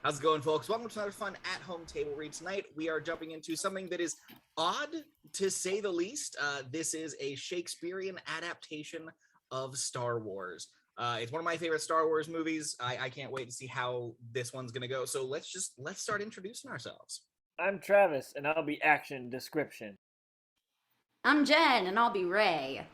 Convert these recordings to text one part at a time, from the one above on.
How's it going, folks? Welcome to another fun at-home table read. Tonight, we are jumping into something that is odd, to say the least. This is a Shakespearean adaptation of Star Wars. It's one of my favorite Star Wars movies. I can't wait to see how this one's going to go. So let's start introducing ourselves. I'm Travis, and I'll be Action Description. I'm Jen, and I'll be Ray.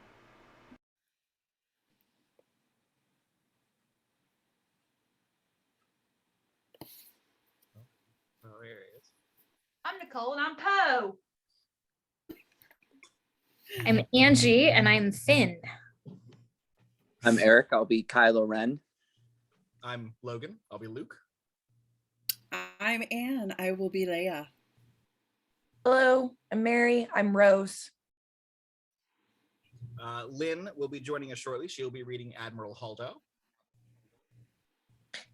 Oh, there he is. I'm Nicole, and I'm Poe. I'm Angi, and I'm Finn. I'm Erik. I'll be Kylo Ren. I'm Logan. I'll be Luke. I'm Anne. I will be Leia. Hello, I'm Mary. I'm Rose. Lynn will be joining us shortly. She'll be reading Admiral Holdo.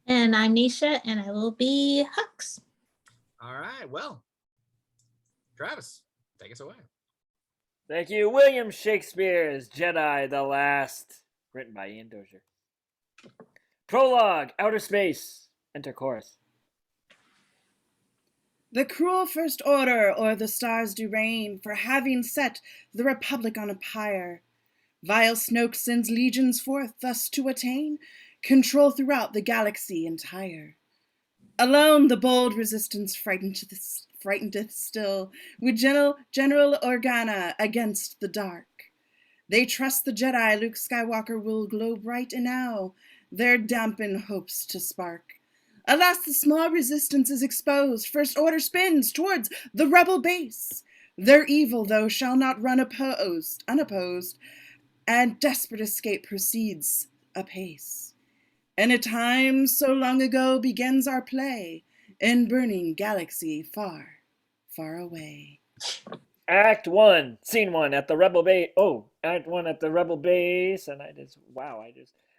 And I'm Nisha, and I will be Hux. All right, well, Travis, take us away. Thank you. William Shakespeare's Jedi the Last, written by Ian Doescher. Prologue, Outer Space. Enter chorus. The cruel First Order o'er the stars do reign, for having set the Republic on a pyre. Vile Snoke sends legions forth thus to attain control throughout the galaxy entire. Alone the bold resistance frighteneth still, with General Organa against the dark. They trust the Jedi Luke Skywalker will glow bright enow, their dampened hopes to spark. Alas, the small resistance is exposed. First Order spins towards the rebel base. Their evil, though, shall not run unopposed, and desperate escape proceeds apace. In a time so long ago begins our play, in burning galaxy far, far away. Act 1, Scene 1 at the Rebel Base. Act 1 at the Rebel Base, and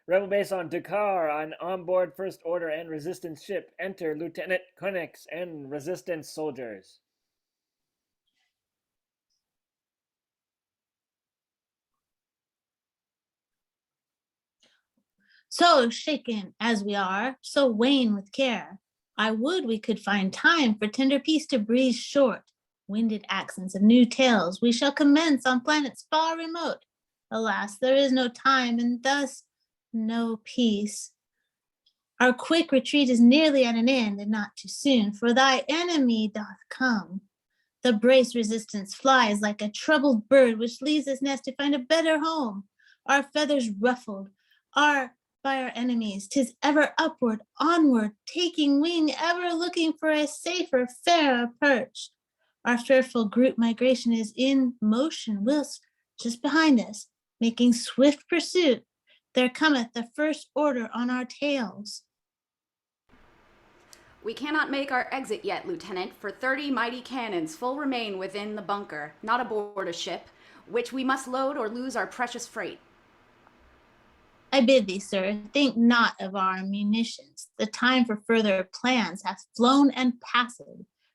Rebel Base on Dakar, on onboard First Order and Resistance ship. Enter Lieutenant Koenig's and Resistance soldiers. So shaken as we are, so wan with care, I would we could find time for tender peace to breathe short. Winded accents of new tales we shall commence on planets far remote. Alas, there is no time, and thus no peace. Our quick retreat is nearly at an end, and not too soon, for thy enemy doth come. The braced resistance flies like a troubled bird which leaves its nest to find a better home. Our feathers ruffled are by our enemies, 'tis ever upward, onward, taking wing, ever looking for a safer, fairer perch. Our fearful group migration is in motion, whilst just behind us, making swift pursuit, there cometh the First Order on our tails. We cannot make our exit yet, Lieutenant, for 30 mighty cannons full remain within the bunker, not aboard a ship, which we must load or lose our precious freight. I bid thee, sir, think not of our munitions. The time for further plans hath flown and passed.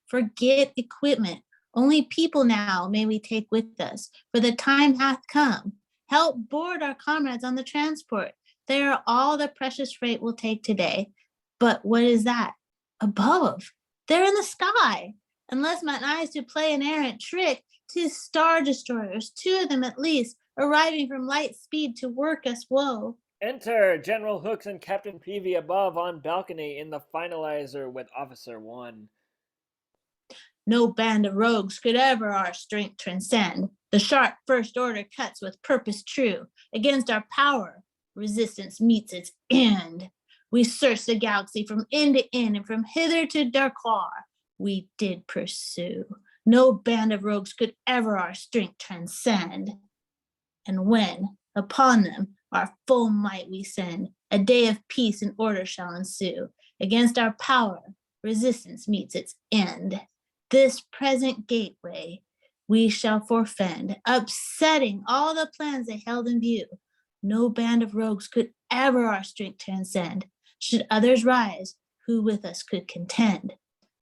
Forget equipment. Only people now may we take with us, for the time hath come. Help board our comrades on the transport. They are all the precious freight we'll take today. But what is that? Above. They're in the sky. Unless mine eyes do play an errant trick, 'tis star destroyers, 2 of them at least, arriving from light speed to work us woe. Enter General Hooks and Captain Peavy above on balcony in the finalizer with Officer 1. No band of rogues could ever our strength transcend. The sharp First Order cuts with purpose true. Against our power, resistance meets its end. We searched the galaxy from end to end, and from hither to Dakar we did pursue. No band of rogues could ever our strength transcend. And when upon them our full might we send, a day of peace and order shall ensue. Against our power, resistance meets its end. This present gateway we shall forfend, upsetting all the plans they held in view. No band of rogues could ever our strength transcend. Should others rise, who with us could contend?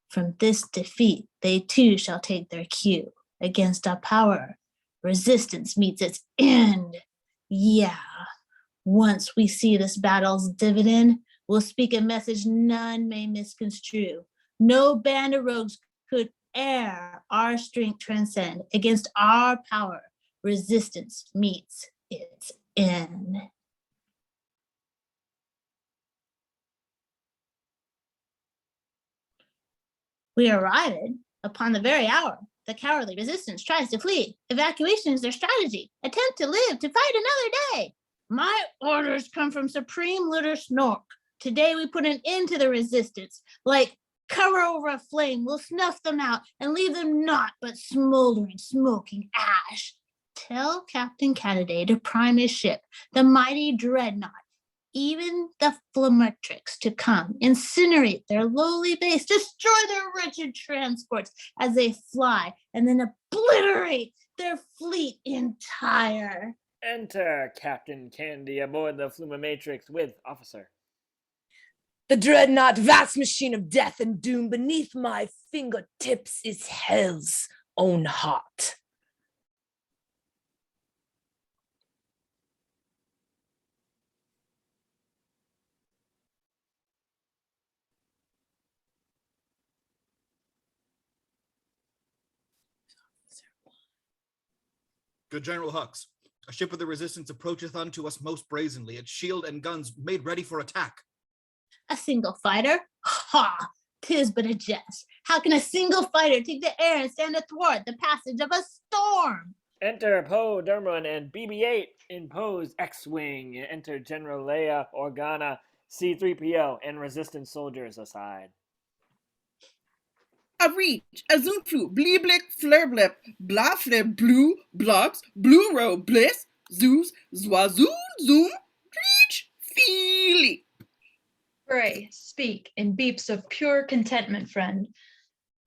From this defeat they too shall take their cue. Against our power, resistance meets its end. Yeah, once we see this battle's dividend, We'll speak a message none may misconstrue. No band of rogues could e'er our strength transcend. Against our power, resistance meets its end. We arrived upon the very hour. The cowardly resistance tries to flee. Evacuation is their strategy. Attempt to live, to fight another day. My orders come from Supreme Leader Snoke. Today we put an end to the resistance. Like cover over a flame, we'll snuff them out and leave them naught but smoldering, smoking ash. Tell Captain Canady to prime his ship, the mighty dreadnought, even the Flametrix to come, incinerate their lowly base, destroy their wretched transports as they fly, and then obliterate their fleet entire. Enter Captain Candy aboard the Flumatrix with officer. The dreadnought, vast machine of death and doom, beneath my fingertips is hell's own heart. Good General Hux, a ship of the resistance approacheth unto us most brazenly, its shield and guns made ready for attack. A single fighter? Ha! 'Tis but a jest. How can a single fighter take the air and stand athwart the passage of a storm? Enter Poe Dameron and BB-8 in Poe's X-Wing. Enter General Leia Organa, C-3PO, and resistance soldiers aside. A reach, a zoomfu, bleeblick, flurblip, blah flip, blue, blobs, blue row, bliss, zoos, zwazoon, zoom, reach, feely. Pray, speak in beeps of pure contentment, friend.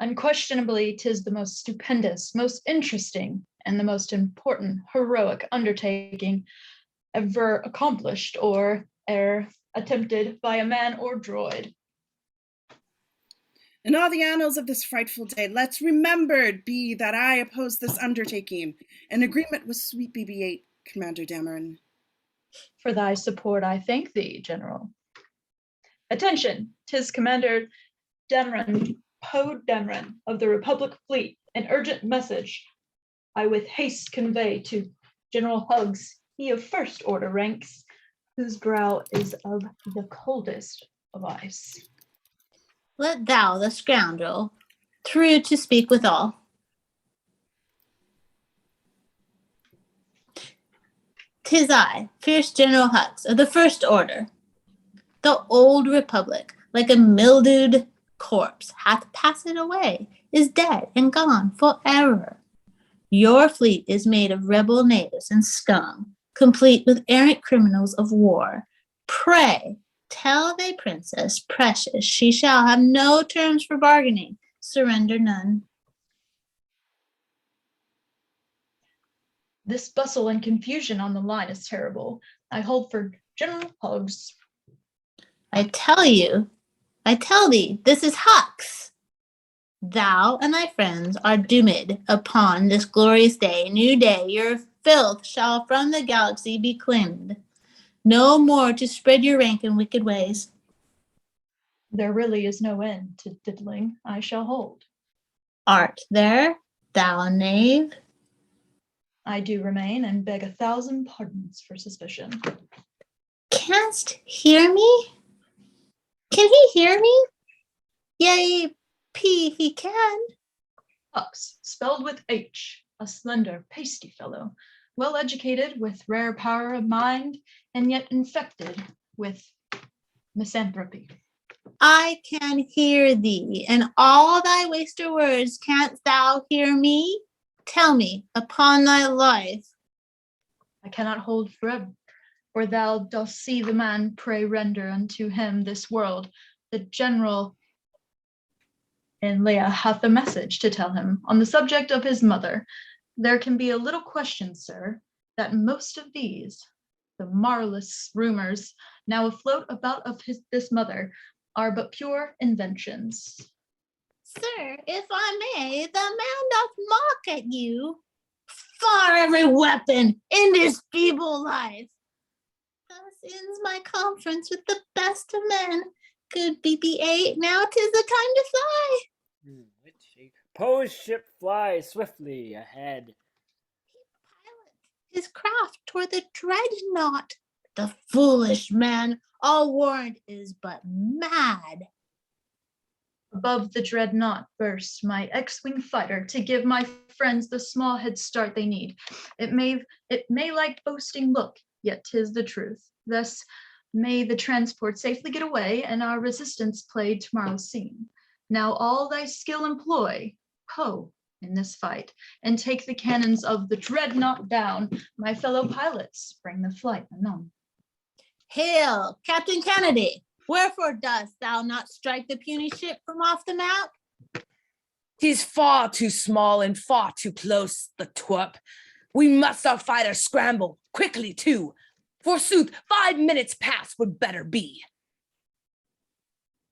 Unquestionably, 'tis the most stupendous, most interesting, and the most important heroic undertaking ever accomplished or e'er attempted by a man or droid. In all the annals of this frightful day, let's remembered be that I oppose this undertaking, in agreement with sweet BB-8, Commander Dameron. For thy support I thank thee, General. Attention, 'tis Commander Dameron, Poe Dameron of the Republic Fleet, an urgent message I with haste convey to General Hughes, he of first order ranks, whose brow is of the coldest of ice. Let thou, the scoundrel, through to speak withal. 'Tis I, fierce General Hux of the First Order. The old Republic, like a mildewed corpse, hath passed away, is dead and gone forever. Your fleet is made of rebel natives and scum, complete with errant criminals of war. Pray, tell thy princess, precious, she shall have no terms for bargaining, surrender none. This bustle and confusion on the line is terrible. I hold for General Hughes. I tell thee, this is Hux. Thou and thy friends are doomed upon this glorious day, new day. Your filth shall from the galaxy be cleansed. No more to spread your rank in wicked ways. There really is no end to diddling I shall hold. Art there, thou knave? I do remain and beg 1,000 pardons for suspicion. Canst hear me? Can he hear me? Yea, P, he can. Hux, spelled with H, a slender, pasty fellow, well educated, with rare power of mind, and yet infected with misanthropy. I can hear thee, and all thy waster words canst thou hear me? Tell me, upon thy life. I cannot hold forever, for thou dost see the man pray render unto him this world. The general in Leia hath a message to tell him on the subject of his mother. There can be a little question, sir, that most of these, the marvelous rumors now afloat about of this mother, are but pure inventions. Sir, if I may, the man doth mock at you. Far every weapon in this feeble life. The Thus ends my conference with the best of men. Good BB-8, now 'tis the time to fly. Poe's ship flies swiftly ahead. Pilot his craft toward the dreadnought. The foolish man, all warned, is but mad. Above the dreadnought bursts my X-wing fighter to give my friends the small head start they need. It may like boasting look, yet 'tis the truth. Thus may the transport safely get away, and our resistance play tomorrow's scene. Now all thy skill employ, Poe, in this fight, and take the cannons of the dreadnought down. My fellow pilots, bring the flight anon. Hail, Captain Canady. Wherefore dost thou not strike the puny ship from off the map? He's far too small and far too close, the twerp. We must our fighter scramble, quickly too. Forsooth, 5 minutes past would better be.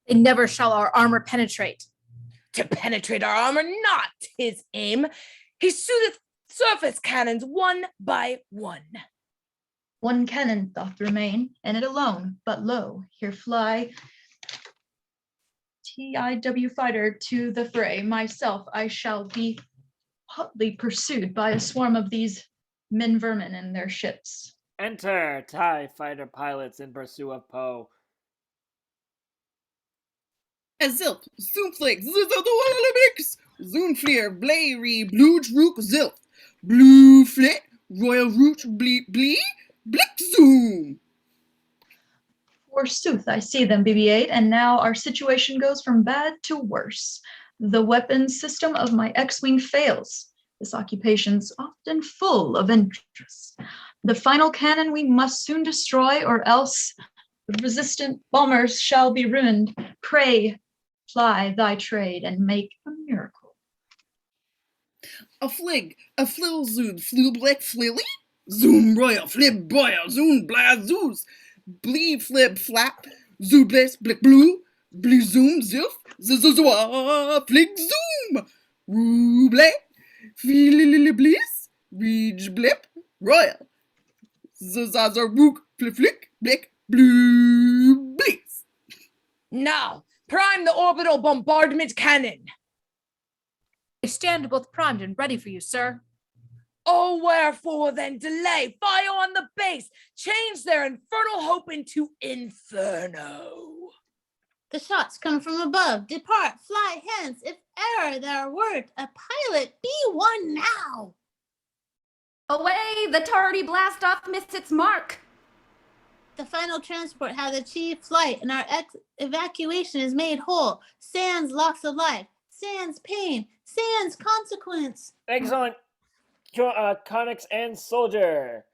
They never shall our armor penetrate. To penetrate our armor, not his aim. He shooteth surface cannons one by one. One cannon doth remain, and it alone, but lo, here fly TIW fighter to the fray. Myself, I shall be hotly pursued by a swarm of these men vermin in their ships. Enter TIE fighter pilots in pursuit of Poe. Zilf, Zoomflix, Olympics, Zoomfleer, Blairy, Blue Rook, Zilf, Blue Flit, Royal Root, Blee, Blick Zoom. Forsooth, I see them, BB-8, and now our situation goes from bad to worse. The weapons system of my X-wing fails. This occupation's often full of interest. The final cannon we must soon destroy, or else the resistant bombers shall be ruined. Pray, ply thy trade and make a miracle. A flig, a flill zood, flew black flilly, zoom royal, flip boil, zoom blaz zoos, blee flip flap, zoo bliss, blick blue, blue zoom zilf, zzzwa, flig zoom, woo blay, feel bliss, reach blip, royal, zzaza rook, flip flick, blick, blue bliss. Now, prime the orbital bombardment cannon. They stand both primed and ready for you, sir. Oh, wherefore then delay? Fire on the base. Change their infernal hope into inferno. The shots come from above. Depart, fly hence. If e'er thou wert a pilot, be one now. Away, the tardy blast off missed its mark. The final transport has achieved flight, and our evacuation is made whole. Sans loss of life, sans pain, sans consequence. Excellent. Conics and Soldier.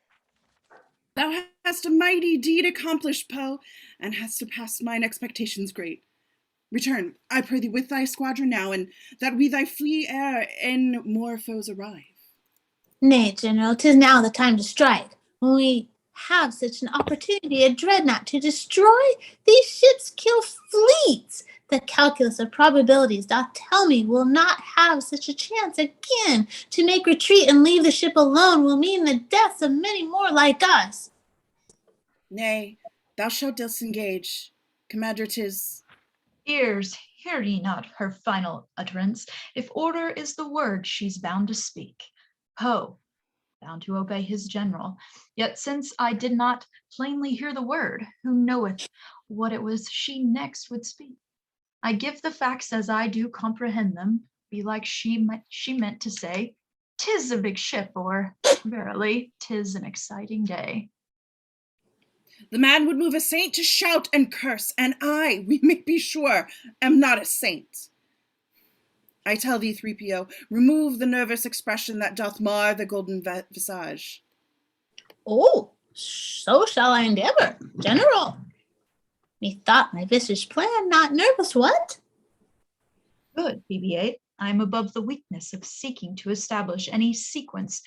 Thou hast a mighty deed accomplished, Poe, and hast surpassed mine expectations great. Return, I pray thee, with thy squadron now, and that we thy flee ere and more foes arrive. Nay, General, 'tis now the time to strike. When we have such an opportunity, a dreadnought to destroy, these ships kill fleets. The calculus of probabilities doth tell me we'll not have such a chance again. To make retreat and leave the ship alone will mean the deaths of many more like us. Nay, thou shalt disengage. Commander, 'tis... Ears, hear ye not her final utterance? If order is the word, she's bound to speak. Poe, bound to obey his general. Yet since I did not plainly hear the word, who knoweth what it was she next would speak? I give the facts as I do comprehend them. Be like she meant to say, 'tis a big ship, or verily, 'tis an exciting day. The man would move a saint to shout and curse, and I, we may be sure, am not a saint. I tell thee, 3PO, remove the nervous expression that doth mar the golden visage. Oh, so shall I endeavor, General. Methought my visage plan, not nervous, what? Good, BB-8. I am above the weakness of seeking to establish any sequence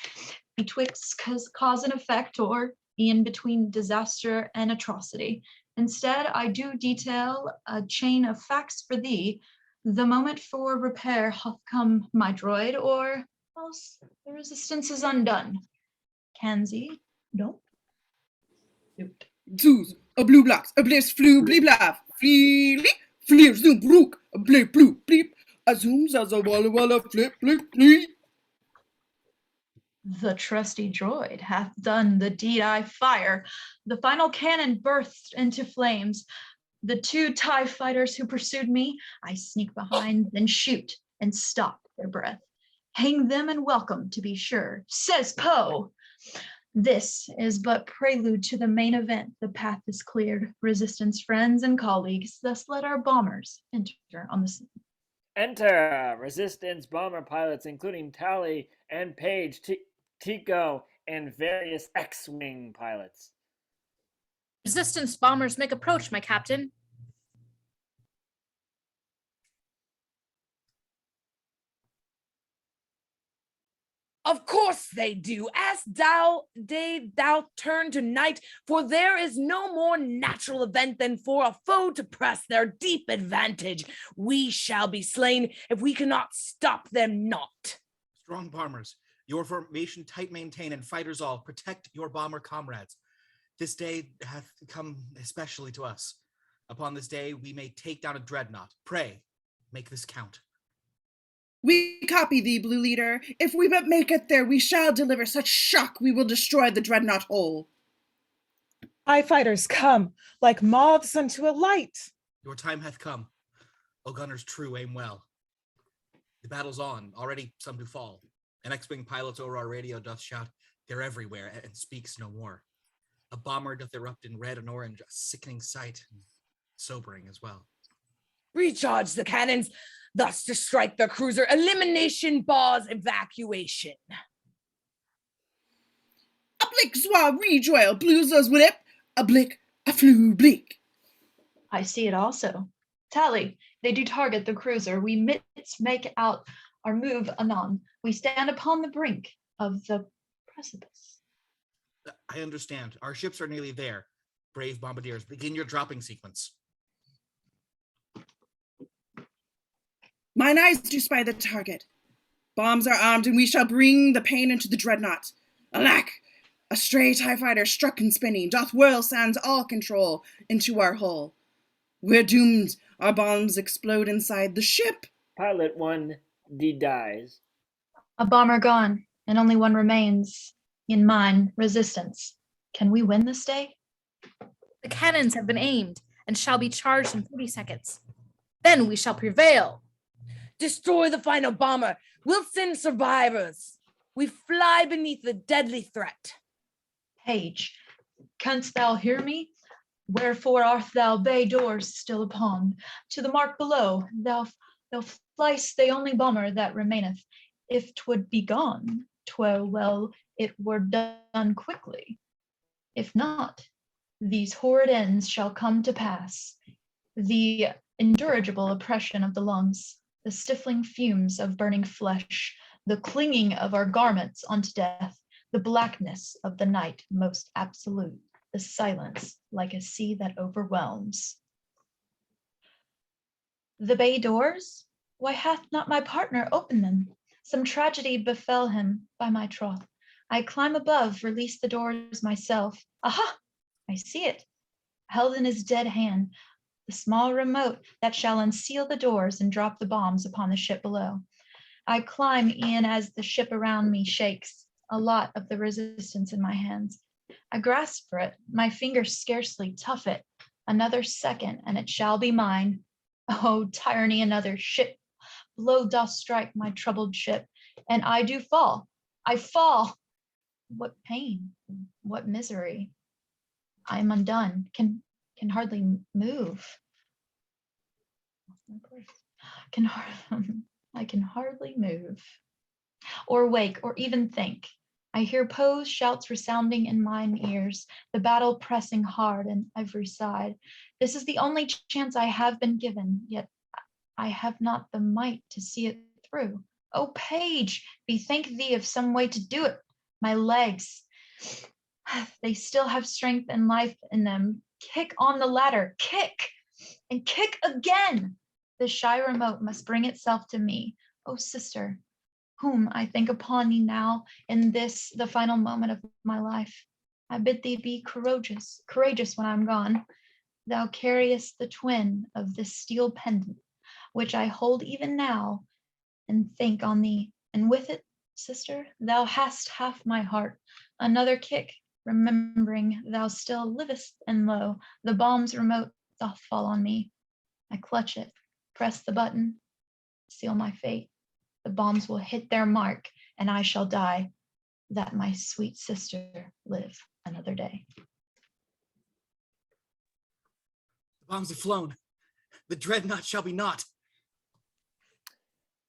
betwixt cause and effect, or in between disaster and atrocity. Instead, I do detail a chain of facts for thee. The moment for repair hath come, my droid, or else the resistance is undone. Kanzi, don't. Zoos, a blue blocks, a bliss flu bliblav, fleely, fleer zoom brook, a blip bloop bleep, a zooms as a walla flip blip bleep. The trusty droid hath done the deed I fire. The final cannon burst into flames. The 2 TIE fighters who pursued me, I sneak behind, then shoot and stop their breath. Hang them and welcome, to be sure, says Poe. This is but prelude to the main event. The path is cleared. Resistance friends and colleagues, thus let our bombers enter on the scene. Enter Resistance bomber pilots, including Tallie and Paige, Tico, and various X-Wing pilots. Resistance bombers make approach, my captain. Of course they do, as thou turn to night, for there is no more natural event than for a foe to press their deep advantage. We shall be slain if we cannot stop them not. Strong bombers, your formation tight maintain, and fighters all, protect your bomber comrades. This day hath come especially to us. Upon this day we may take down a dreadnought. Pray, make this count. We copy thee, Blue Leader. If we but make it there, we shall deliver such shock we will destroy the dreadnought whole. TIE fighters come, like moths unto a light. Your time hath come. O gunners true, aim well. The battle's on, already some do fall. An X-Wing pilot over our radio doth shout, they're everywhere, and speaks no more. A bomber doth erupt in red and orange, a sickening sight, and sobering as well. Recharge the cannons, thus to strike the cruiser. Elimination bars evacuation. A blick zwa rejoil, blues us whip, a blick, a flew bleak. I see it also. Tallie, they do target the cruiser. We midst make out our move anon. We stand upon the brink of the precipice. I understand. Our ships are nearly there. Brave bombardiers, begin your dropping sequence. Mine eyes do spy the target. Bombs are armed, and we shall bring the pain into the dreadnought. Alack! A stray TIE fighter struck and spinning, doth whirl sans all control into our hull. We're doomed. Our bombs explode inside the ship. Pilot 1 dies. A bomber gone, and only one remains. In mine, resistance. Can we win this day? The cannons have been aimed and shall be charged in 30 seconds. Then we shall prevail. Destroy the final bomber. We'll send survivors. We fly beneath the deadly threat. Paige, canst thou hear me? Wherefore art thou bay doors still upon? To the mark below, thou fliest the only bomber that remaineth. If 'twould be gone, 'twere well it were done quickly. If not, these horrid ends shall come to pass. The indurable oppression of the lungs, the stifling fumes of burning flesh, the clinging of our garments unto death, the blackness of the night most absolute, the silence like a sea that overwhelms. The bay doors? Why hath not my partner opened them? Some tragedy befell him by my troth. I climb above, release the doors myself. Aha! I see it, held in his dead hand, the small remote that shall unseal the doors and drop the bombs upon the ship below. I climb in as the ship around me shakes, a lot of the resistance in my hands. I grasp for it, my fingers scarcely tough it. Another second and it shall be mine. Oh, tyranny, another ship. Blow doth strike my troubled ship, and I do fall. I fall. What pain, what misery. I am undone, can hardly move. I can hardly move, or wake, or even think. I hear Poe's shouts resounding in mine ears, the battle pressing hard on every side. This is the only chance I have been given, yet I have not the might to see it through. Oh, Paige, bethink thee of some way to do it. My legs, they still have strength and life in them. Kick on the ladder, kick, and kick again. The shy remote must bring itself to me. Oh, sister, whom I think upon me now in this, the final moment of my life. I bid thee be courageous when I'm gone. Thou carriest the twin of this steel pendant, which I hold even now, and think on thee. And with it, sister, thou hast half my heart. Another kick, remembering thou still livest, and lo, the bomb's remote doth fall on me. I clutch it, press the button, seal my fate. The bombs will hit their mark, and I shall die, that my sweet sister live another day. The bombs have flown. The dreadnought shall be naught.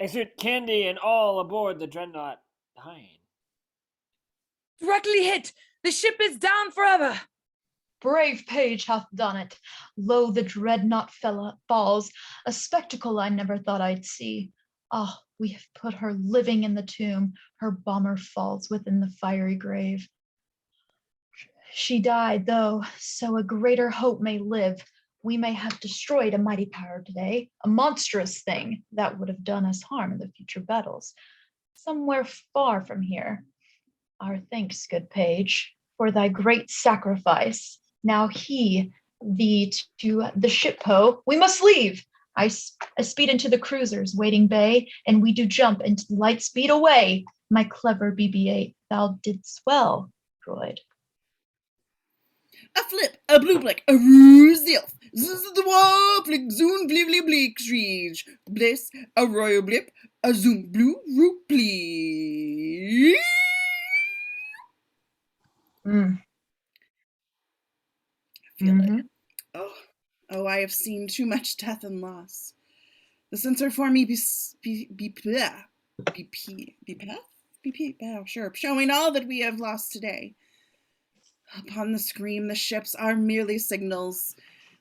Exit Candy and all aboard the dreadnought dying. Directly hit! The ship is down forever! Brave Paige hath done it. Lo, the dreadnought falls, a spectacle I never thought I'd see. Ah, we have put her living in the tomb. Her bomber falls within the fiery grave. She died, though, so a greater hope may live. We may have destroyed a mighty power today, a monstrous thing that would have done us harm in the future battles. Somewhere far from here. Our thanks, good Paige, for thy great sacrifice. Now he thee to the ship, Poe. We must leave. I speed into the cruisers waiting bay, and we do jump into the light speed away. My clever BB-8, thou didst well, droid. A flip, a blue blick, a ruse the elf. Zzz the wall, flick, zoom, blively, bleak, shreege. Bliss, a royal blip, a zoom, blue, root, please. Feel it. Oh, I have seen too much death and loss. The censor for me sure, showing all that we have lost today. Upon the screen, the ships are merely signals,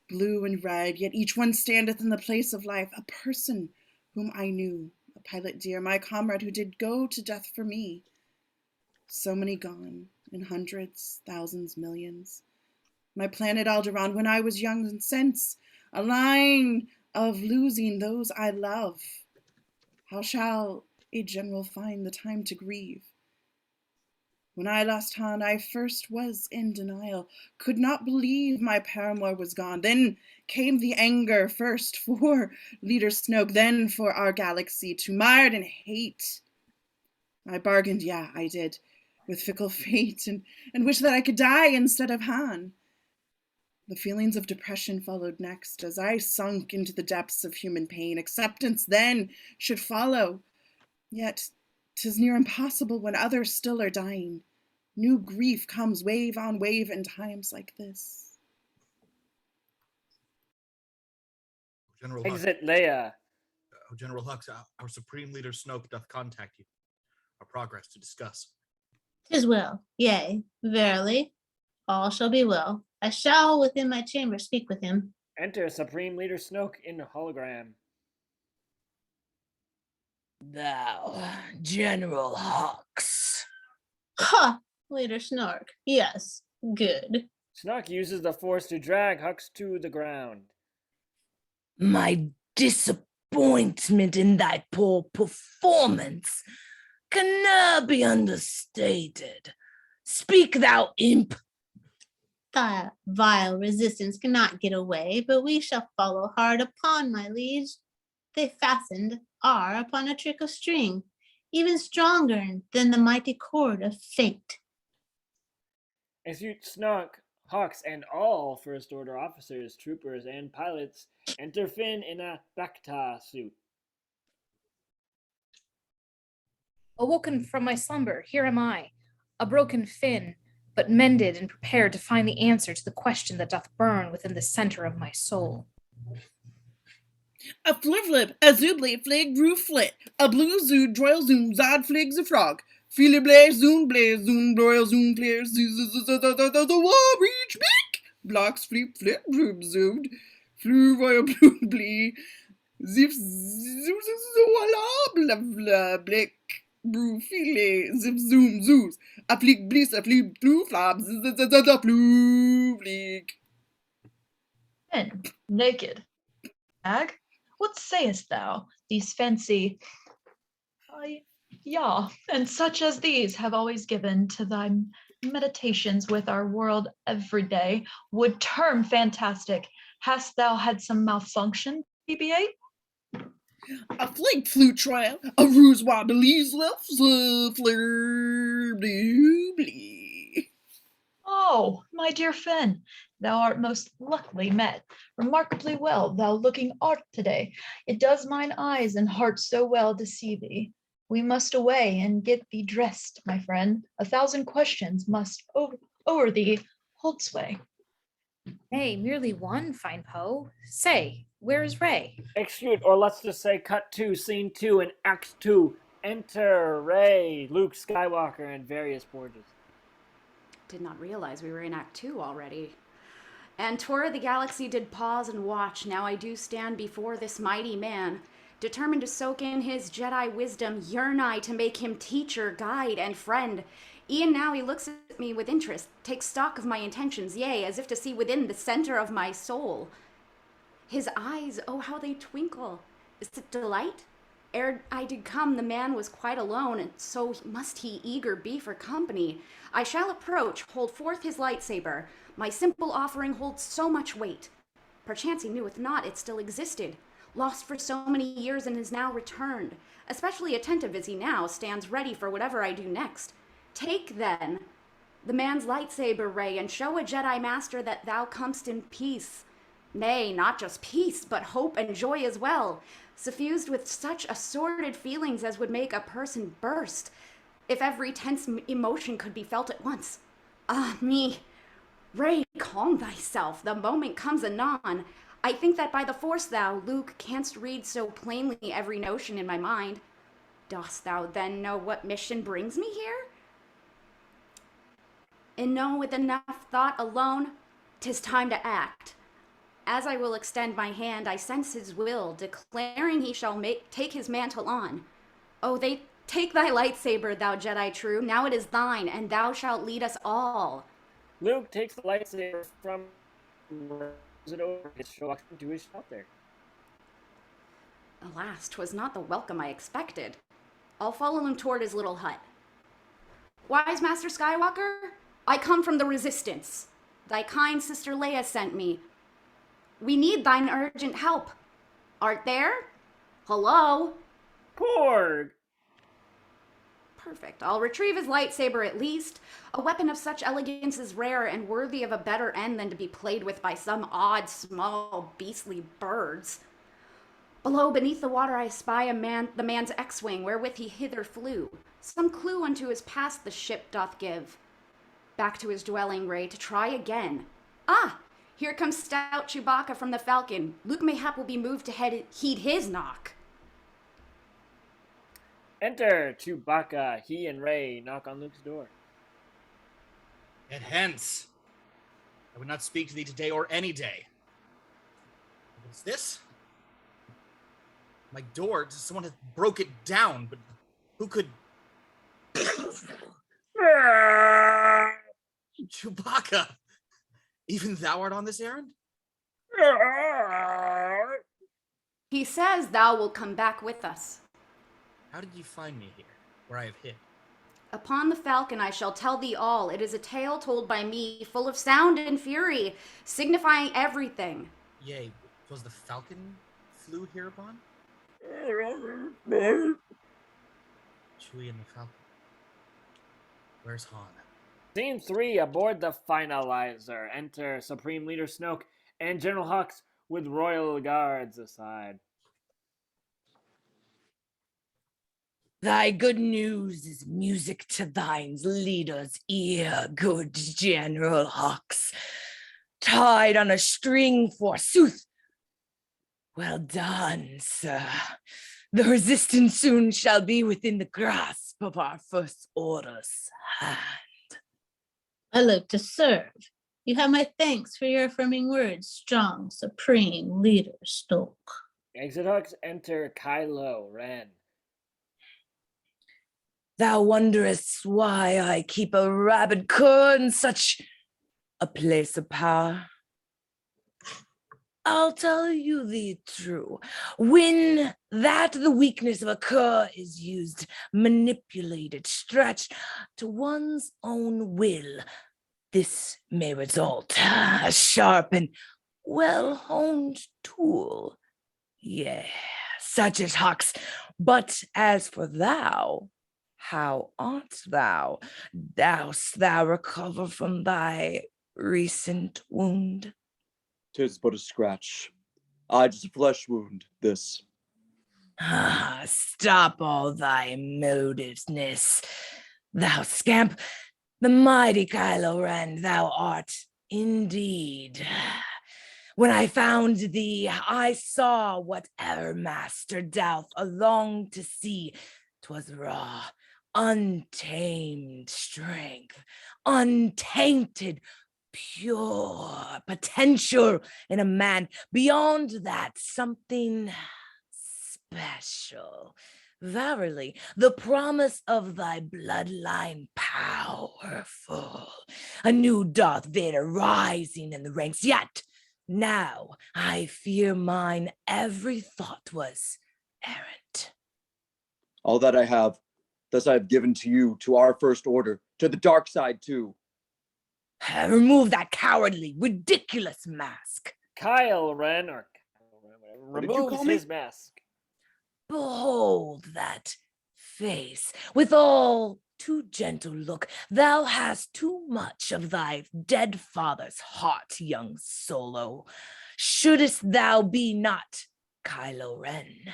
blue and red, yet each one standeth in the place of life, a person whom I knew, a pilot dear, my comrade who did go to death for me. So many gone, in hundreds, thousands, millions. My planet Alderaan when I was young, and since a line of losing those I love. How shall a general find the time to grieve? When I lost Han, I first was in denial, could not believe my paramour was gone. Then came the anger, first for Leader Snoke, then for our galaxy, to mired in hate. I bargained, yeah, I did, with fickle fate, and wished that I could die instead of Han. The feelings of depression followed next, as I sunk into the depths of human pain. Acceptance then should follow, yet 'tis near impossible when others still are dying. New grief comes wave on wave in times like this. General Exit Leia. General Hux, our Supreme Leader Snoke doth contact you. Our progress to discuss. 'Tis well, yea, verily, all shall be well. I shall within my chamber speak with him. Enter Supreme Leader Snoke in hologram. Thou, General Hux. Ha! Leader Snoke. Yes, good. Snoke uses the Force to drag Hux to the ground. My disappointment in thy poor performance cannot be understated. Speak, thou imp. Thy vile resistance cannot get away, but we shall follow hard upon, my liege. They fastened are upon a trick of string, even stronger than the mighty cord of fate. Execute Snoke, Hux, and all First Order officers, troopers, and pilots enter Finn in a Bacta suit. Awoken from my slumber, here am I, a broken Finn, but mended and prepared to find the answer to the question that doth burn within the center of my soul. A flip, a zoobly, flig, roof flit, a blue zood, droil zoom, zod, fligs a frog, fili blaze, zoom, broil, zoom, flare, the wall reach, beak, blocks, flip, droop, zoomed, flew, royal, blue, blee, zip, voila, blah, blick, brew, file, zip, zoom, zoos, a flick, bliss, a flip, blue, flop, blue, flick. Finn, naked. Ag, what sayest thou? These fancy, yeah, and such as these have always given to thy meditations with our world every day would term fantastic. Hast thou had some malfunction, BB-8? A flake flute trial, a ruse wobbly's left, fleur doobly. Oh, my dear Finn, thou art most luckily met. Remarkably well thou looking art today. It does mine eyes and heart so well to see thee. We must away and get thee dressed, my friend. 1,000 questions must o'er thee hold sway. Nay, merely one, fine Poe. Say, where is Rey? Execute, or let's just say cut to scene 2 in Act 2. Enter Rey, Luke Skywalker, and various Porges. Did not realize we were in Act 2 already. And Tour of the Galaxy did pause and watch. Now I do stand before this mighty man, determined to soak in his Jedi wisdom, yearn I to make him teacher, guide, and friend. E'en now he looks at me with interest, takes stock of my intentions, yea, as if to see within the center of my soul. His eyes, oh how they twinkle! Is it delight? Ere I did come, the man was quite alone, and so must he eager be for company. I shall approach, hold forth his lightsaber. My simple offering holds so much weight. Perchance he kneweth not it still existed, lost for so many years and is now returned. Especially attentive is he now, stands ready for whatever I do next. Take, then, the man's lightsaber, Rey, and show a Jedi Master that thou comest in peace. Nay, not just peace, but hope and joy as well, suffused with such assorted feelings as would make a person burst, if every tense emotion could be felt at once. Ah, me! Rey, calm thyself, the moment comes anon. I think that by the Force thou, Luke, canst read so plainly every notion in my mind. Dost thou then know what mission brings me here? And know with enough thought alone, 'tis time to act. As I will extend my hand, I sense his will, declaring he shall take his mantle on. Oh, they take thy lightsaber, thou Jedi true, now it is thine, and thou shalt lead us all. Luke takes the lightsaber from it over his shoulder to his shelter. Alas, 'twas not the welcome I expected. I'll follow him toward his little hut. Wise Master Skywalker, I come from the Resistance. Thy kind sister Leia sent me. We need thine urgent help. Art there? Hello? Porg! Perfect. I'll retrieve his lightsaber at least. A weapon of such elegance is rare and worthy of a better end than to be played with by some odd, small, beastly birds. Below, beneath the water, I spy the man's X-wing, wherewith he hither flew. Some clue unto his past the ship doth give. Back to his dwelling, Rey, to try again. Ah! Here comes stout Chewbacca from the Falcon. Luke mayhap will be moved to heed his knock. Enter Chewbacca. He and Rey knock on Luke's door. Get hence. I would not speak to thee today or any day. What's this? My door, someone has broke it down, but who could... Chewbacca! Even thou art on this errand? He says thou wilt come back with us. How did you find me here, where I have hid? Upon the Falcon I shall tell thee all. It is a tale told by me, full of sound and fury, signifying everything. Yea, 'twas the Falcon flew hereupon? Chewie and the Falcon. Where's Han? Scene 3, aboard the Finalizer. Enter Supreme Leader Snoke and General Hux with royal guards aside. Thy good news is music to thine leader's ear, good General Hux. Tied on a string, forsooth. Well done, sir. The resistance soon shall be within the grasp of our First Order's hand. I live to serve. You have my thanks for your affirming words, strong, supreme leader Snoke. Exit Hux, enter Kylo Ren. Thou wonderest why I keep a rabid cur in such a place of power. I'll tell you the truth. When the weakness of a cur is used, manipulated, stretched to one's own will, this may result a sharp and well-honed tool. Yeah, such as Hux. But as for thou, how art thou? Dost thou recover from thy recent wound? 'Tis but a scratch. Just a flesh wound, this. Stop all thy motiveness, thou scamp. The mighty Kylo Ren thou art indeed. When I found thee, I saw whatever Master Douth longed to see. 'Twas raw, untamed strength, untainted, pure potential in a man. Beyond that, something special. Verily, the promise of thy bloodline powerful. A new Darth Vader rising in the ranks. Yet, now I fear mine every thought was errant. All that I have, thus I have given to you, to our First Order, to the dark side too. Remove that cowardly, ridiculous mask. Kyle Ren, or What did you removes call me? his mask. Behold that face, with all too gentle look. Thou hast too much of thy dead father's heart, young Solo. Shouldst thou be not Kylo Ren?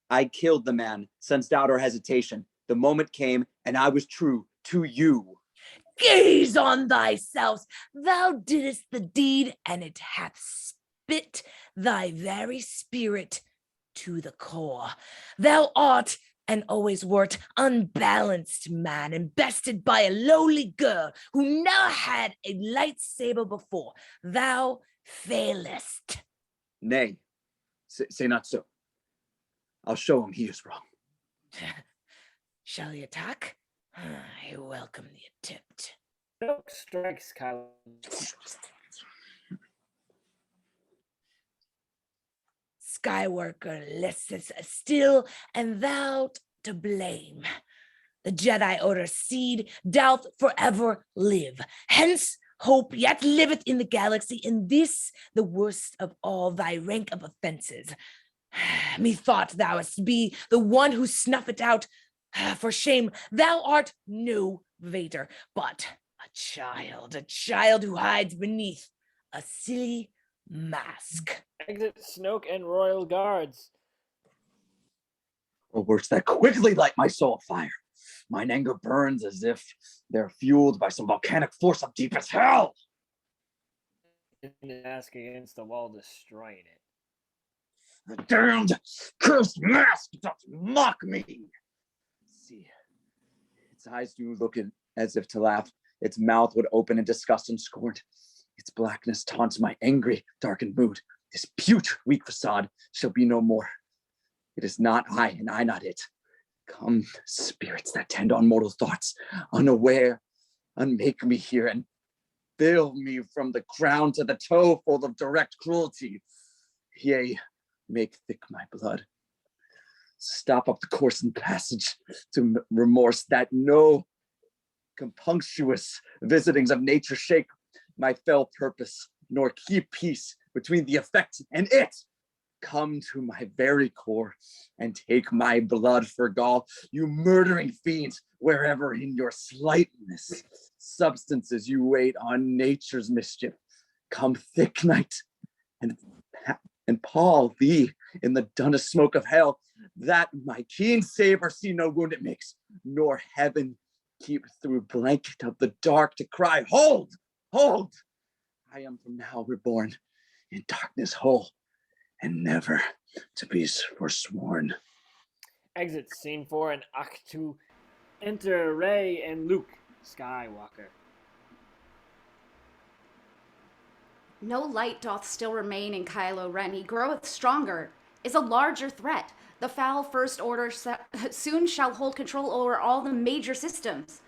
I killed the man, sensed doubt or hesitation. The moment came, and I was true to you. Gaze on thyself. Thou didst the deed, and it hath spit thy very spirit to the core. Thou art, and always wert, unbalanced man, invested by a lowly girl who never had a lightsaber before. Thou failest. Nay, say not so. I'll show him he is wrong. Shall he attack? I welcome the attempt. Snoke strikes Kylo. Skywalker listeth still, and thou to blame. The Jedi Order seed doth forever live. Hence, hope yet liveth in the galaxy, in this the worst of all thy rank of offenses. Methought thou wouldst be the one who snuff it out. For shame, thou art no Vader, but a child who hides beneath a silly mask. Exit Snoke and Royal Guards. Or words that quickly light my soul afire. Mine anger burns as if they're fueled by some volcanic force of deep as hell. The mask against the wall, destroying it. The damned, cursed mask doth mock me. See, its eyes do look as if to laugh. Its mouth would open in disgust and scorn. Its blackness taunts my angry, darkened mood. This putrid, weak facade shall be no more. It is not I, and I not it. Come, spirits that tend on mortal thoughts, unaware, unmake me here, and fill me from the crown to the toe full of direct cruelty. Yea, make thick my blood. Stop up the course and passage to remorse, that no compunctious visitings of nature shake my fell purpose, nor keep peace between the effect and it. Come to my very core and take my blood for gall, you murdering fiends, wherever in your slightness substances you wait on nature's mischief. Come thick night and pall thee in the dunnest smoke of hell, that my keen saber see no wound it makes, nor heaven keep through blanket of the dark to cry, hold, hold! I am from now reborn in darkness whole, and never to be forsworn. Exit Scene 4 and Act 2. Enter Rey and Luke Skywalker. No light doth still remain in Kylo Ren. He groweth stronger, is a larger threat. The foul First Order soon shall hold control over all the major systems.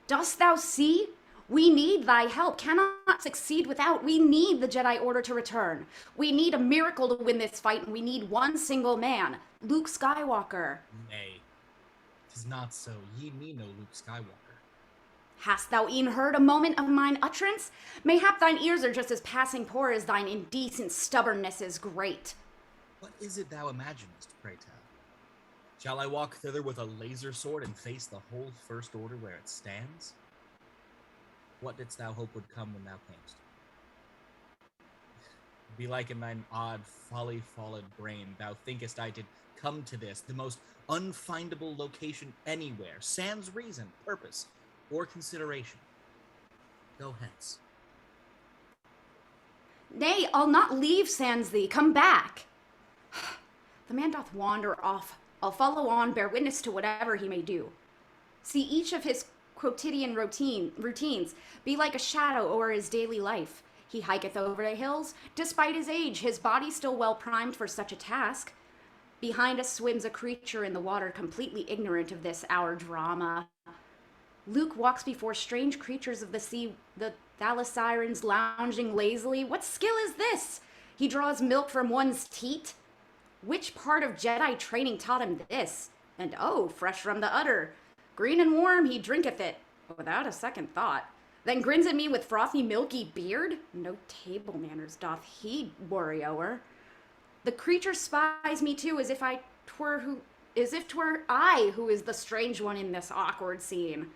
Dost thou see? We need thy help, cannot succeed without. We need the Jedi Order to return. We need a miracle to win this fight, and we need one single man, Luke Skywalker. Nay, 'tis not so. Ye me no Luke Skywalker. Hast thou e'en heard a moment of mine utterance? Mayhap thine ears are just as passing poor as thine indecent stubbornness is great. What is it thou imaginest, pray tell? Shall I walk thither with a laser sword and face the whole First Order where it stands? What didst thou hope would come when thou camest? Be like in thine odd, folly-followed brain, thou thinkest I did come to this, the most unfindable location anywhere, sans reason, purpose, or consideration. Go hence. Nay, I'll not leave sans thee. Come back. The man doth wander off. I'll follow on, bear witness to whatever he may do. See each of his quotidian routines be like a shadow o'er his daily life. He hiketh over the hills. Despite his age, his body still well primed for such a task. Behind us swims a creature in the water, completely ignorant of this, our drama. Luke walks before strange creatures of the sea, the thalassirans lounging lazily. What skill is this? He draws milk from one's teat? Which part of Jedi training taught him this? And oh, fresh from the udder. Green and warm, he drinketh it, without a second thought. Then grins at me with frothy, milky beard. No table manners doth he worry o'er. The creature spies me too, as if 'twere I who is the strange one in this awkward scene.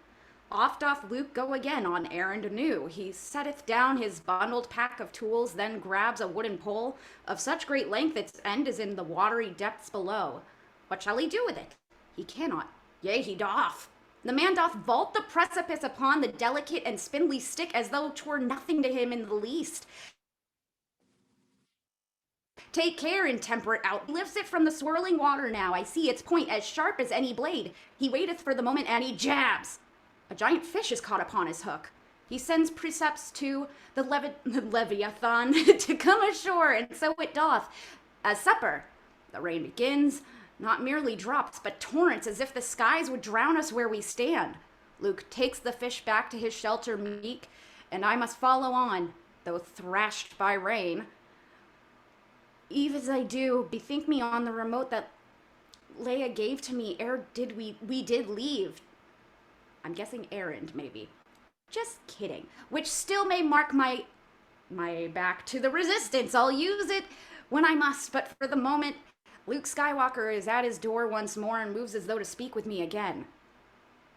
Off doth Luke go again on errand anew. He setteth down his bundled pack of tools, then grabs a wooden pole of such great length its end is in the watery depths below. What shall he do with it? He cannot, yea, he doth. The man doth vault the precipice upon the delicate and spindly stick as though 'twere nothing to him in the least. Take care, intemperate out. He lifts it from the swirling water now. I see its point as sharp as any blade. He waiteth for the moment and he jabs. A giant fish is caught upon his hook. He sends precepts to the Leviathan to come ashore, and so it doth. As supper, the rain begins, not merely drops, but torrents as if the skies would drown us where we stand. Luke takes the fish back to his shelter meek, and I must follow on, though thrashed by rain. Eve as I do, bethink me on the remote that Leia gave to me ere we did leave. I'm guessing errand, maybe. Just kidding. Which still may mark my back to the resistance. I'll use it when I must, but for the moment, Luke Skywalker is at his door once more and moves as though to speak with me again.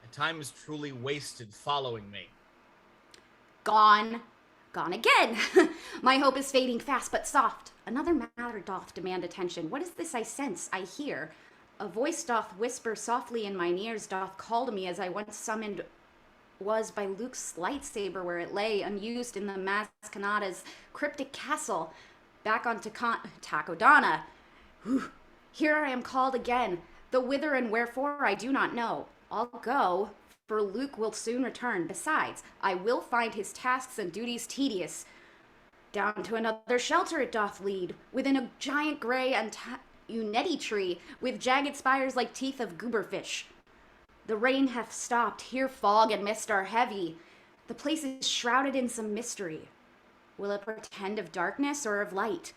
The time is truly wasted following me. Gone. Gone again. My hope is fading fast but soft. Another matter doth demand attention. What is this I sense, I hear? A voice doth whisper softly in mine ears, doth call to me as I once summoned was by Luke's lightsaber where it lay unused in the Maz Kanata's cryptic castle back on Takodana. Here I am called again. The whither and wherefore I do not know. I'll go, for Luke will soon return. Besides, I will find his tasks and duties tedious. Down to another shelter it doth lead, within a giant gray and Uneti tree, with jagged spires like teeth of gooberfish. The rain hath stopped, here fog and mist are heavy. The place is shrouded in some mystery. Will it pretend of darkness or of light?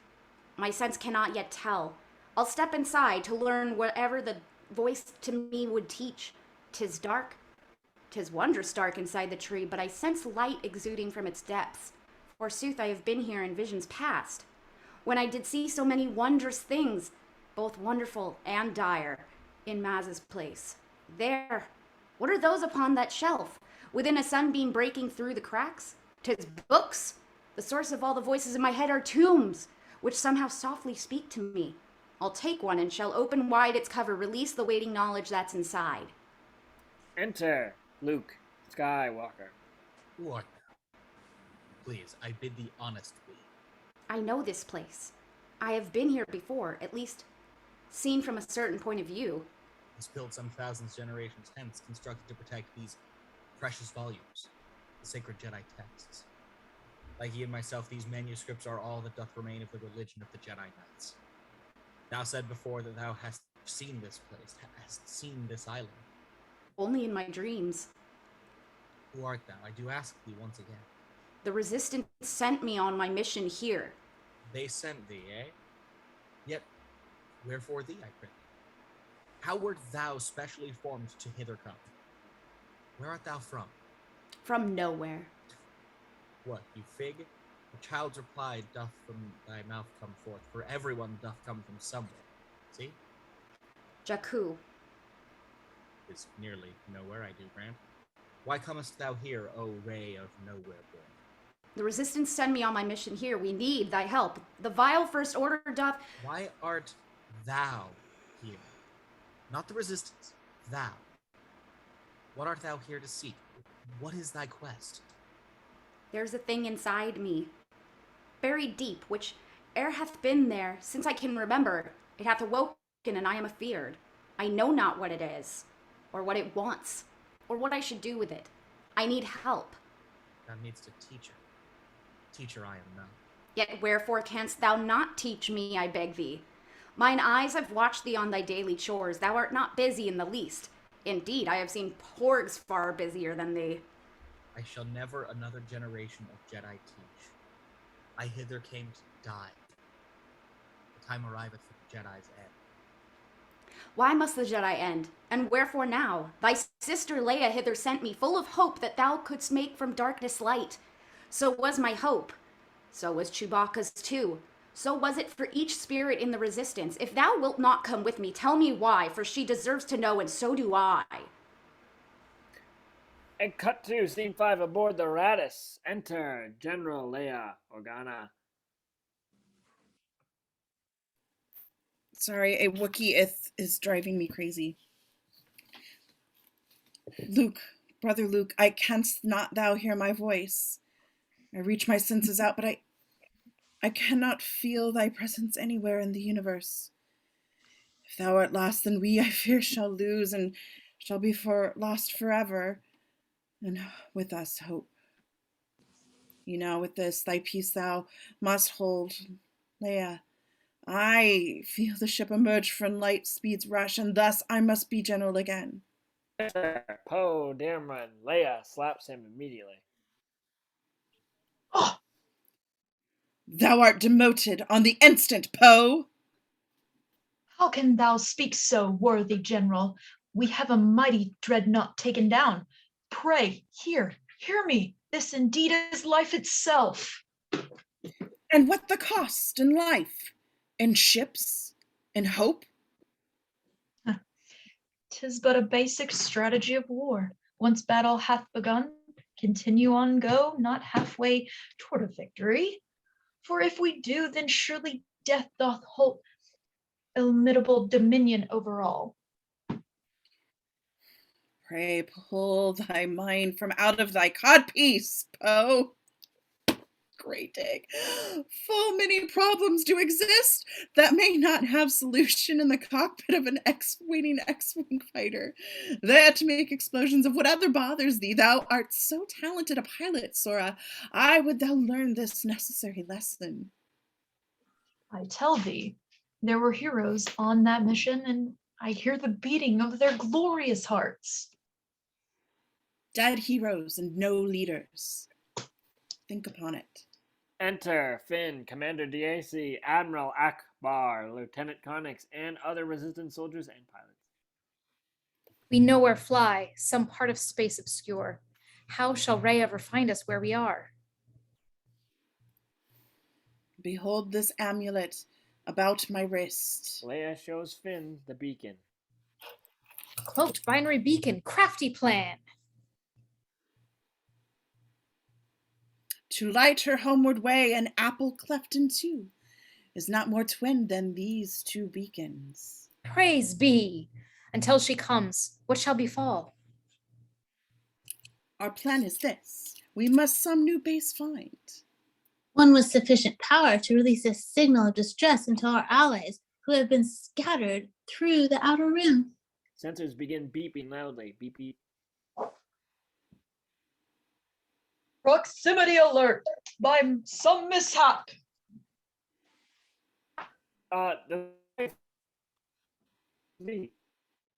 My sense cannot yet tell. I'll step inside to learn whatever the voice to me would teach. 'Tis dark, 'tis wondrous dark inside the tree, but I sense light exuding from its depths. Forsooth, I have been here in visions past, when I did see so many wondrous things, both wonderful and dire, in Maz's place. There, what are those upon that shelf, within a sunbeam breaking through the cracks? 'Tis books. The source of all the voices in my head are tombs, which somehow softly speak to me. I'll take one and shall open wide its cover, release the waiting knowledge that's inside. Enter, Luke Skywalker. What now? Please, I bid thee honestly. I know this place. I have been here before, at least seen from a certain point of view. It's built some thousands generations hence, constructed to protect these precious volumes, the sacred Jedi texts. Like ye and myself, these manuscripts are all that doth remain of the religion of the Jedi Knights. Thou said before that thou hast seen this place, hast seen this island. Only in my dreams. Who art thou? I do ask thee once again. The Resistance sent me on my mission here. They sent thee, eh? Yet, wherefore thee, I prithee? How wert thou specially formed to hither come? Where art thou from? From nowhere. What, you fig? A child's reply doth from thy mouth come forth, for everyone doth come from somewhere. See? Jakku. Is nearly nowhere, I do grant. Why comest thou here, O ray of nowhere born? The Resistance send me on my mission here. We need thy help. The vile First Order doth... Why art thou here? Not the Resistance, thou. What art thou here to seek? What is thy quest? There's a thing inside me, buried deep, which ere hath been there since I can remember. It hath awoken, and I am afeard. I know not what it is, or what it wants, or what I should do with it. I need help. Thou needst a teacher. Teacher I am not. Yet wherefore canst thou not teach me, I beg thee? Mine eyes have watched thee on thy daily chores. Thou art not busy in the least. Indeed, I have seen porgs far busier than thee. I shall never another generation of Jedi teach. I hither came to die. The time arriveth for the Jedi's end. Why must the Jedi end? And wherefore now? Thy sister Leia hither sent me, full of hope that thou couldst make from darkness light. So was my hope. So was Chewbacca's too. So was it for each spirit in the Resistance. If thou wilt not come with me, tell me why, for she deserves to know, and so do I. And cut to scene 5 aboard the Radis. Enter General Leia Organa. Sorry, a Wookiee is driving me crazy. Luke, brother Luke, I canst not thou hear my voice. I reach my senses out, but I cannot feel thy presence anywhere in the universe. If thou art lost, then we, I fear, shall lose, and shall be lost forever. And with us, hope. With this, thy peace thou must hold. Leia, I feel the ship emerge from light speed's rush, and thus I must be general again. Poe Dameron. Leia slaps him immediately. Oh! Thou art demoted on the instant, Poe! How can thou speak so, worthy general? We have a mighty dreadnought taken down. Pray, hear me. This indeed is life itself. And what the cost in life? In ships? In hope? 'Tis but a basic strategy of war. Once battle hath begun, continue on go, not halfway toward a victory. For if we do, then surely death doth hold illimitable dominion over all. Pray pull thy mind from out of thy codpiece, Poe. Great dig. Full many problems do exist that may not have solution in the cockpit of an X-wing fighter. There to make explosions of whatever bothers thee. Thou art so talented a pilot, Sora. I would thou learn this necessary lesson. I tell thee, there were heroes on that mission, and I hear the beating of their glorious hearts. Dead heroes and no leaders. Think upon it. Enter Finn, Commander DAC, Admiral Ackbar, Lieutenant Connix, and other Resistance soldiers and pilots. We nowhere fly, some part of space obscure. How shall Rey ever find us where we are? Behold this amulet about my wrist. Leia shows Finn the beacon. Cloaked binary beacon, crafty plan. To light her homeward way, an apple cleft in two is not more twin than these two beacons. Praise be. Until she comes, what shall befall? Our plan is this. We must some new base find. One with sufficient power to release a signal of distress into our allies who have been scattered through the outer rim. Sensors begin beeping loudly. Beep, beep. Proximity alert by some mishap.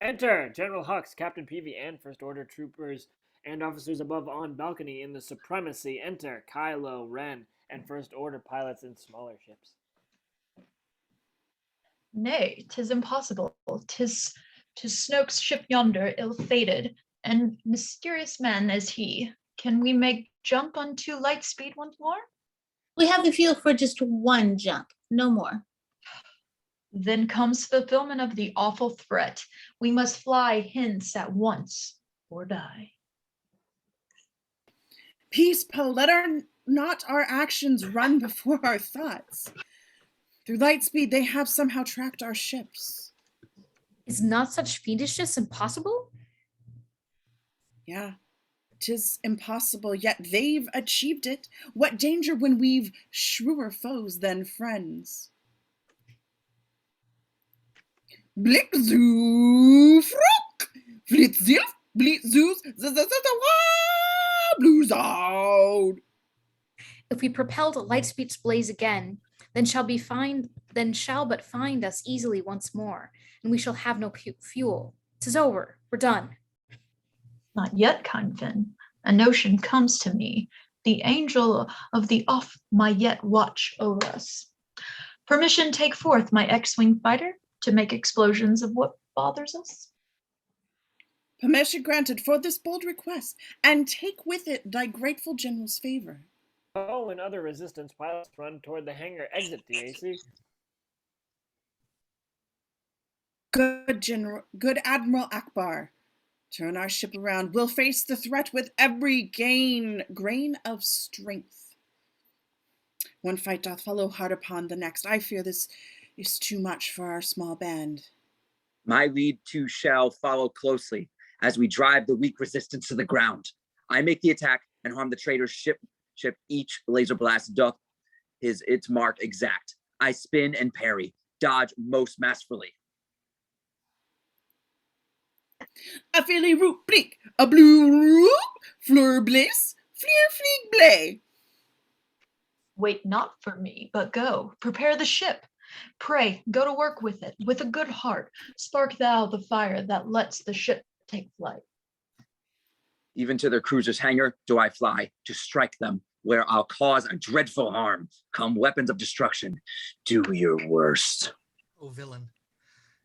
Enter General Hux, Captain Peavy, and First Order troopers and officers above on balcony in the supremacy enter Kylo, Ren, and First Order pilots in smaller ships. Nay, 'tis impossible. 'Tis Snoke's ship yonder, ill-fated, and mysterious man as he. Can we make jump unto light speed once more? We have the fuel for just one jump, no more. Then comes fulfillment of the awful threat. We must fly hence at once, or die. Peace, Poe. Let not our actions run before our thoughts. Through lightspeed, they have somehow tracked our ships. Is not such fiendishness impossible? Yeah, 'tis impossible, yet they've achieved it. What danger when we've shrewder foes than friends? Blick zoo frok, flit zilf, blit zoos, blues out. If we propelled lightspeed's blaze again, then shall but find us easily once more, and we shall have no fuel. 'Tis over. We're done. Not yet, kind Finn. A notion comes to me. The angel of the off my yet watch over us. Permission take forth my X-wing fighter to make explosions of what bothers us. Permission granted for this bold request, and take with it thy grateful general's favor. Poe and other resistance pilots run toward the hangar exit, DAC. Good Admiral Ackbar. Turn our ship around. We'll face the threat with every grain of strength. One fight doth follow hard upon the next. I fear this is too much for our small band. My lead too shall follow closely as we drive the weak resistance to the ground. I make the attack and harm the traitor's ship. Each laser blast doth its mark exact. I spin and parry, dodge most masterfully. A filly root bleak, a blue root, fleur bliss, fleer fleeg blay. Wait not for me, but go, prepare the ship. Pray, go to work with it, with a good heart. Spark thou the fire that lets the ship take flight. Even to their cruiser's hangar do I fly, to strike them, where I'll cause a dreadful harm. Come, weapons of destruction, do your worst. O villain,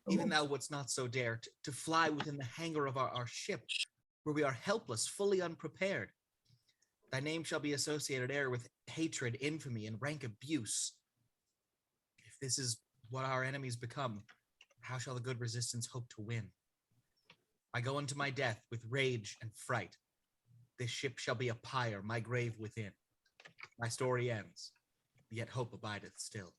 even thou wouldst not so dare to fly within the hangar of our ship, where we are helpless, fully unprepared. Thy name shall be associated e'er with hatred, infamy, and rank abuse. If this is what our enemies become, how shall the good resistance hope to win? I go unto my death with rage and fright. This ship shall be a pyre, my grave within. My story ends, yet hope abideth still.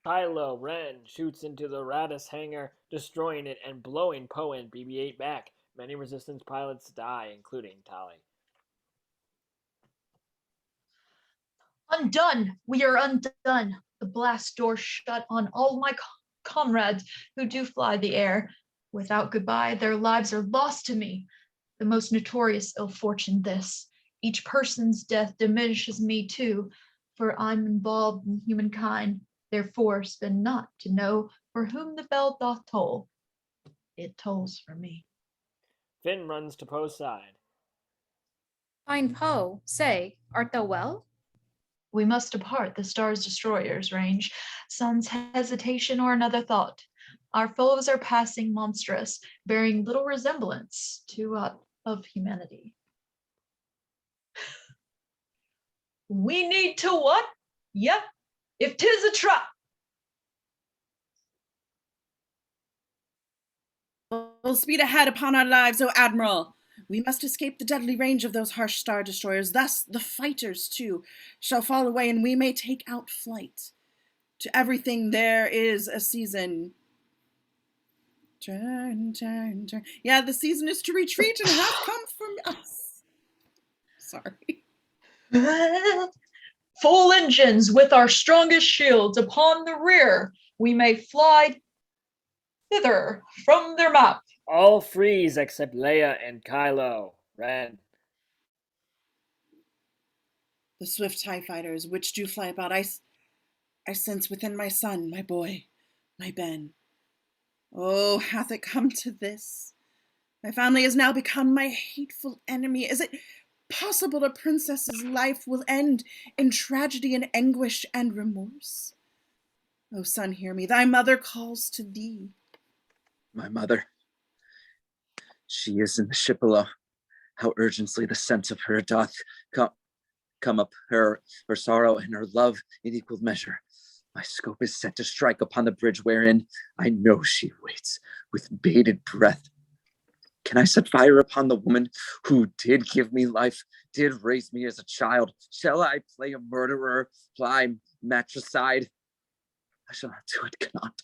Kylo Ren shoots into the Radis hangar, destroying it and blowing Poe and BB-8 back. Many resistance pilots die, including Tallie. Undone! We are undone. The blast door shut on all my comrades who do fly the air. Without goodbye, their lives are lost to me. The most notorious ill fortune this. Each person's death diminishes me too, for I'm involved in humankind. Therefore, spin not to know for whom the bell doth toll. It tolls for me. Finn runs to Poe's side. Fine Poe, say, art thou well? We must depart the star's destroyer's range. Sun's hesitation or another thought. Our foes are passing monstrous, bearing little resemblance to of humanity. We need to what? Yep, if 'tis a trap. Full speed ahead upon our lives, O Admiral. We must escape the deadly range of those harsh star destroyers. Thus the fighters, too, shall fall away, and we may take out flight. To everything there is a season. Turn, turn, turn. Yeah, the season is to retreat and have come from us. Sorry. Full engines with our strongest shields upon the rear. We may fly thither from their map. All freeze except Leia and Kylo. Ren. The swift TIE fighters, which do fly about, I sense within my son, my boy, my Ben. Oh, hath it come to this? My family has now become my hateful enemy. Is it possible a princess's life will end in tragedy and anguish and remorse? O son, hear me. Thy mother calls to thee. My mother. She is in the ship below. How urgently the sense of her doth come up, her sorrow and her love in equal measure. My scope is set to strike upon the bridge wherein I know she waits with bated breath. Can I set fire upon the woman who did give me life, did raise me as a child? Shall I play a murderer, fly matricide? I shall not do it, cannot.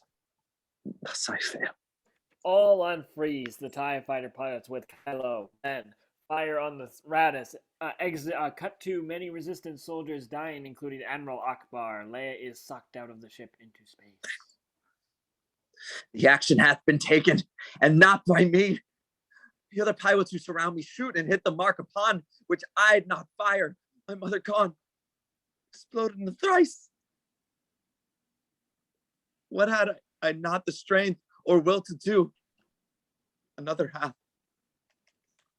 Thus I fail. All unfreeze the TIE fighter pilots with Kylo. Then fire on the Radis. Cut to many resistance soldiers dying, including Admiral Ackbar. Leia is sucked out of the ship into space. The action hath been taken, and not by me. The other pilots who surround me shoot and hit the mark upon which I'd not fire. My mother gone, exploded in the thrice. What had I not the strength or will to do? Another half.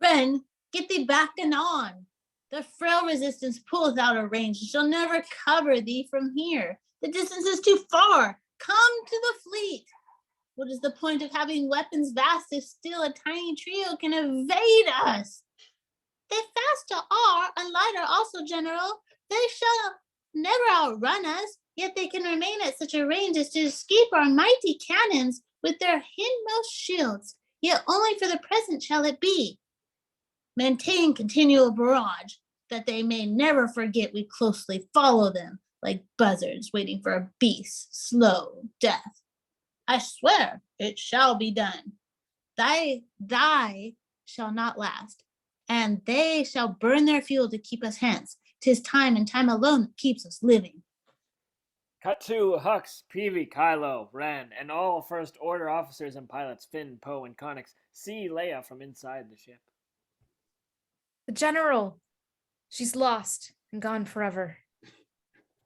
Ren, get thee back and on. The frail resistance pulls out of range and shall never cover thee from here. The distance is too far. Come to the fleet. What is the point of having weapons vast if still a tiny trio can evade us? They faster are and lighter also, General. They shall never outrun us, yet they can remain at such a range as to escape our mighty cannons with their hindmost shields. Yet only for the present shall it be. Maintain continual barrage, that they may never forget we closely follow them like buzzards waiting for a beast's slow death. I swear it shall be done. Thy shall not last, and they shall burn their fuel to keep us hence. 'Tis time and time alone that keeps us living. Cut to Hux, Peavy, Kylo, Ren, and all First Order officers and pilots, Finn, Poe, and Connix, see Leia from inside the ship. The General! She's lost and gone forever.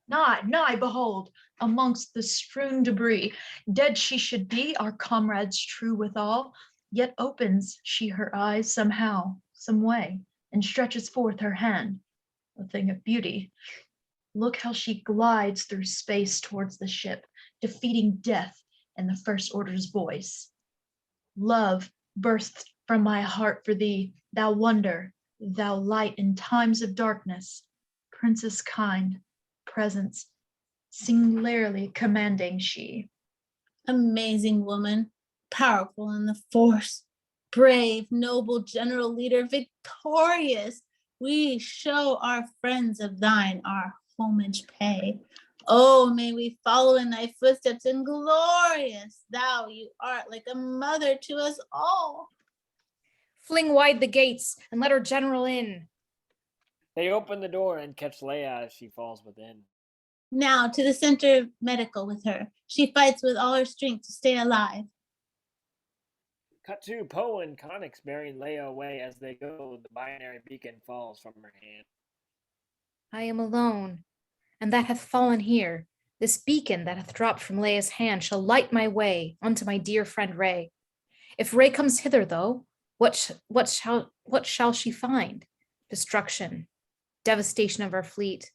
Nigh, behold, amongst the strewn debris, dead she should be, our comrades true withal, yet opens she her eyes somehow, some way, and stretches forth her hand, a thing of beauty. Look how she glides through space towards the ship, defeating death in the First Order's voice. Love bursts from my heart for thee, thou wonder, thou light in times of darkness, princess kind, presence, singularly commanding she. Amazing woman, powerful in the force, brave, noble general leader, victorious. We show our friends of thine our homage pay. Oh, may we follow in thy footsteps, and glorious thou you art, like a mother to us all. Fling wide the gates and let our general in. They open the door and catch Leia as she falls within. Now to the center of medical with her. She fights with all her strength to stay alive. Cut to Poe and Connix bearing Leia away. As they go, the binary beacon falls from her hand. I am alone, and that hath fallen here. This beacon that hath dropped from Leia's hand shall light my way unto my dear friend Rey. If Rey comes hither, though, what shall she find? Destruction, devastation of our fleet,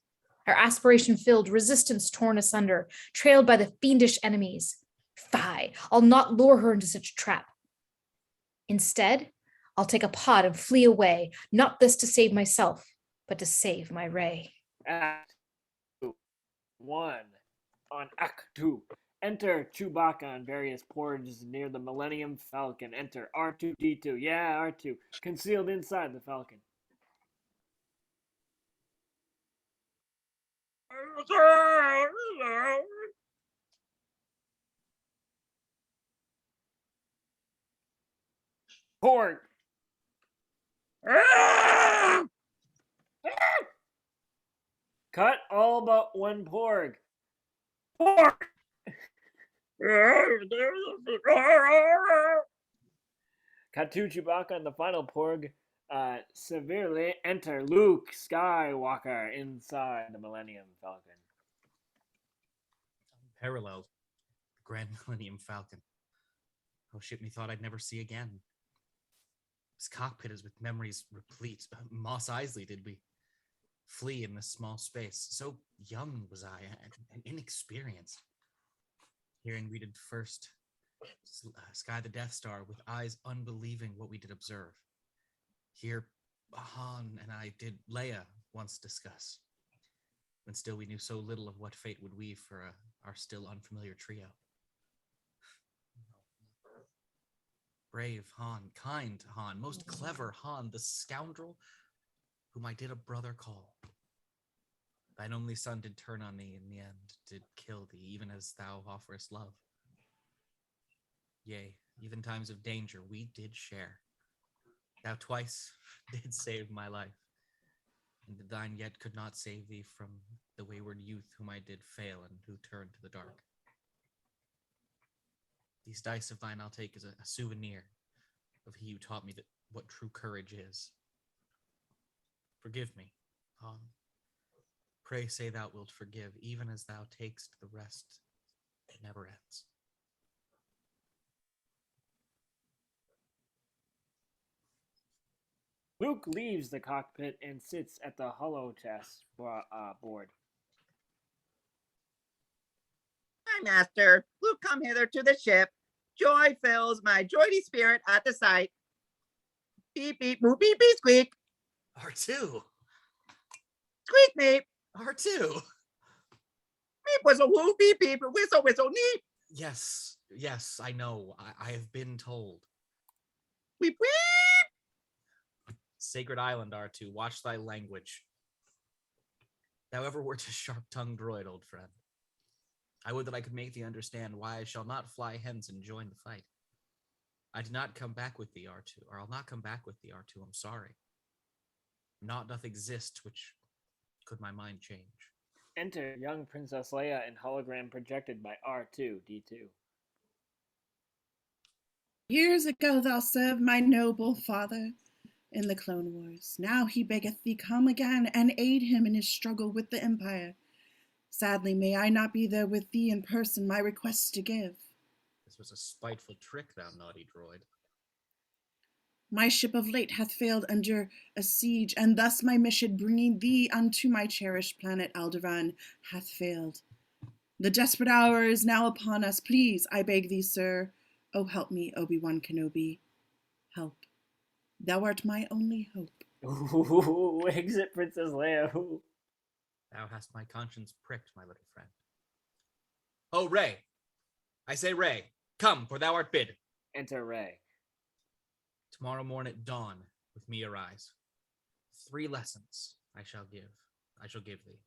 our aspiration filled, resistance torn asunder, trailed by the fiendish enemies. Fie, I'll not lure her into such a trap. Instead, I'll take a pod and flee away, not this to save myself, but to save my Rey. Act 1. On Act 2. Enter Chewbacca and various porgs near the Millennium Falcon. Enter R2-D2. Yeah, R2. Concealed inside the Falcon. Porg! Cut all but one Porg. Porg! Cut to Chewbacca and the final Porg severely enter Luke Skywalker inside the Millennium Falcon. Paralleled. The Grand Millennium Falcon. Oh shit, me thought I'd never see again. This cockpit is with memories replete. Mos Eisley did we flee in this small space. So young was I and inexperienced. Herein we did first sky the Death Star with eyes unbelieving what we did observe. Here Han and I did Leia once discuss, when still we knew so little of what fate would weave for our still unfamiliar trio. Brave Han, kind Han, most clever Han, the scoundrel whom I did a brother call. Thine only son did turn on thee in the end, did kill thee, even as thou offerest love. Yea, even times of danger we did share. Thou twice did save my life, and thine yet could not save thee from the wayward youth whom I did fail and who turned to the dark. These dice of thine I'll take as a souvenir of he who taught me that what true courage is. Forgive me, Han. Pray say thou wilt forgive, even as thou takest the rest that never ends. Luke leaves the cockpit and sits at the holochess board. My master, Luke, come hither to the ship. Joy fills my joyty spirit at the sight. Beep, beep, boop, beep, beep, squeak. R2. Squeak, meep. R2. Meep, whistle, woo, beep, beep, whistle, whistle, neep. Yes, I know. I have been told. Weep, weep. Sacred Island, R2, watch thy language. Thou ever wert a sharp-tongued droid, old friend. I would that I could make thee understand why I shall not fly hence and join the fight. I did not come back with thee, R2, or I'll not come back with thee, R2, I'm sorry. Naught doth exist which could my mind change. Enter young Princess Leia in hologram projected by R2-D2. Years ago thou served my noble father in the Clone Wars. Now he beggeth thee come again and aid him in his struggle with the Empire. Sadly, may I not be there with thee in person, my request to give. This was a spiteful trick, thou naughty droid. My ship of late hath failed under a siege, and thus my mission bringing thee unto my cherished planet Alderaan hath failed. The desperate hour is now upon us. Please, I beg thee, sir. Oh, help me, Obi-Wan Kenobi. Help. Thou art my only hope. Ooh, exit Princess Leia. Ooh. Thou hast my conscience pricked, my little friend. Oh, Rey. I say, Rey, come, for thou art bid. Enter Rey. Tomorrow morn at dawn, with me arise. 3 lessons I shall give thee.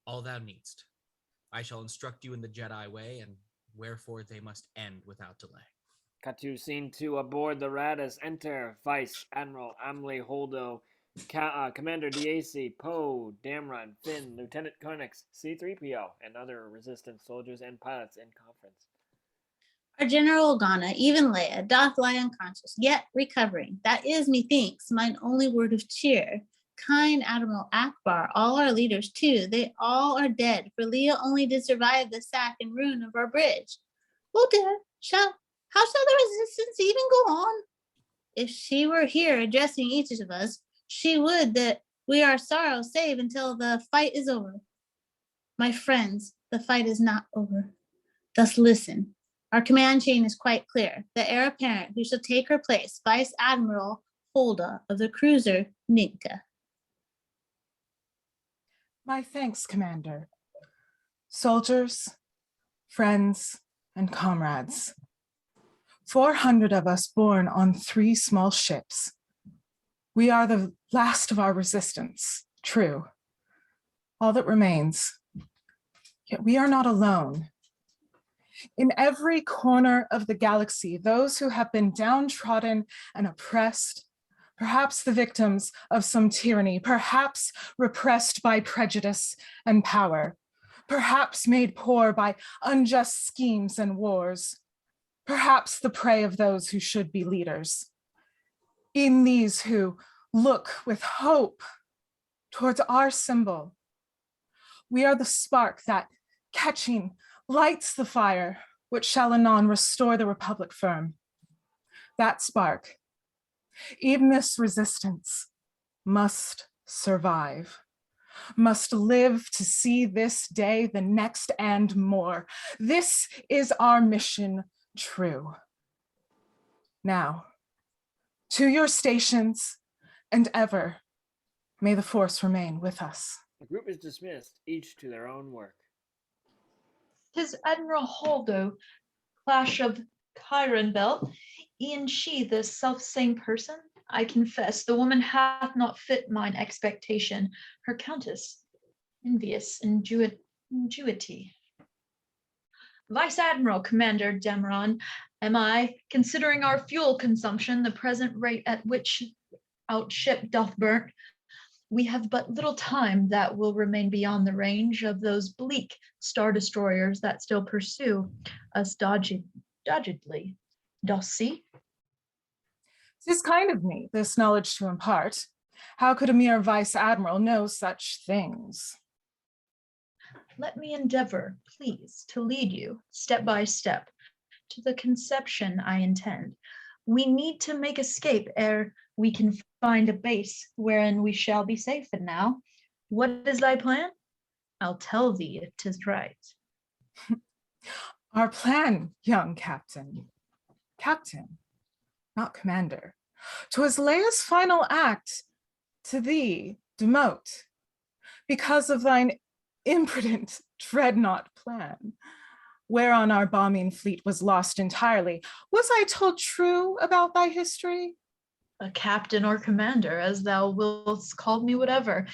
All thou needst. I shall instruct you in the Jedi way, and wherefore they must end without delay. Cut to scene 2 aboard the Radis. Enter Vice Admiral Amley Holdo, Commander DAC, Poe, Dameron, Finn, Lieutenant Koenig's, C-3PO, and other Resistance soldiers and pilots in conference. Our General Organa, even Leia, doth lie unconscious, yet recovering. That is, methinks, mine only word of cheer. Kind Admiral Ackbar, all our leaders too, they all are dead, for Leia only did survive the sack and ruin of our bridge. Oh dear, how shall the resistance even go on? If she were here addressing each of us, she would that we our sorrow save until the fight is over. My friends, the fight is not over. Thus listen. Our command chain is quite clear. The heir apparent who shall take her place, Vice Admiral Holdo of the cruiser Ninka. My thanks, Commander. Soldiers, friends, and comrades. 400 of us born on 3 small ships. We are the last of our resistance, true. All that remains. Yet we are not alone. In every corner of the galaxy, those who have been downtrodden and oppressed, perhaps the victims of some tyranny, perhaps repressed by prejudice and power, perhaps made poor by unjust schemes and wars, perhaps the prey of those who should be leaders. In these who look with hope towards our symbol, we are the spark that, catching, lights the fire, which shall anon restore the Republic firm. That spark, Even this resistance must survive, must live to see this day, the next, and more. This is our mission true. Now, to your stations, and ever may the Force remain with us. The group is dismissed, each to their own work. 'Tis Admiral Holdo, clash of Chiron belt. E'en she the self-same person? I confess, the woman hath not fit mine expectation. Her countess, envious ingenuity. Vice Admiral, Commander Dameron, am I, considering our fuel consumption, the present rate at which our ship doth burn, we have but little time that will remain beyond the range of those bleak star destroyers that still pursue us doggedly. Dost see? 'Tis kind of me, this knowledge to impart. How could a mere vice admiral know such things? Let me endeavor, please, to lead you step by step to the conception I intend. We need to make escape ere we can find a base wherein we shall be safe. And now, what is thy plan? I'll tell thee if 'tis right. Our plan, young captain. Captain, not commander. 'Twas Leia's final act to thee demote, because of thine imprudent dreadnought plan, whereon our bombing fleet was lost entirely. Was I told true about thy history? A captain or commander, as thou wilt call me, whatever.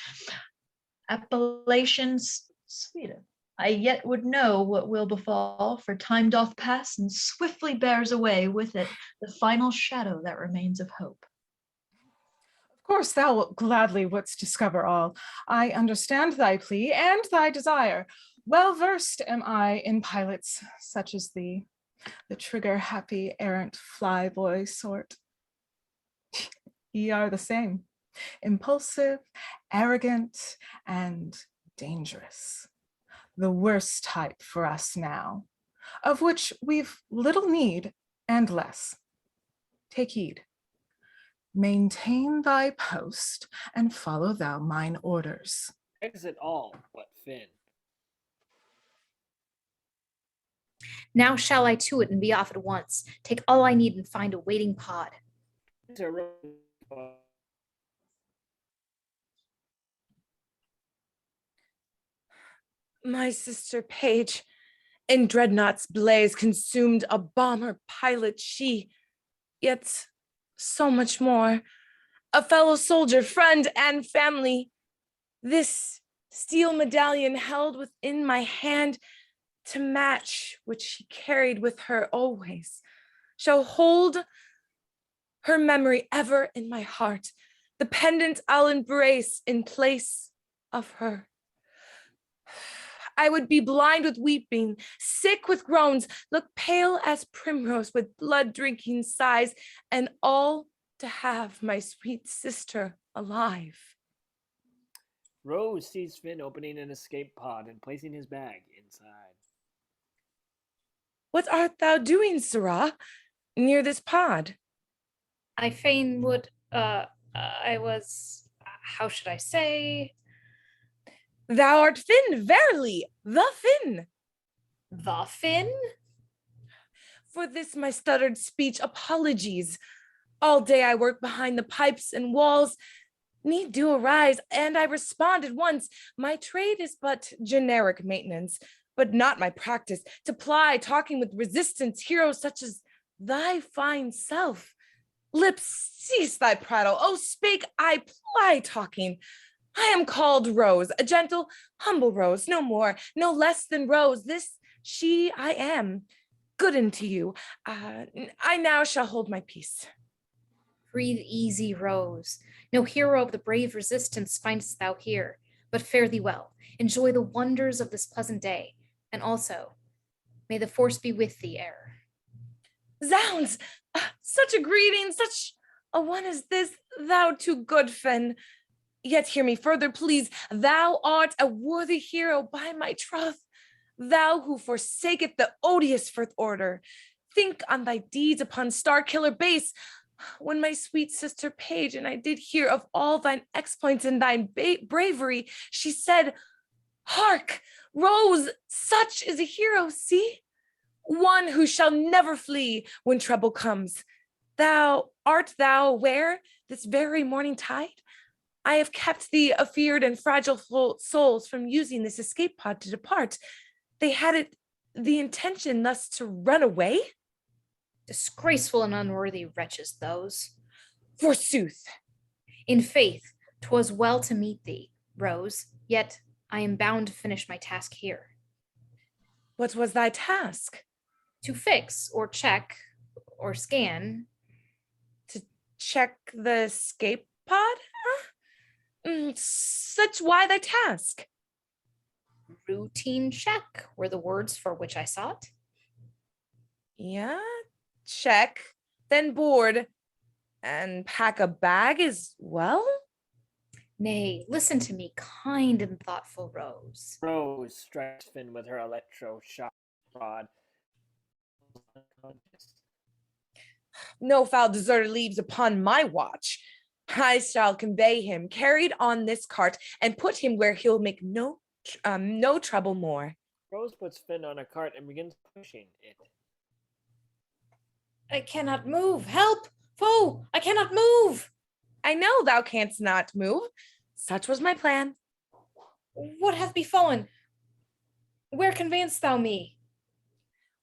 Appellations sweeteth. I yet would know what will befall, for time doth pass and swiftly bears away with it the final shadow that remains of hope. Of course, thou gladly wouldst discover all. I understand thy plea and thy desire. Well versed am I in pilots such as thee, the trigger-happy, errant flyboy sort. Ye are the same, impulsive, arrogant, and dangerous. The worst type for us now, of which we've little need and less. Take heed. Maintain thy post and follow thou mine orders. Exit all but Finn. Now shall I to it and be off at once. Take all I need and find a waiting pod. My sister Paige, in Dreadnought's blaze, consumed a bomber pilot she, yet so much more, a fellow soldier, friend, and family. This steel medallion held within my hand to match, which she carried with her always, shall hold her memory ever in my heart. The pendant I'll embrace in place of her. I would be blind with weeping, sick with groans, look pale as primrose with blood-drinking sighs, and all to have my sweet sister alive. Rose sees Finn opening an escape pod and placing his bag inside. What art thou doing, Sirrah, near this pod? I fain would, I was, how should I say? Thou art Finn, verily, the Finn. The Finn? For this my stuttered speech, apologies. All day I work behind the pipes and walls. Need do arise, and I respond at once. My trade is but generic maintenance, but not my practice, to ply talking with resistance heroes such as thy fine self. Lips, cease thy prattle. Oh, spake I ply talking. I am called Rose, a gentle, humble Rose, no more, no less than Rose. This she I am, good unto you. I now shall hold my peace. Breathe easy, Rose. No hero of the brave resistance findest thou here, but fare thee well. Enjoy the wonders of this pleasant day, and also, may the force be with thee ere. Zounds! Such a greeting, such a one as this, thou too good, Finn. Yet hear me further, please. Thou art a worthy hero by my troth. Thou who forsaketh the odious First Order. Think on thy deeds upon Starkiller base. when my sweet sister Paige and I did hear of all thine exploits and thine bravery, she said, "Hark, Rose, such is a hero, see? One who shall never flee when trouble comes. Art thou aware this very morning tide? I have kept the afeared and fragile souls from using this escape pod to depart. They had the intention thus to run away? Disgraceful and unworthy wretches those. Forsooth. In faith, 'twas well to meet thee, Rose, yet I am bound to finish my task here. What was thy task? To fix, or check, or scan. To check the escape pod? Such why thy task? Routine check were the words for which I sought. Yeah, check, then board, and pack a bag as well? Nay, listen to me, kind and thoughtful Rose. Rose strikes Finn with her electroshock rod. No foul deserter leaves upon my watch. I shall convey him, carried on this cart, and put him where he'll make no trouble more. Rose puts Finn on a cart and begins pushing it. I cannot move. Help! Foe! I cannot move! I know thou canst not move. Such was my plan. What hath befallen? Where conveyest thou me?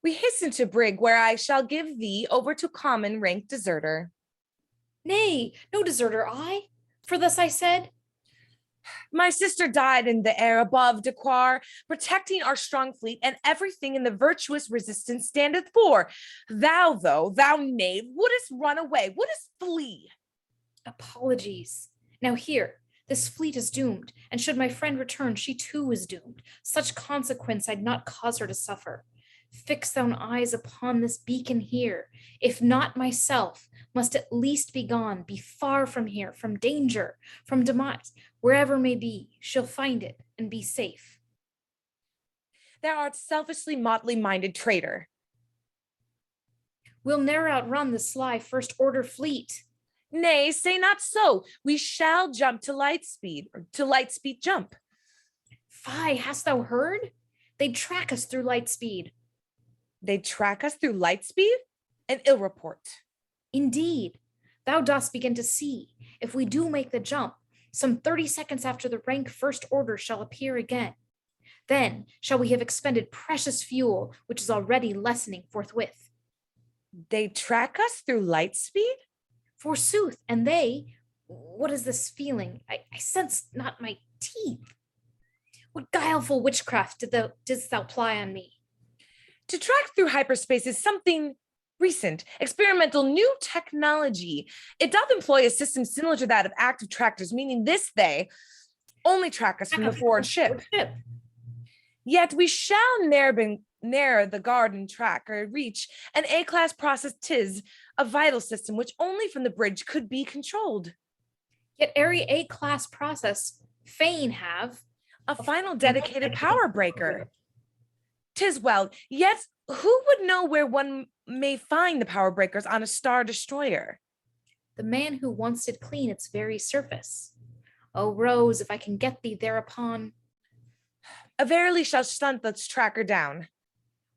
We hasten to brig, where I shall give thee over to common rank deserter. Nay, no deserter I. For thus I said, my sister died in the air above Ackbar, protecting our strong fleet, and everything in the virtuous resistance standeth for. Thou, though, thou knave, wouldest run away, wouldest flee. Apologies. Now here, this fleet is doomed, and should my friend return, she too is doomed. Such consequence I'd not cause her to suffer. Fix thine eyes upon this beacon here. If not myself, must at least be gone, be far from here, from danger, from demise, wherever may be, she'll find it and be safe. Thou art selfishly motley-minded traitor. We'll ne'er outrun the sly First Order fleet. Nay, say not so. We shall jump to light speed, or to light speed jump. Fie, hast thou heard? They'd track us through light speed. They'd track us through light speed? An ill report. Indeed, thou dost begin to see, if we do make the jump, some 30 seconds after the rank First Order shall appear again. Then shall we have expended precious fuel, which is already lessening forthwith. They track us through light speed? Forsooth, and they, what is this feeling? I sense not my teeth. What guileful witchcraft didst thou ply on me? To track through hyperspace is something recent, experimental, new technology. It doth employ a system similar to that of active tractors, meaning they only track us from the forward ship. Yet we shall ne'er the garden track or reach an A-class process. 'Tis a vital system which only from the bridge could be controlled. Yet every A-class process fain have a final dedicated power breaker. 'Tis well, yet who would know where one may find the power breakers on a star destroyer? The man who once did clean its very surface. Oh, Rose, if I can get thee thereupon. A verily shall stunt the tracker down.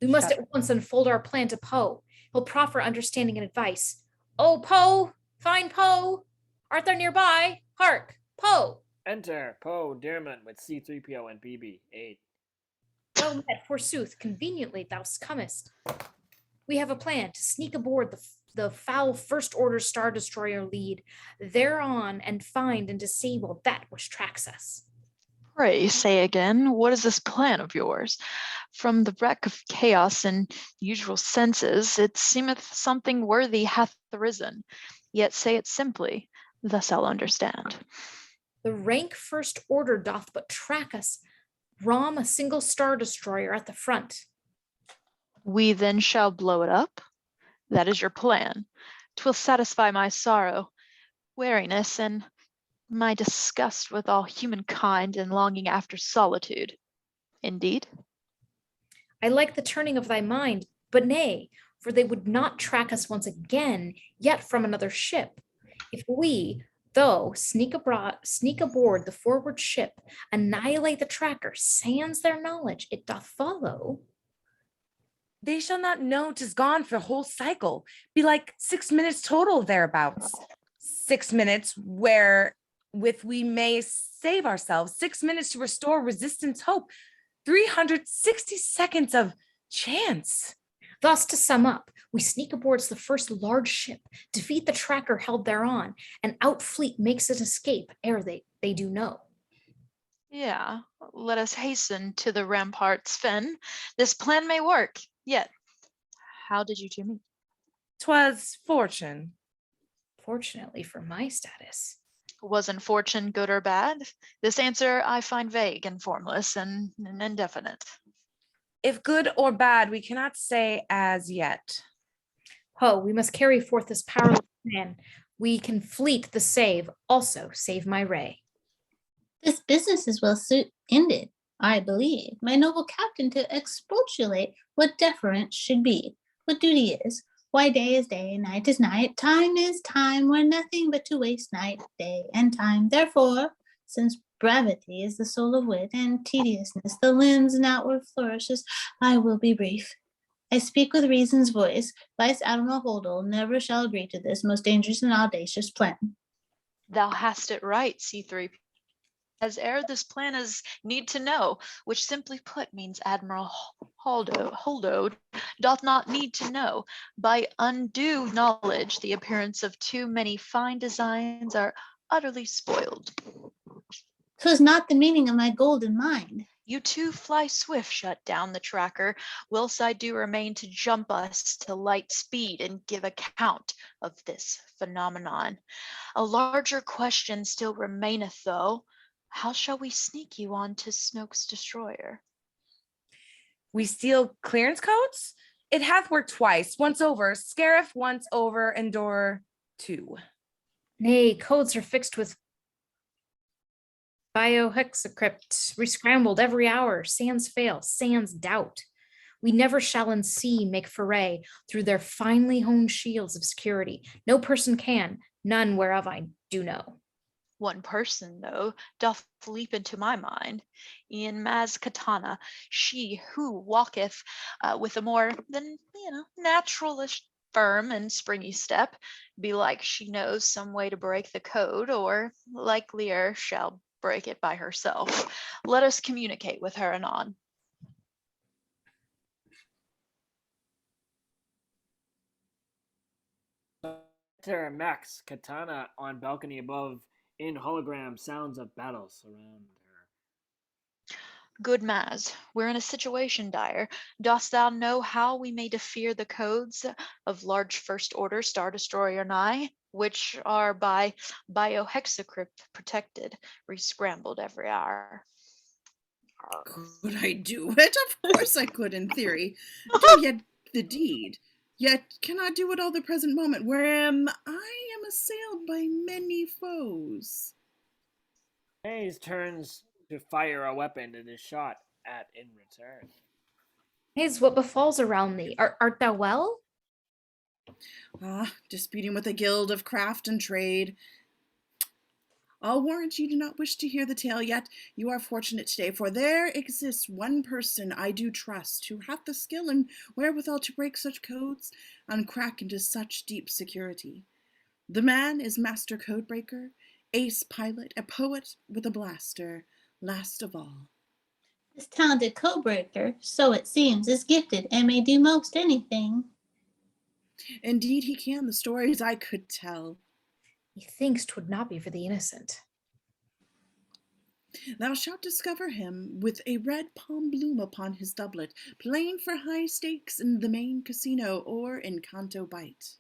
We must at once unfold our plan to Poe. He'll proffer understanding and advice. Oh, Poe, fine Poe, art thou nearby? Hark, Poe. Enter Poe Dearman with C-3PO and BB-8. Well met, forsooth, conveniently thou comest. We have a plan to sneak aboard the foul First Order Star Destroyer lead, thereon and find and disable that which tracks us. Pray say again, what is this plan of yours? From the wreck of chaos and usual senses, it seemeth something worthy hath arisen. Yet say it simply, thus I'll understand. The rank First Order doth but track us, rom a single Star Destroyer at the front. We then shall blow it up? That is your plan. 'Twill satisfy my sorrow, weariness, and my disgust with all humankind and longing after solitude. Indeed? I like the turning of thy mind, but nay, for they would not track us once again, yet from another ship. If we, though, sneak aboard the forward ship, annihilate the tracker, sans their knowledge, it doth follow. They shall not know 'tis gone for a whole cycle. Be like 6 minutes total thereabouts. 6 minutes wherewith we may save ourselves. 6 minutes to restore resistance hope. 360 seconds of chance. Thus, to sum up, we sneak aboard the first large ship, defeat the tracker held thereon, and outfleet makes it escape ere they do know. Yeah, let us hasten to the ramparts, Fen. This plan may work, yet how did you two meet? 'Twas fortune. Fortunately for my status. Wasn't fortune good or bad? This answer I find vague and formless and indefinite. If good or bad, we cannot say as yet. Ho, we must carry forth this powerless plan. We can fleet the save, also save my Ray. This business is well ended, I believe. My noble captain to expostulate what deference should be, what duty is, why day is day, night is night, time is time, where nothing but to waste night, day, and time. Therefore, since brevity is the soul of wit, and tediousness the limbs and outward flourishes, I will be brief. I speak with reason's voice. Vice Admiral Holdo never shall agree to this most dangerous and audacious plan. Thou hast it right, C3. As ere this plan is need to know, which simply put means Admiral Holdo doth not need to know. By undue knowledge, the appearance of too many fine designs are utterly spoiled. 'Twas not the meaning of my golden mind. You two fly swift, shut down the tracker, whilst I do remain to jump us to light speed and give account of this phenomenon. A larger question still remaineth, though. How shall we sneak you on to Snoke's destroyer? We steal clearance codes? It hath worked twice, once over Scarif, once over Endor 2. Nay, codes are fixed with biohexacrypt, rescrambled every hour, sans fail, sans doubt. We never shall unseen make foray through their finely honed shields of security. No person can, none whereof I do know. One person, though, doth leap into my mind, Ian Katana, she who walketh with a more than, naturalish firm and springy step, belike she knows some way to break the code, or likelier shall break it by herself. Let us communicate with her anon. Max Katana on balcony above. In hologram, sounds of battle surround her. Good Maz, we're in a situation dire. Dost thou know how we may defear the codes of large first order Star Destroyer 9, which are by biohexacrypt protected, rescrambled every hour? Could I do it? Of course I could, in theory. Do yet the deed. Yet cannot do it all the present moment, wherein I am assailed by many foes. Hayes turns to fire a weapon and is shot at in return. Hayes, what befalls around thee? Art thou well? Disputing with a guild of craft and trade. I'll warrant you do not wish to hear the tale, yet you are fortunate today, for there exists one person I do trust, who hath the skill and wherewithal to break such codes and crack into such deep security. The man is Master Codebreaker, ace pilot, a poet with a blaster, last of all. This talented Codebreaker, so it seems, is gifted and may do most anything. Indeed he can, the stories I could tell. Methinks 'twould not be for the innocent. Thou shalt discover him with a red palm bloom upon his doublet, playing for high stakes in the main casino or in Canto Bight.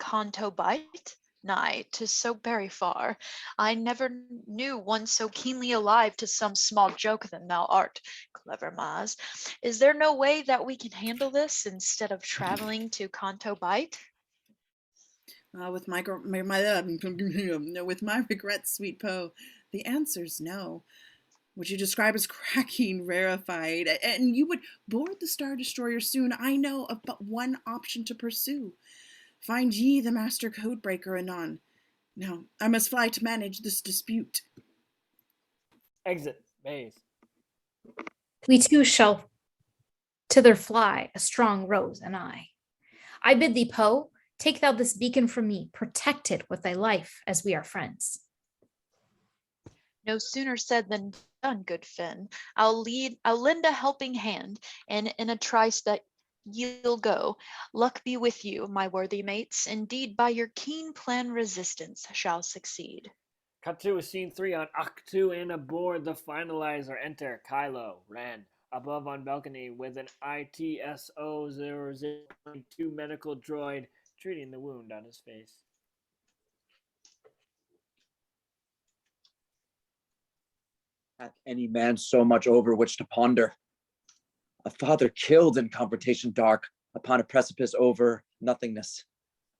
Canto Bight? Nay, 'tis so very far. I never knew one so keenly alive to some small joke than thou art, clever Maz. Is there no way that we can handle this instead of traveling to Canto Bight? With my regrets, sweet Poe, the answer's no. which you describe as cracking rarefied, and you would board the Star Destroyer soon. I know of but one option to pursue. Find ye the master codebreaker anon. Now, I must fly to manage this dispute. Exit base. We two shall thither fly, a strong rose and I. I bid thee, Poe, take thou this beacon from me, protect it with thy life, as we are friends. No sooner said than done, good Finn. I'll lend a helping hand, and in a trice that ye'll go. Luck be with you, my worthy mates. Indeed, by your keen plan, resistance shall succeed. Cut to scene 3 on Octu and aboard the finalizer. Enter Kylo, Ren, above on balcony with an ITSO-0022 medical droid treating the wound on his face. Hath any man so much over which to ponder? A father killed in confrontation dark, upon a precipice over nothingness.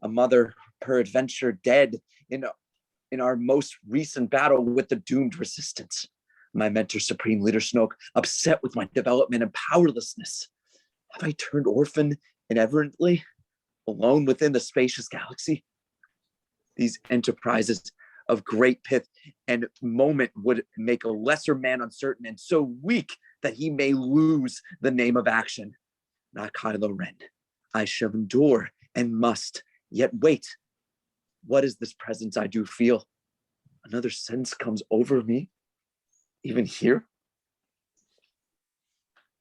A mother peradventure dead in our most recent battle with the doomed resistance. My mentor, Supreme Leader Snoke, upset with my development and powerlessness. Have I turned orphan inevitably, alone within the spacious galaxy? These enterprises of great pith and moment would make a lesser man uncertain and so weak that he may lose the name of action. Not Kylo Ren. I shall endure and must, yet wait. What is this presence I do feel? Another sense comes over me, even here.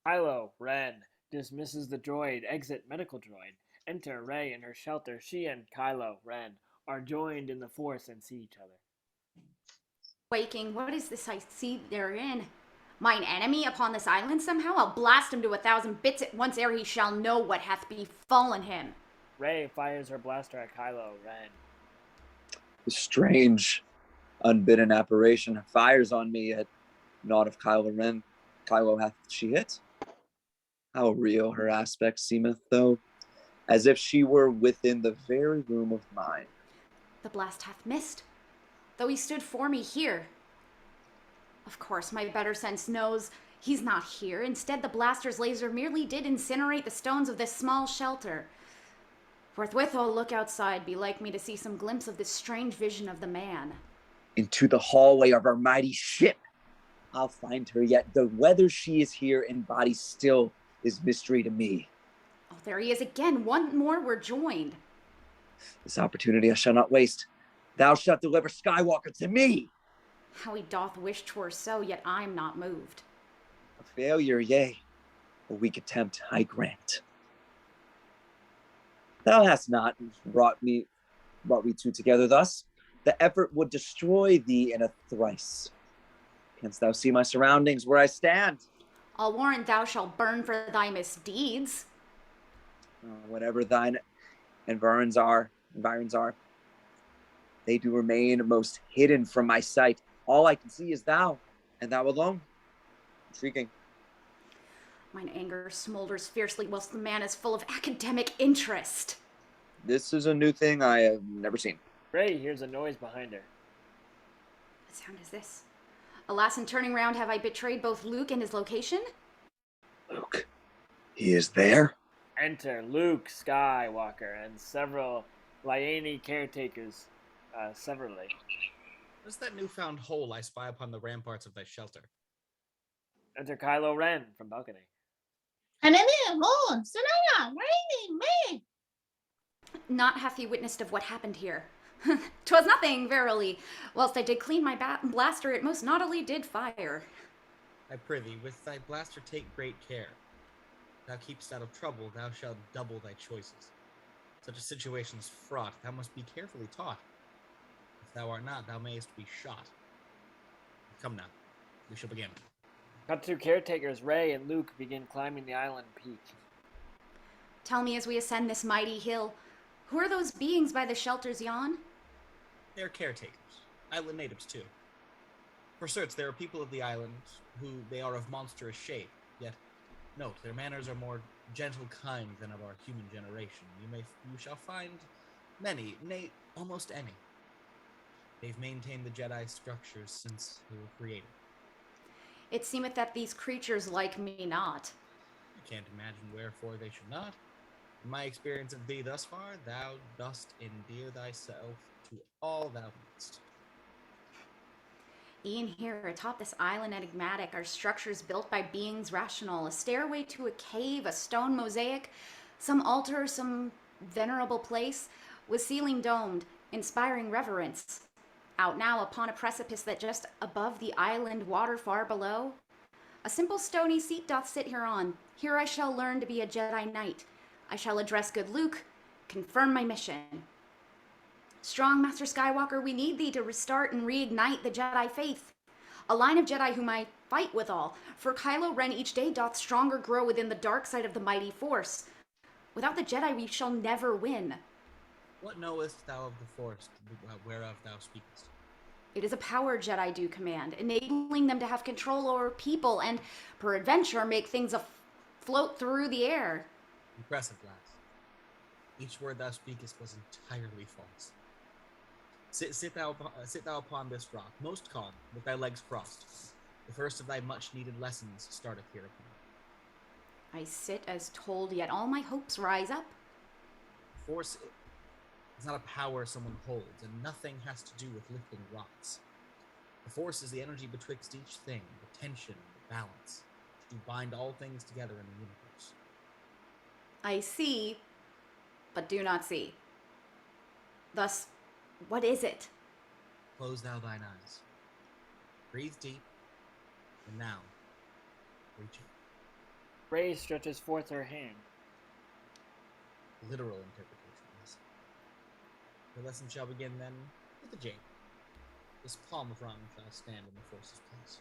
Kylo, Ren, dismisses the droid, exit medical droid. Enter Rey in her shelter. She and Kylo, Ren, are joined in the Force and see each other. Waking, what is this I see therein? Mine enemy upon this island somehow? I'll blast him to 1,000 bits at once ere he shall know what hath befallen him. Rey fires her blaster at Kylo, Ren. The strange, unbidden apparition fires on me at naught of Kylo Ren. Kylo hath she hit? How real her aspect seemeth, though, as if she were within the very room of mine. The blast hath missed, though he stood for me here. Of course, my better sense knows he's not here. Instead, the blaster's laser merely did incinerate the stones of this small shelter. Forthwith I'll look outside, be like me to see some glimpse of this strange vision of the man. Into the hallway of our mighty ship. I'll find her, yet the whether she is here in body still is mystery to me. Oh, there he is again. One more, we're joined. This opportunity I shall not waste. Thou shalt deliver Skywalker to me. How he doth wish 'twere so, yet I'm not moved. A failure, yea, a weak attempt, I grant. Thou hast not brought we two together thus. The effort would destroy thee in a thrice. Canst thou see my surroundings where I stand? I'll warrant thou shalt burn for thy misdeeds. Whatever thine environs are, they do remain most hidden from my sight. All I can see is thou, and thou alone. Intriguing. Mine anger smolders fiercely whilst the man is full of academic interest. This is a new thing I have never seen. Rey hears a noise behind her. What sound is this? Alas, in turning round have I betrayed both Luke and his location? Luke, he is there? Enter Luke Skywalker and several Liani caretakers severally. What is that newfound hole I spy upon the ramparts of thy shelter? Enter Kylo Ren from balcony. Not hath he witnessed of what happened here. 'Twas nothing, verily. Whilst I did clean my blaster, it most naughtily did fire. I prithee, with thy blaster take great care. Thou keepst out of trouble, thou shalt double thy choices. Such a situation is fraught, thou must be carefully taught. If thou art not, thou mayest be shot. Come now, we shall begin. Cut to caretakers. Rey and Luke begin climbing the island peak. Tell me as we ascend this mighty hill, who are those beings by the shelters yon? They are caretakers, island natives too. For certes, there are people of the island who they are of monstrous shape, yet note, their manners are more gentle kind than of our human generation. You shall find many, nay, almost any. They've maintained the Jedi structures since they were created. It seemeth that these creatures like me not. I can't imagine wherefore they should not. In my experience of thee thus far, thou dost endear thyself to all thou meetst. E'en here atop this island enigmatic are structures built by beings rational, a stairway to a cave, a stone mosaic, some altar, some venerable place, with ceiling domed, inspiring reverence. Out now upon a precipice that just above the island water far below, a simple stony seat doth sit hereon. Here I shall learn to be a Jedi Knight. I shall address good Luke, confirm my mission. Strong Master Skywalker, we need thee to restart and reignite the Jedi faith. A line of Jedi whom I fight withal, for Kylo Ren each day doth stronger grow within the dark side of the mighty Force. Without the Jedi we shall never win. What knowest thou of the Force, whereof thou speakest? It is a power Jedi do command, enabling them to have control over people and, peradventure, make things float through the air. Impressive, lass. Each word thou speakest was entirely false. Sit thou upon this rock, most calm, with thy legs crossed. The first of thy much-needed lessons starteth hereupon. I sit as told, yet all my hopes rise up. Force is not a power someone holds, and nothing has to do with lifting rocks. The Force is the energy betwixt each thing, the tension, the balance, to bind all things together in the universe. I see, but do not see. Thus, what is it? Close thou thine eyes. Breathe deep, and now, reach out. Rey stretches forth her hand. Literal interpretations. The lesson shall begin then with the jade. This palm of Ram shall stand in the Force's place.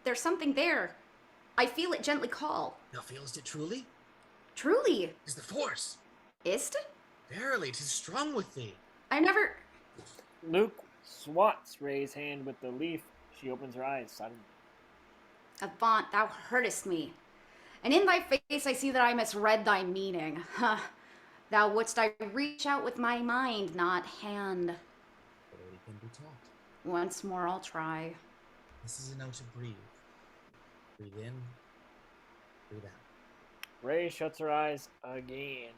There's something there. I feel it gently call. Thou feelest it truly? Truly. 'Tis the Force. Is't? Verily, 'tis strong with thee. I never... Luke swats Rey's hand with the leaf. She opens her eyes suddenly. Avaunt, thou hurtest me. And in thy face I see that I misread thy meaning. Huh. Thou wouldst I reach out with my mind, not hand. Ability can be taught. Once more I'll try. This is a note to breathe. Breathe in, breathe out. Rey shuts her eyes again.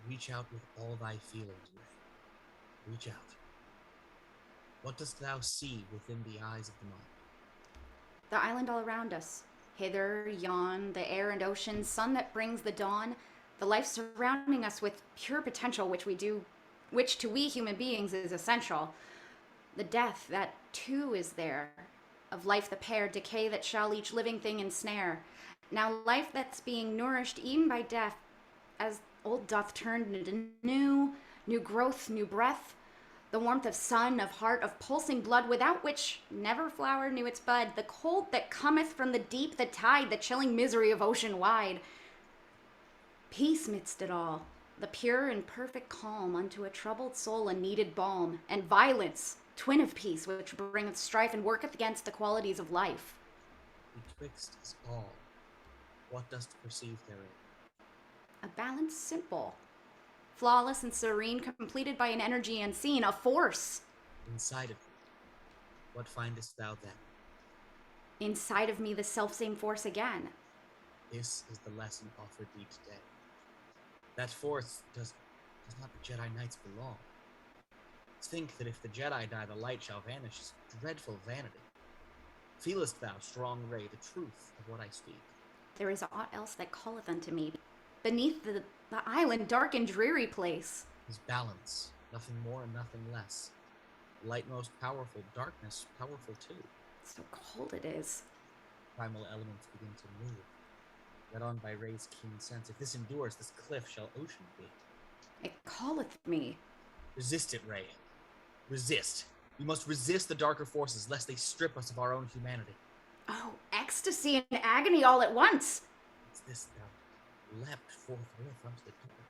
Reach out with all thy feelings, Rey. Reach out. What dost thou see within the eyes of the mind? The island all around us. Hither, yon, the air and ocean, sun that brings the dawn, the life surrounding us with pure potential, which to we human beings is essential. The death, that too is there. Of life the pair, decay that shall each living thing ensnare. Now life that's being nourished e'en by death, as old doth turn into new growth, new breath, the warmth of sun, of heart, of pulsing blood, without which never flower knew its bud, the cold that cometh from the deep, the tide, the chilling misery of ocean wide. Peace midst it all, the pure and perfect calm, unto a troubled soul a needed balm, and violence, twin of peace, which bringeth strife and worketh against the qualities of life. Betwixt us all, what dost perceive therein? A balance simple, flawless and serene, completed by an energy unseen, a force. Inside of thee, what findest thou then? Inside of me the selfsame force again. This is the lesson offered thee today. That force does not the Jedi Knights belong. Think that if the Jedi die, the light shall vanish is dreadful vanity. Feelest thou, strong Rey, the truth of what I speak? There is aught else that calleth unto me, beneath the island, dark and dreary place. Is balance, nothing more and nothing less. Light most powerful, darkness powerful too. So cold it is. Primal elements begin to move, led on by Rey's keen sense. If this endures, this cliff shall ocean be. It calleth me. Resist it, Rey. Resist. We must resist the darker forces, lest they strip us of our own humanity. Oh, ecstasy and agony all at once. It's this thou leapt forthwith unto the door.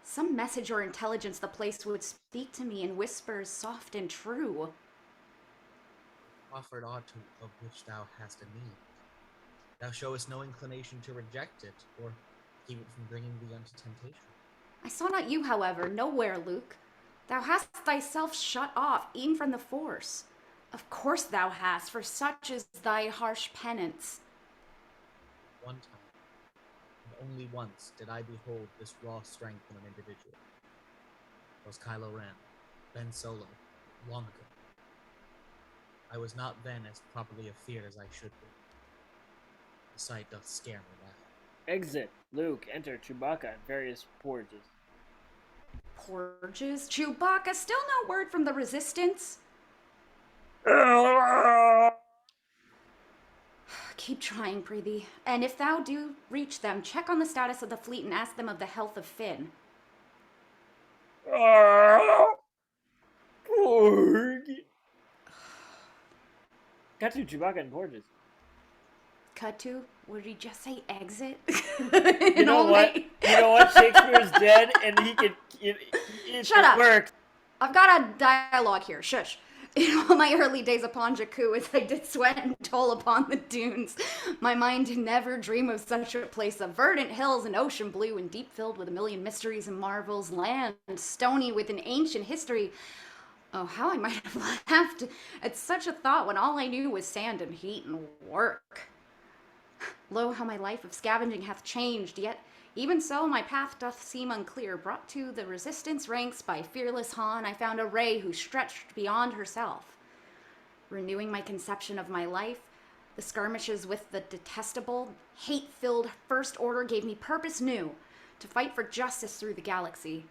Some message or intelligence the place would speak to me in whispers soft and true. Offered aught of which thou hast a need. Thou showest no inclination to reject it, or keep it from bringing thee unto temptation. I saw not you, however, nowhere, Luke. Thou hast thyself shut off, e'en from the Force. Of course thou hast, for such is thy harsh penance. One time, and only once, did I behold this raw strength in an individual. It was Kylo Ren, Ben Solo, long ago. I was not then as properly afeared as I should be. The sight doth scare me now. Exit. Luke. Enter Chewbacca and various porges. Porges? Chewbacca? Still no word from the Resistance? Keep trying, Preety. And if thou do reach them, check on the status of the fleet and ask them of the health of Finn. Porg. Cut to Chewbacca and porges. Cut to? Would he just say exit? You know what? You know what? Shakespeare's dead, and he could. Shut up. Worked. I've got a dialogue here. Shush. In all my early days upon Jakku, as I did sweat and toil upon the dunes, my mind did never dream of such a place of verdant hills and ocean blue and deep filled with a million mysteries and marvels, land stony with an ancient history. Oh, how I might have laughed at such a thought when all I knew was sand and heat and work. Lo, how my life of scavenging hath changed, yet even so my path doth seem unclear. Brought to the Resistance ranks by fearless Han, I found a Rey who stretched beyond herself. Renewing my conception of my life, the skirmishes with the detestable, hate-filled First Order gave me purpose new, to fight for justice through the galaxy.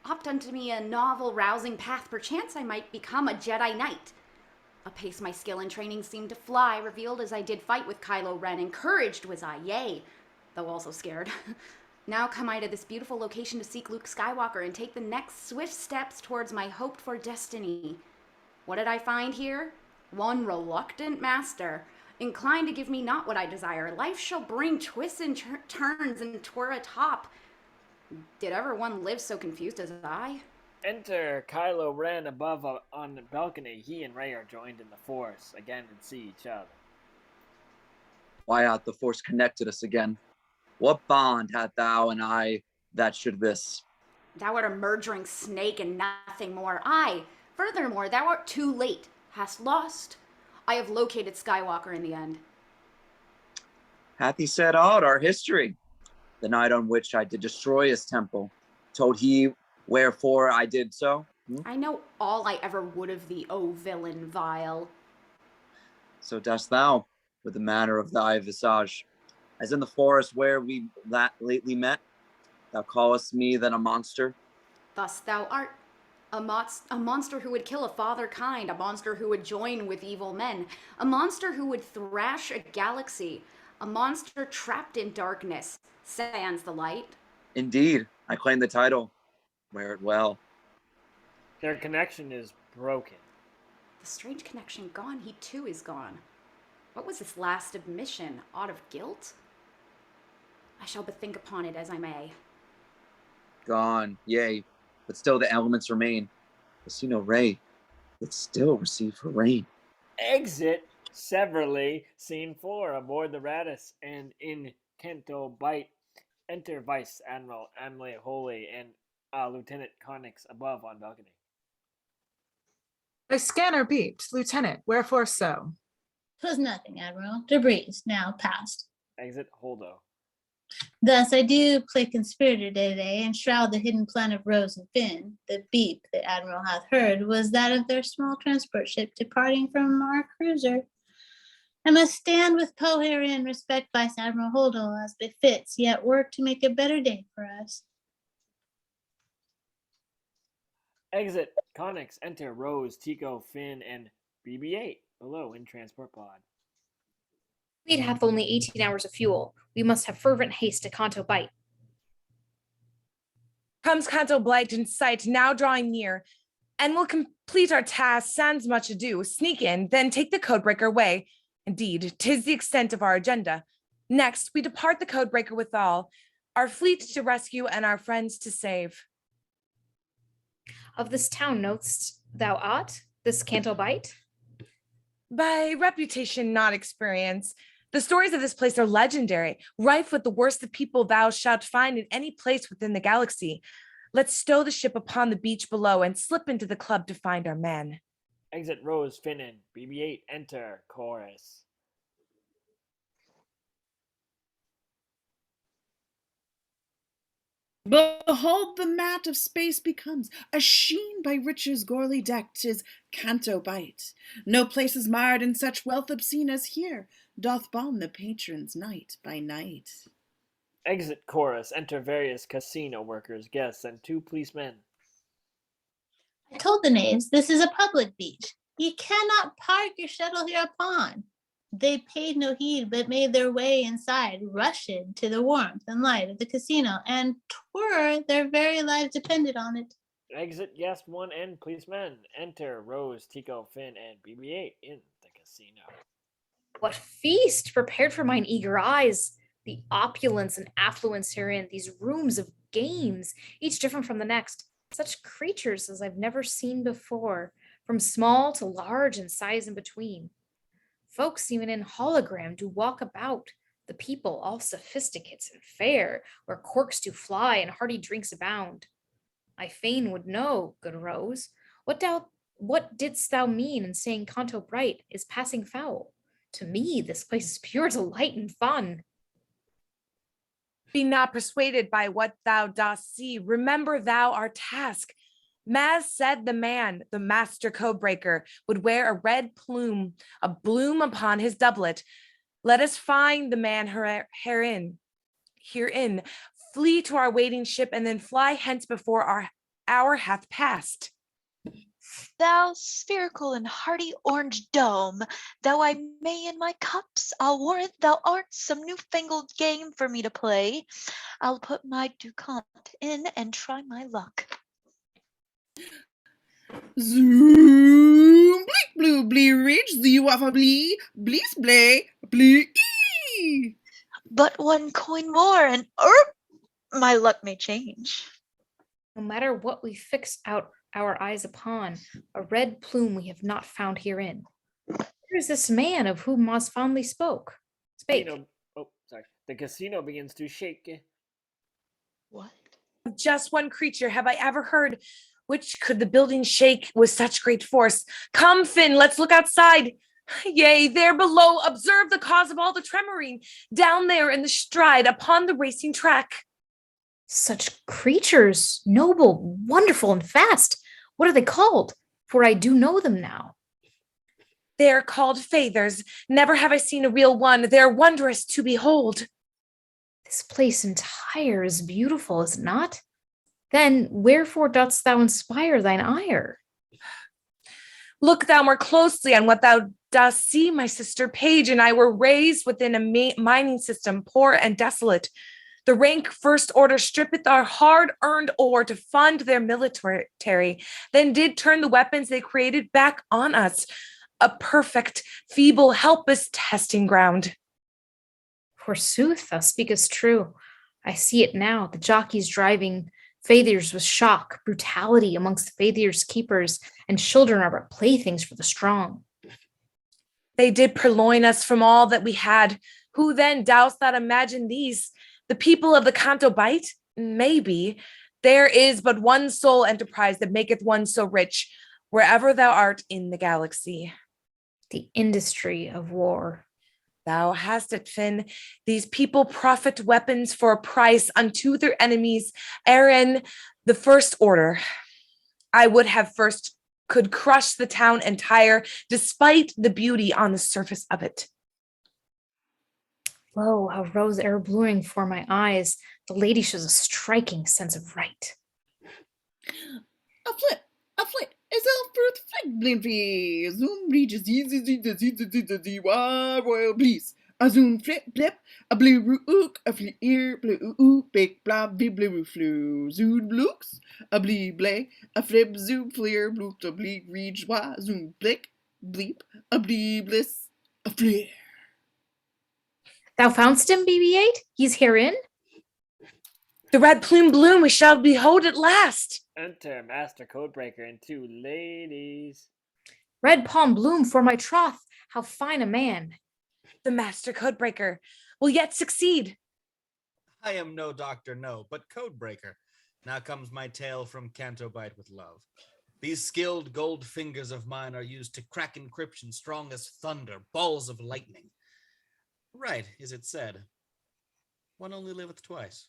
Opt unto me a novel, rousing path, perchance I might become a Jedi Knight. Apace my skill and training seemed to fly, revealed as I did fight with Kylo Ren. Encouraged was I, yea, though also scared. Now come I to this beautiful location to seek Luke Skywalker and take the next swift steps towards my hoped-for destiny. What did I find here? One reluctant master, inclined to give me not what I desire. Life shall bring twists and turns, and 'twere a top. Did ever one live so confused as I? Enter Kylo Ren above on the balcony. He and Rey are joined in the Force again and see each other. Why hath the Force connected us again? What bond hath thou and I that should this? Thou art a murdering snake and nothing more. Aye, furthermore, thou art too late. Hast lost. I have located Skywalker in the end. Hath he said aught our history? The night on which I did destroy his temple, told he wherefore I did so? I know all I ever would of thee, O villain vile. So dost thou, with the manner of thy visage. As in the forest where we lately met, thou callest me then a monster? Thus thou art a monster who would kill a father kind, a monster who would join with evil men, a monster who would thrash a galaxy, a monster trapped in darkness, sans the light. Indeed, I claim the title. Wear it well. Their connection is broken. The strange connection gone, he too is gone. What was this last admission? Aught of guilt? I shall bethink upon it as I may. Gone, yea, but still the elements remain. I see no Rey, but still receive her rain. Exit severally. Scene 4 aboard the Radis and in Canto Bight. Enter Vice Admiral Emily Holy and Lieutenant Connix above on balcony. Thy scanner beeped, Lieutenant. Wherefore so? 'Twas nothing, Admiral. Debris now past. Exit Holdo. Thus I do play conspirator today and shroud the hidden plan of Rose and Finn. The beep that Admiral hath heard was that of their small transport ship departing from our cruiser. I must stand with Poe herein, respect Vice Admiral Holdo as befits, yet work to make a better day for us. Exit Connix. Enter Rose, Tico, Finn, and BB-8 below in transport pod. Fleet hath only 18 hours of fuel. We must have fervent haste to Canto Bight. Comes Canto Blight in sight, now drawing near, and we'll complete our task sans much ado. Sneak in, then take the Codebreaker away. Indeed, 'tis the extent of our agenda. Next, we depart the Codebreaker with all, our fleet to rescue and our friends to save. Of this town knowst thou aught? This Canto Bight? By reputation, not experience. The stories of this place are legendary, rife with the worst of people thou shalt find in any place within the galaxy. Let's stow the ship upon the beach below and slip into the club to find our man. Exit Rose, Finnan. BB-8, enter. Chorus. Behold, the mat of space becomes a sheen by riches gorely decked, 'tis canto bite. No place is marred in such wealth obscene as here doth balm the patrons night by night. Exit Chorus, enter various casino workers, guests, and 2 policemen. I told the knaves this is a public beach. You cannot park your shuttle hereupon. They paid no heed, but made their way inside, rushing to the warmth and light of the casino, and twere their very lives depended on it. Exit Guest 1 and policemen. Enter Rose, Tico, Finn, and BB-8 in the casino. What feast prepared for mine eager eyes! The opulence and affluence herein, these rooms of games, each different from the next. Such creatures as I've never seen before, from small to large and size in between. Folks even in hologram do walk about, the people all sophisticates and fair, where corks do fly and hearty drinks abound. I fain would know, good Rose, what didst thou mean in saying Canto Bright is passing foul? To me, this place is pure delight and fun. Be not persuaded by what thou dost see. Remember thou our task. Maz said the man, the master codebreaker, would wear a red plume, a bloom upon his doublet. Let us find the man herein, flee to our waiting ship, and then fly hence before our hour hath passed. Thou spherical and hearty orange dome, though I may in my cups, I'll warrant thou art some newfangled game for me to play. I'll put my ducat in and try my luck. Zoom, bleak, blue, blee, ridge, waffle, blee, blees, blay, blee, ee. But 1 coin more and my luck may change. No matter what we fix out our eyes upon, a red plume we have not found herein. Where is this man of whom Moss fondly spake? The casino begins to shake. What? Just one creature have I ever heard, which could the building shake with such great force. Come, Finn, let's look outside. Yea, there below, observe the cause of all the tremoring, down there in the stride upon the racing track. Such creatures, noble, wonderful, and fast. What are they called? For I do know them now. They are called Fathers. Never have I seen a real one. They're wondrous to behold. This place entire is beautiful, is it not? Then wherefore dost thou inspire thine ire? Look thou more closely on what thou dost see. My sister Paige and I were raised within a mining system, poor and desolate. The rank first order strippeth our hard-earned ore to fund their military, then did turn the weapons they created back on us. A perfect, feeble, helpless testing ground. Forsooth, thou speakest true. I see it now, the jockeys driving Fathiers with shock, brutality amongst the Fathiers' keepers, and children are but playthings for the strong. They did purloin us from all that we had. Who then doubts that imagine these? The people of the Canto Bight? Maybe. There is but one sole enterprise that maketh one so rich, wherever thou art in the galaxy. The industry of war. Thou hast it, Finn. These people profit weapons for a price unto their enemies, Aaron, the first order. I would have first could crush the town entire, despite the beauty on the surface of it. Lo, how rose air bluing for my eyes. The lady shows a striking sense of right. A flip, is a fruit flick, blimpy, zoom, reaches, royal please. A zoom, flip, a blue ook, a flip ear, blue big blob, blue flu, zoom looks, a blay, a flip, zoom, fleer, blue, a bleak, reach, zoom, blick, bleep, a bliss, a flare. Thou foundst him, BB-8? He's herein? The red plume bloom, we shall behold at last. Enter Master Codebreaker and 2 ladies. Red palm bloom for my troth, how fine a man. The Master Codebreaker will yet succeed. I am no doctor, no, but Codebreaker. Now comes my tale from Canto Bight with love. These skilled gold fingers of mine are used to crack encryption strong as thunder, balls of lightning. Right, is it said? One only liveth twice.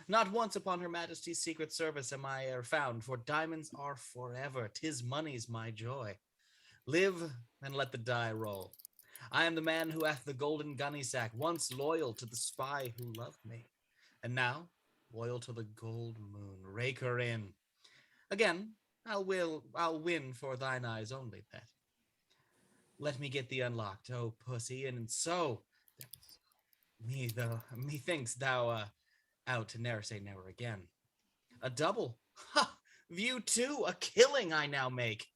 Not once upon her majesty's secret service am I e'er found, for diamonds are forever, 'tis money's my joy. Live and let the die roll. I am the man who hath the golden gunny sack, once loyal to the spy who loved me, and now loyal to the gold moon. Rake her in. Again, I'll win for thine eyes only, pet. Let me get thee unlocked, oh pussy, and so methinks thou out to ne'er say never again. A double, ha! View two, a killing I now make.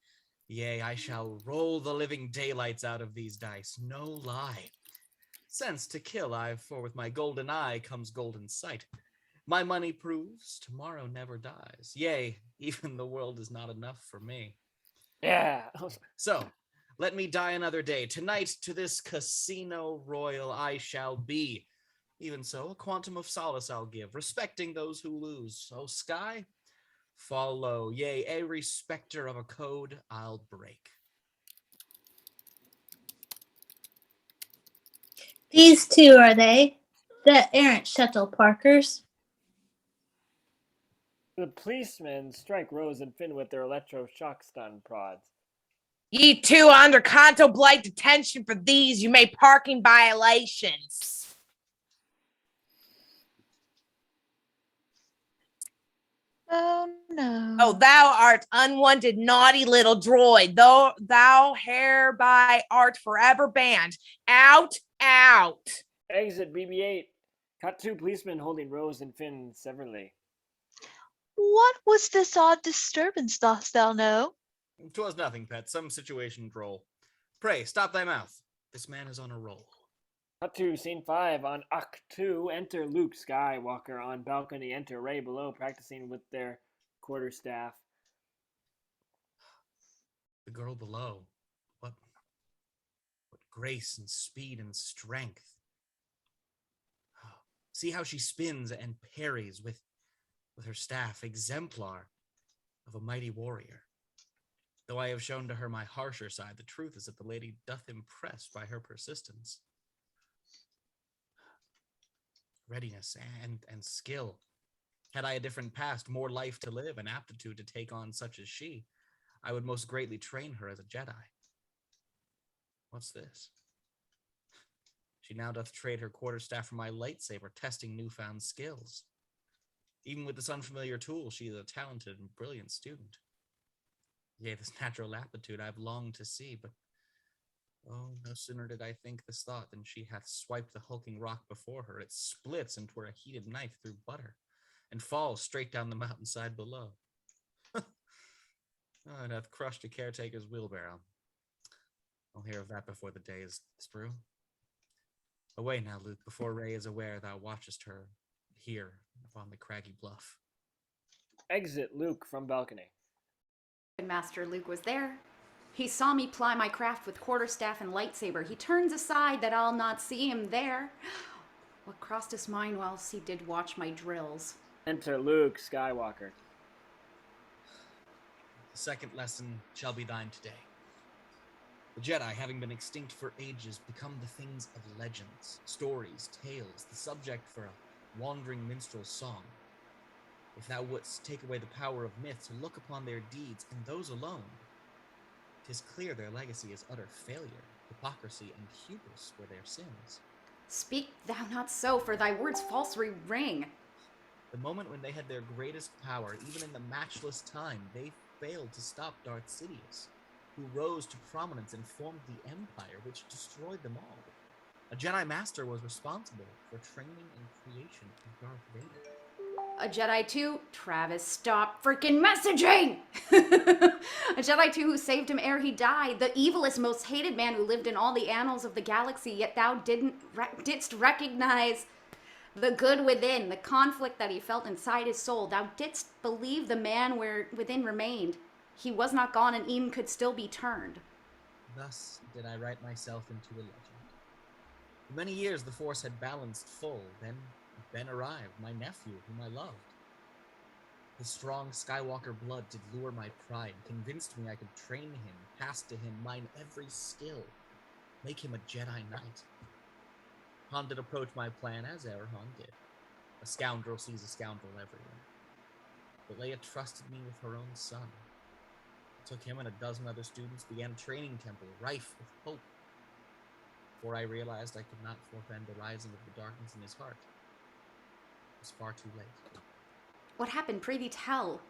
Yea, I shall roll the living daylights out of these dice, no lie. Sense to kill I, for with my golden eye comes golden sight. My money proves tomorrow never dies. Yea, even the world is not enough for me. Yeah. So, let me die another day. Tonight to this casino royal I shall be. Even so, a quantum of solace I'll give, respecting those who lose. O sky, fall low. Yea, a respecter of a code I'll break. These two are they, the errant shuttle parkers. The policemen strike Rose and Finn with their electroshock stun prods. Ye two are under Canto Blight detention for these you may parking violations. Oh no. Oh, thou art unwanted, naughty little droid. Thou hereby art forever banned. Out, out. Exit BB-8. Cut two policemen holding Rose and Finn severally. What was this odd disturbance, dost thou know? 'Twas nothing, pet, some situation droll. Pray, stop thy mouth. This man is on a roll. Cut to scene 5 on Act 2. Enter Luke Skywalker on balcony. Enter Rey below, practicing with their quarterstaff. The girl below. What grace and speed and strength. See how she spins and parries with her staff, exemplar of a mighty warrior. Though I have shown to her my harsher side, the truth is that the lady doth impress by her persistence. Readiness and skill. Had I a different past, more life to live, and aptitude to take on such as she, I would most greatly train her as a Jedi. What's this? She now doth trade her quarterstaff for my lightsaber, testing newfound skills. Even with this unfamiliar tool, she is a talented and brilliant student. Yea, this natural aptitude I've longed to see, but oh, no sooner did I think this thought than she hath swiped the hulking rock before her. It splits into a heated knife through butter, and falls straight down the mountainside below. Oh, it hath crushed a caretaker's wheelbarrow. I'll hear of that before the day is through. Away now, Luke, before Rey is aware thou watchest her here upon the craggy bluff. Exit Luke from balcony. Master Luke was there. He saw me ply my craft with quarterstaff and lightsaber. He turns aside that I'll not see him there. What crossed his mind whilst he did watch my drills? Enter Luke Skywalker. The second lesson shall be thine today. The Jedi, having been extinct for ages, become the things of legends, stories, tales, the subject for a wandering minstrel's song. If thou wouldst take away the power of myths and look upon their deeds, and those alone, 'tis clear their legacy is utter failure, hypocrisy, and hubris were their sins. Speak thou not so, for thy words falsely ring. The moment when they had their greatest power, even in the matchless time, they failed to stop Darth Sidious, who rose to prominence and formed the Empire, which destroyed them all. A Jedi Master was responsible for training and creation of Darth Vader. A Jedi 2, Travis, stop freaking messaging! A Jedi 2 who saved him ere he died, the evilest, most hated man who lived in all the annals of the galaxy, yet thou didst recognize the good within, the conflict that he felt inside his soul. Thou didst believe the man where within remained. He was not gone, and Ian could still be turned. Thus did I write myself into a legend. For many years the Force had balanced full, then Ben arrived, my nephew, whom I loved. His strong Skywalker blood did lure my pride, convinced me I could train him, pass to him mine every skill, make him a Jedi Knight. Han did approach my plan as e'er Han did. A scoundrel sees a scoundrel everywhere. But Leia trusted me with her own son. I took him and a dozen other students, began a training temple, rife with hope. Before I realized I could not forefend the rising of the darkness in his heart. It was far too late. What happened? Prithee tell.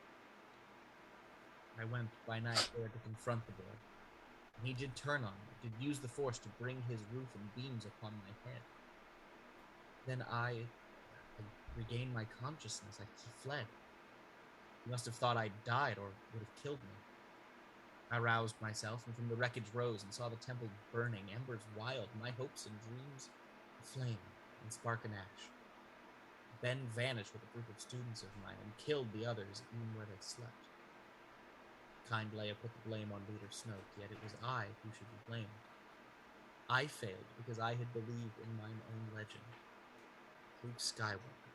I went by night there to confront the boy. And he did turn on me, did use the Force to bring his roof and beams upon my head. Then I regained my consciousness. He fled. He must have thought I'd died or would have killed me. I roused myself and from the wreckage rose and saw the temple burning, embers wild, my hopes and dreams aflame and spark and ash. Ben vanished with a group of students of mine and killed the others even where they slept. Kind Leia put the blame on Leader Snoke, yet it was I who should be blamed. I failed because I had believed in mine own legend. Luke Skywalker,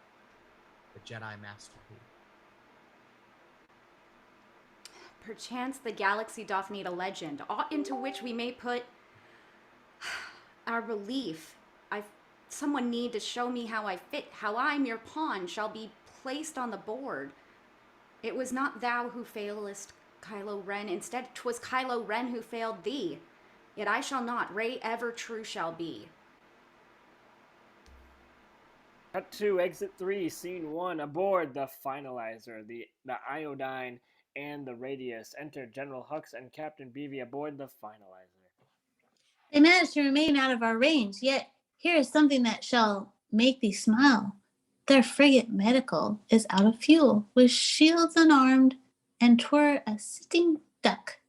the Jedi Master who. Perchance the galaxy doth need a legend, aught into which we may put our belief. Someone need to show me how I fit, how I, mere pawn, shall be placed on the board. It was not thou who failest, Kylo Ren. Instead, 'twas Kylo Ren who failed thee. Yet I shall not, Rey ever true shall be. Cut to Exit 3, Scene 1. Aboard the Finalizer, the Iodine, and the Radius. Enter General Hux and Captain Beevy aboard the Finalizer. They managed to remain out of our range, yet here is something that shall make thee smile. Their frigate medical is out of fuel, with shields unarmed, and 'twere a sitting duck.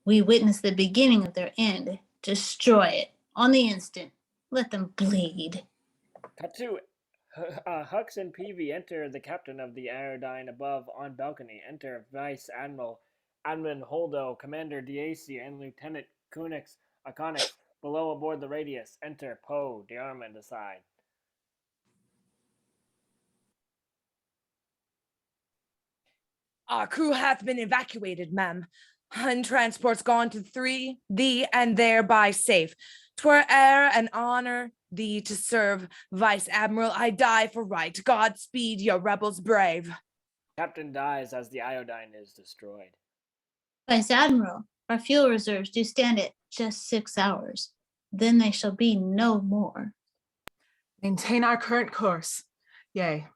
We witness the beginning of their end. Destroy it on the instant. Let them bleed. Cut to Hux and Peavy enter the captain of the Iodine above on balcony. Enter Vice Admiral Holdo, Commander Diacy, and Lieutenant Aconix below aboard the Radius. Enter Poe, Diarmond aside. Our crew hath been evacuated, ma'am, and transports gone to thee and thereby safe. 'Twere e'er an honor thee to serve, Vice Admiral. I die for right. Godspeed, your rebels brave. Captain dies as the Iodine is destroyed. Vice Admiral, our fuel reserves do stand at just 6 hours. Then they shall be no more. Maintain our current course. Yea.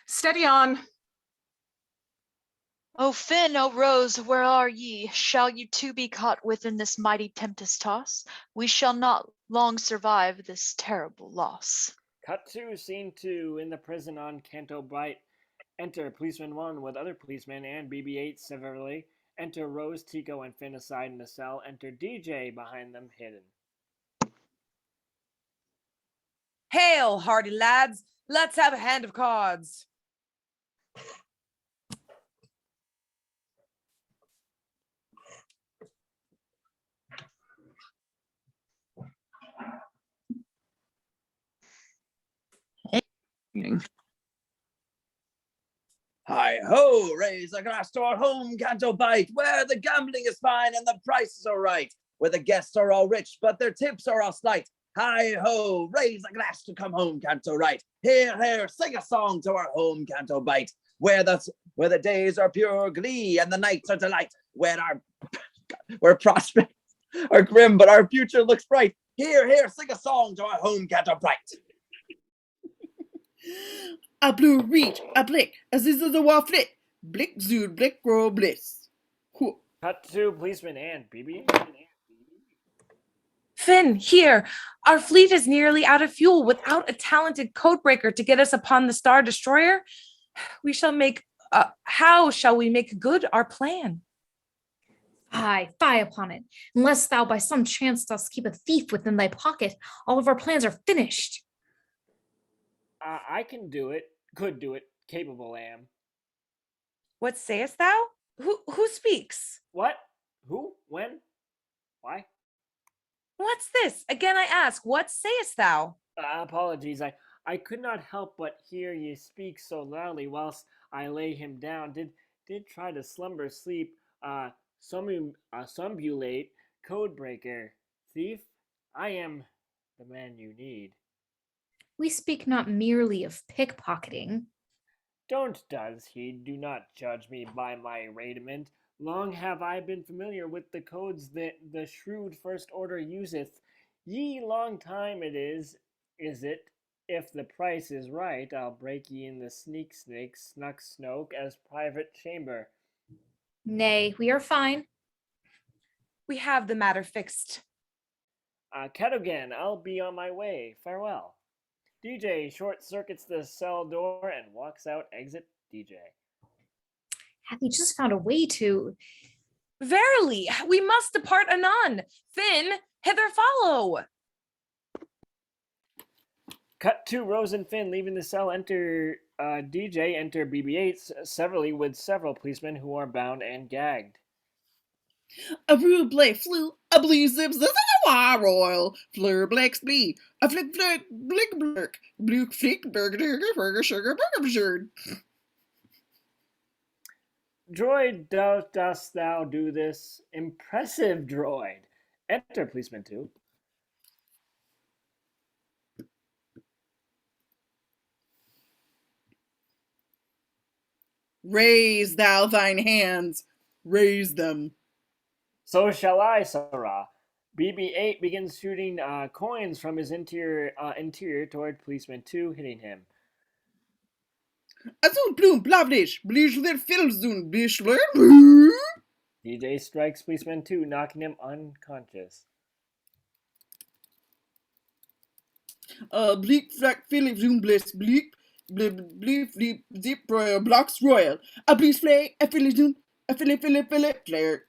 Steady on. O Finn, O Rose, where are ye? Shall you too be caught within this mighty tempest toss? We shall not long survive this terrible loss. Cut to Scene 2 in the prison on Canto Bight. Enter Policeman 1 with other policemen and BB-8 severally. Enter Rose, Tico, and Finn aside in the cell. Enter DJ behind them hidden. Hail, hardy lads. Let's have a hand of cards. Hi ho, raise a glass to our home Canto Bight, where the gambling is fine and the prices are right, where the guests are all rich, but their tips are all slight. Hi ho, raise a glass to come home Canto Right. Here, here, sing a song to our home Canto Bight, where the days are pure glee and the nights are delight, where prospects are grim, but our future looks bright. Here, here, sing a song to our home Canto Bight. A blue reach, a blick, a zizzle the wall flick, blick zood, blick roll bliss. Cut to Policeman and BB. Finn, here. Our fleet is nearly out of fuel. Without a talented codebreaker to get us upon the Star Destroyer, we shall make. How shall we make good our plan? Fie upon it. Unless thou by some chance dost keep a thief within thy pocket, all of our plans are finished. I can do it. Could do it. Capable am. What sayest thou? Who speaks? What? Who? When? Why? What's this? Again I ask, what sayest thou? Apologies. I could not help but hear ye speak so loudly whilst I lay him down. Did try to slumber sleep. Sumbulate. Codebreaker. Thief. I am the man you need. We speak not merely of pickpocketing. Does he? Do not judge me by my raiment. Long have I been familiar with the codes that the shrewd First Order useth. Ye long time is it? If the price is right, I'll break ye in the snake, snuck Snoke as private chamber. Nay, we are fine. We have the matter fixed. Cadogan, I'll be on my way. Farewell. DJ short circuits the cell door and walks out. Exit DJ. Have you just found a way to... Verily, we must depart anon. Finn, hither follow. Cut to Rose and Finn leaving the cell. Enter DJ, enter BB-8 severally with several policemen who are bound and gagged. A ruble flew, a blue zips, this is a war royal, fleur blacks blee, a flick flick, blick blurk, blue flick burger, sugar burger. Droid, dost thou do this? Impressive droid. Enter policeman 2. Raise thou thine hands, raise them. So shall I, Sarah. BB-8 begins shooting coins from his interior toward policeman 2, hitting him. Azul bloom blavdish, blishler filzun bishler. DJ strikes policeman 2, knocking him unconscious. Bleak flack philip zoom bliss bleak bleep bleep zip blocks royal. A bleach flay, a philip zoom, a philip flare.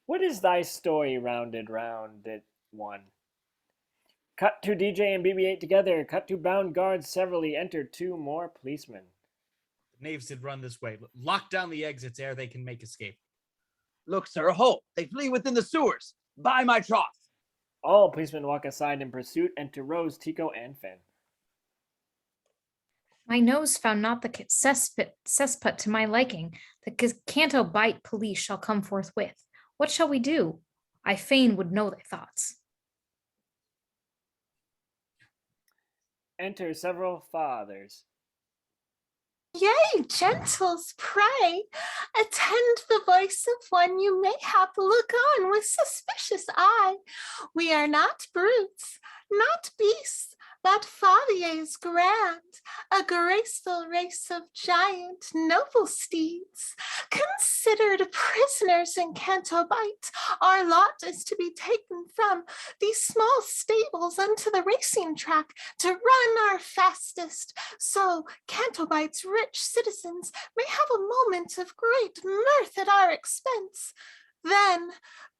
What is thy story, rounded one? Cut to DJ and BB-8 together. Cut to bound guards severally. Enter 2 more policemen. The knaves did run this way. Lock down the exits ere they can make escape. Look, sir, halt! They flee within the sewers. By my troth. All policemen walk aside in pursuit. Enter Rose, Tico, and Finn. My nose found not the cesspit to my liking. The Canto Bite police shall come forthwith. What shall we do? I fain would know thy thoughts. Enter several fathers. Yea, gentles, pray, attend the voice of one you mayhap look on with suspicious eye. We are not brutes, not beasts, but Fathier's grand, a graceful race of giant, noble steeds. Considered prisoners in Cantobite, our lot is to be taken from these small stables unto the racing track to run our fastest, so Cantobite's rich citizens may have a moment of great mirth at our expense. Then,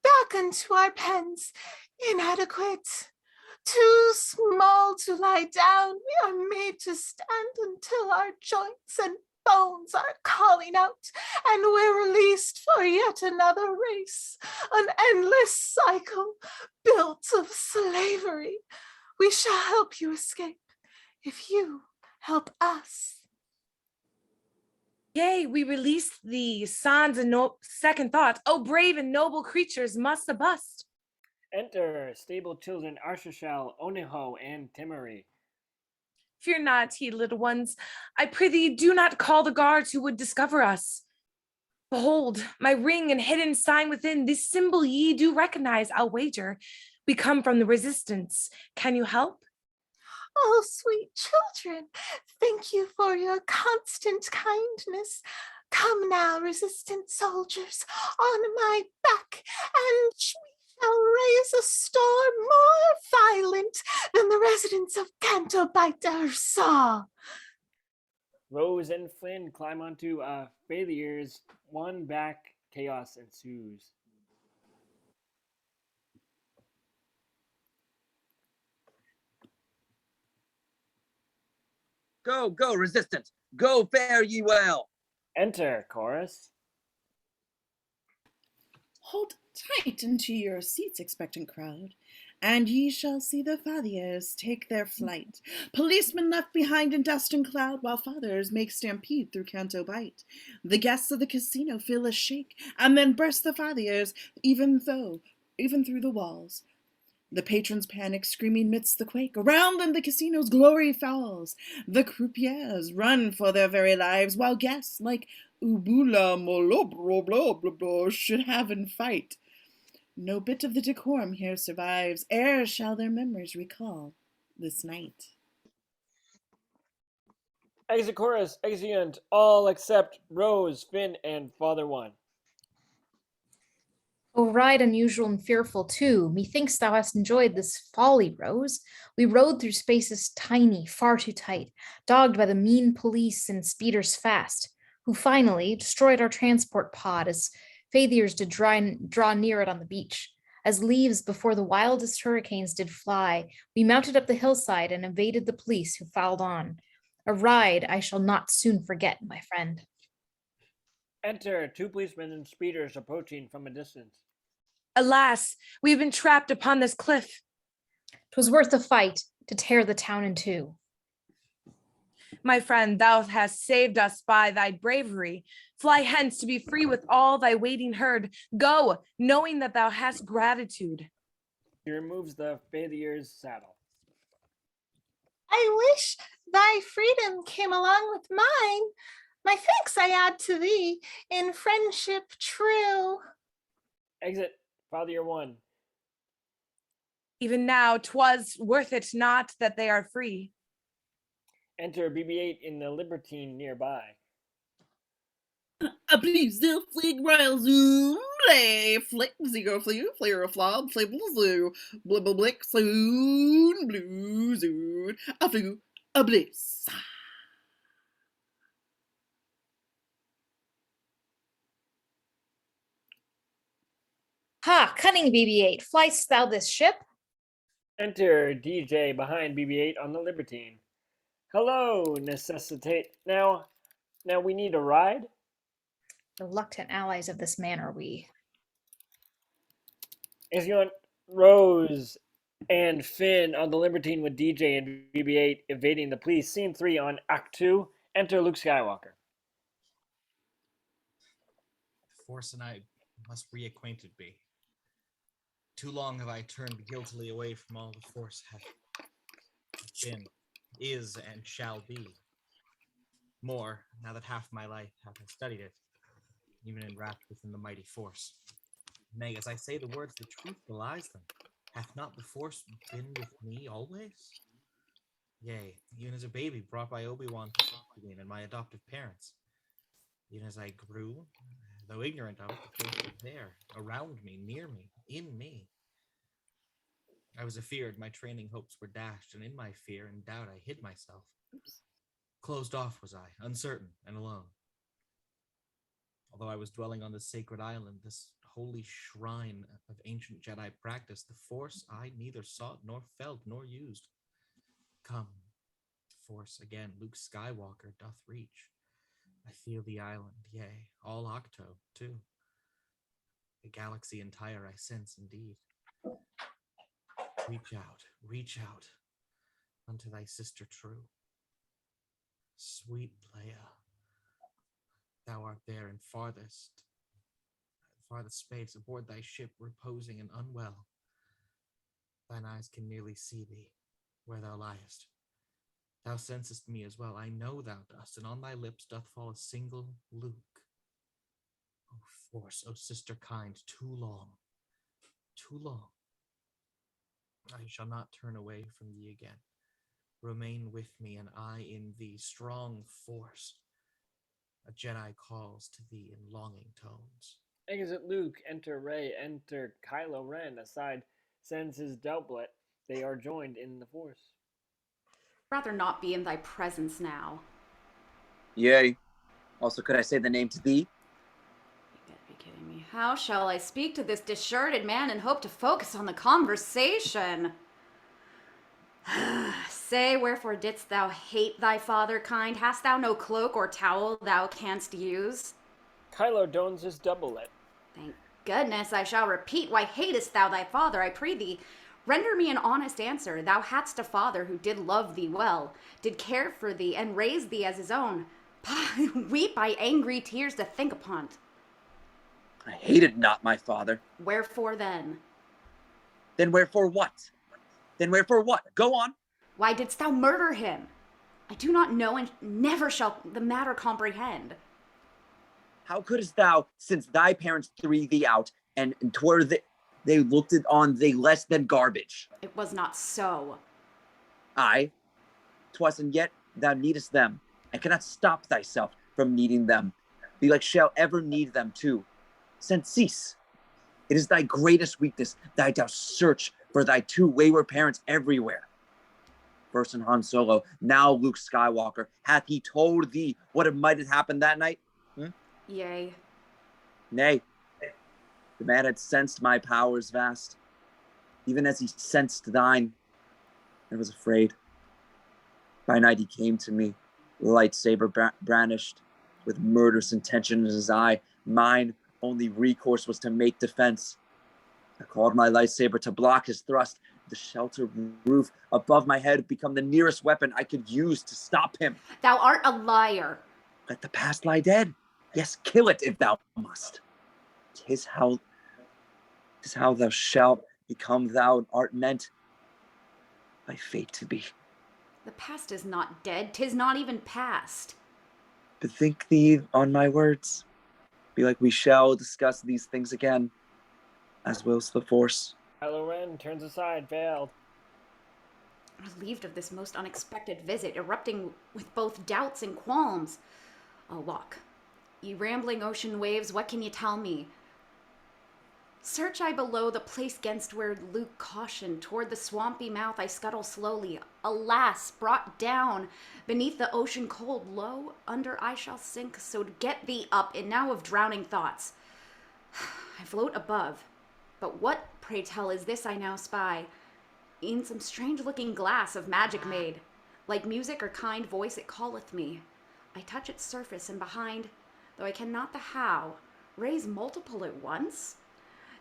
back unto our pens, inadequate. Too small to lie down, we are made to stand until our joints and bones are calling out, and we're released for yet another race, an endless cycle built of slavery. We shall help you escape if you help us. Yea, we release thee, sans and second thought. Oh, brave and noble creatures must abust. Enter stable children Arshashal, Oniho, and Temiri. Fear not, ye little ones. I prithee, do not call the guards who would discover us. Behold, my ring and hidden sign within, this symbol ye do recognize, I'll wager. We come from the resistance. Can you help? Oh, sweet children, thank you for your constant kindness. Come now, resistant soldiers, on my back, and we shall raise a storm more violent than the residents of Cantobite ever saw. Rose and Flynn climb onto Fathier's one back. Chaos ensues. Go, go, resistance. Go, fare ye well. Enter, chorus. Hold tight into your seats, expectant crowd, and ye shall see the Fathiers take their flight. Policemen left behind in dust and cloud, while fathers make stampede through Canto Bight. The guests of the casino feel a shake, and then burst the Fathiers, even through the walls. The patrons panic, screaming midst the quake. Around them the casino's glory falls. The croupiers run for their very lives, while guests like Ubula Molobro blah blah blah should have in fight. No bit of the decorum here survives, ere shall their memories recall this night. Exit chorus, exeunt, all except Rose, Finn, and Father One. O ride unusual and fearful too, methinks thou hast enjoyed this folly, Rose. We rode through spaces tiny, far too tight, dogged by the mean police and speeders fast, who finally destroyed our transport pod as Fathiers did draw near it on the beach. As leaves before the wildest hurricanes did fly, we mounted up the hillside and evaded the police who fouled on. A ride I shall not soon forget, my friend. Enter two policemen and speeders approaching from a distance. Alas, we have been trapped upon this cliff. 'Twas worth the fight to tear the town in two. My friend, thou hast saved us by thy bravery. Fly hence to be free with all thy waiting herd. Go, knowing that thou hast gratitude. He removes the Fathier's saddle. I wish thy freedom came along with mine. My thanks I add to thee, in friendship true. Exit Fathier One. Even now, 'twas worth it not that they are free. Enter BB-8 in the Libertine nearby. Please, the flig royal zoom, play, flick, zero, flew, flare, flop, flip, zoo, blibble, blick, soon, blue, zoon, a flew, a bliss. Ha, cunning BB-8, fly'st thou this ship? Enter DJ behind BB-8 on the Libertine. Hello, necessitate. Now we need a ride? Reluctant allies of this man are we. Exeunt Rose and Finn on the Libertine with DJ and BB-8 evading the police. Scene 3 on Act 2. Enter Luke Skywalker. Force and I must reacquainted be. Too long have I turned guiltily away from all the Force hath been, is, and shall be. More, now that half my life hath I studied it, even enwrapped within the mighty Force. Nay, as I say the words, the truth belies them. Hath not the Force been with me always? Yea, even as a baby brought by Obi-Wan to Tatooine and my adoptive parents. Even as I grew, though ignorant of it, the Force was there, around me, near me, in me. I was afeared, my training hopes were dashed, and in my fear and doubt I hid myself. Closed off was I, uncertain and alone. Although I was dwelling on this sacred island, this holy shrine of ancient Jedi practice, the Force I neither sought nor felt nor used. Come, Force again, Luke Skywalker doth reach. I feel the island, yea, all Octo, too. The galaxy entire I sense indeed. Reach out, unto thy sister true. Sweet Leia, thou art there in farthest space, aboard thy ship, reposing and unwell. Thine eyes can nearly see thee, where thou liest. Thou sensest me as well, I know thou dost, and on thy lips doth fall a single Luke. O Force, O sister kind, too long. I shall not turn away from thee again. Remain with me, and I in thee, strong Force. A Jedi calls to thee in longing tones. Exit Luke, enter Rey, enter Kylo Ren. Aside sends his doublet. They are joined in the Force. Rather not be in thy presence now. Yea. Also, could I say the name to thee? You gotta be kidding me. How shall I speak to this disheartened man and hope to focus on the conversation? Say, wherefore didst thou hate thy father kind? Hast thou no cloak or towel thou canst use? Kylo dons his doublet. Thank goodness, I shall repeat. Why hatest thou thy father, I pray thee? Render me an honest answer. Thou hadst a father who did love thee well, did care for thee, and raise thee as his own. Weep I angry tears to think upon't. I hated not my father. Wherefore then? Then wherefore what? Then wherefore what? Go on. Why didst thou murder him? I do not know, and never shall the matter comprehend. How couldst thou, since thy parents threw thee out, and twere they looked it on they less than garbage? It was not so. Aye, 'twas, and yet thou needest them, and cannot stop thyself from needing them. Belike shall ever need them too. Since cease. It is thy greatest weakness that thou search for thy two wayward parents everywhere. First in Han Solo, now Luke Skywalker. Hath he told thee what it might have happened that night? Yea. Nay, the man had sensed my powers vast, even as he sensed thine, and was afraid. By night he came to me, lightsaber brandished, with murderous intention in his eye. Mine only recourse was to make defense. I called my lightsaber to block his thrust. The shelter roof above my head become the nearest weapon I could use to stop him. Thou art a liar. Let the past lie dead. Yes, kill it if thou must. 'Tis how thou shalt become. Thou art meant by fate to be. The past is not dead. 'Tis not even past. Bethink thee on my words. Belike we shall discuss these things again, as wills the Force. Kylo Ren turns aside, veiled. Relieved of this most unexpected visit, erupting with both doubts and qualms. I'll walk. Ye rambling ocean waves, what can ye tell me? Search I below the place gainst where Luke cautioned. Toward the swampy mouth I scuttle slowly. Alas, brought down beneath the ocean cold, lo, under I shall sink. So get thee up, and now of drowning thoughts. I float above, but what, pray tell, is this I now spy? In some strange-looking glass of magic made, like music or kind voice it calleth me. I touch its surface, and behind, though I ken not the how, rays multiple at once?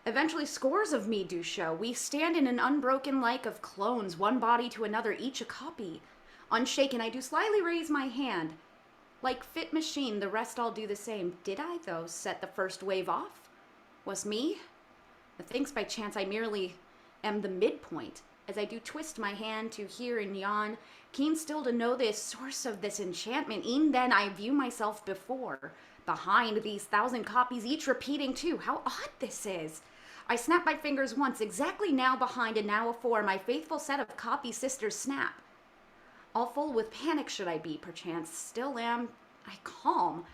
Eventually scores of me do show. We stand in an unbroken like of clones, one body to another, each a copy. Unshaken, I do slyly raise my hand. Like fit machine, the rest all do the same. Did I, though, set the first wave off? Was me? Methinks by chance I merely am the midpoint, as I do twist my hand to here and yon, keen still to know the source of this enchantment. E'en then I view myself before, behind these 1,000 copies, each repeating too. How odd this is! I snap my fingers once, exactly now behind and now afore, my faithful set of copy sisters snap. All full with panic should I be, perchance, still am I calm.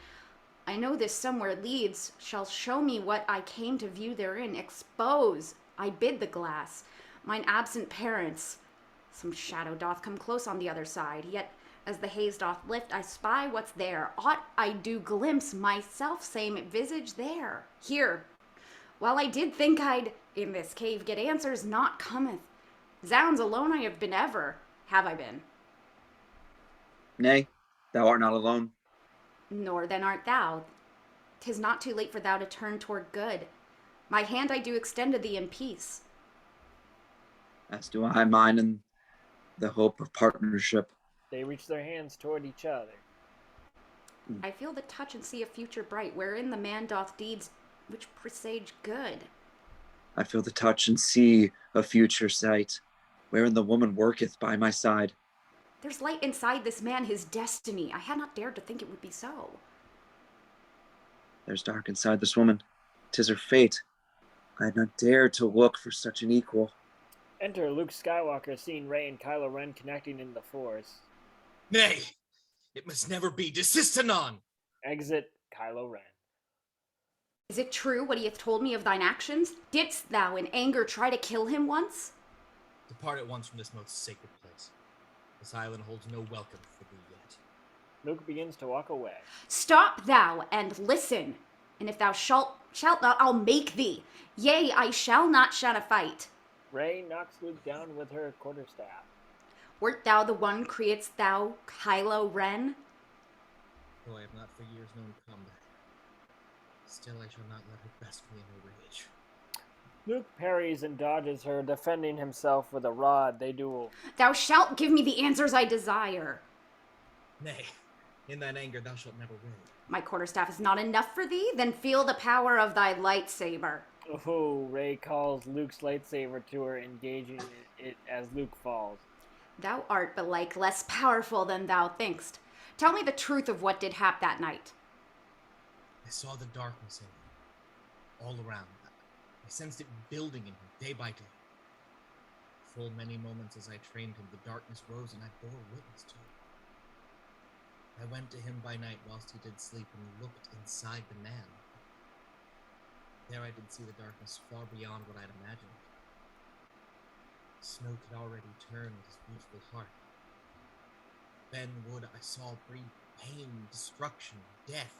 I know this somewhere leads, shall show me what I came to view therein. Expose, I bid the glass, mine absent parents. Some shadow doth come close on the other side, yet as the haze doth lift, I spy what's there. Aught I do glimpse myself same visage there. Here, while I did think I'd, in this cave, get answers, naught cometh. Zounds, alone I have been ever, have I been. Nay, thou art not alone. Nor then art thou. 'Tis not too late for thou to turn toward good. My hand I do extend to thee in peace. As do I mine in the hope of partnership. They reach their hands toward each other. I feel the touch and see a future bright, wherein the man doth deeds which presage good. I feel the touch and see a future sight, wherein the woman worketh by my side. There's light inside this man, his destiny. I had not dared to think it would be so. There's dark inside this woman. 'Tis her fate. I had not dared to look for such an equal. Enter Luke Skywalker, seeing Rey and Kylo Ren connecting in the Force. Nay, it must never be. Desist anon. Exit Kylo Ren. Is it true what he hath told me of thine actions? Didst thou in anger try to kill him once? Depart at once from this most sacred place. This island holds no welcome for thee yet. Luke begins to walk away. Stop thou and listen, and if thou shalt not, I'll make thee. Yea, I shall not shun a fight. Rey knocks Luke down with her quarterstaff. Wert thou the one createst thou Kylo Ren? Though I have not for years known combat, still I shall not let her best me in her rage. Luke parries and dodges her, defending himself with a rod. They duel. Thou shalt give me the answers I desire. Nay, in thine anger thou shalt never win. My quarterstaff is not enough for thee? Then feel the power of thy lightsaber. Oh, Rey calls Luke's lightsaber to her, engaging it as Luke falls. Thou art belike less powerful than thou thinkst. Tell me the truth of what did hap that night. I saw the darkness in him, all around. I sensed it building in him day by day. Full many moments as I trained him, the darkness rose and I bore witness to it. I went to him by night whilst he did sleep and looked inside the man. There I did see the darkness far beyond what I'd imagined. Snoke had already turned his beautiful heart. Then would I saw breed pain, destruction, death,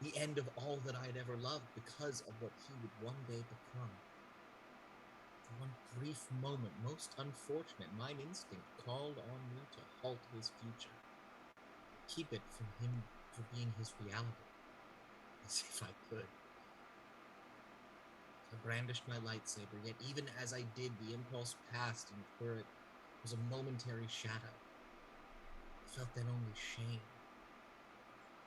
the end of all that I had ever loved because of what he would one day become. For one brief moment, most unfortunate, mine instinct called on me to halt his future. Keep it from him for being his reality, as if I could. I brandished my lightsaber, yet even as I did, the impulse passed, and where it was a momentary shadow. I felt then only shame.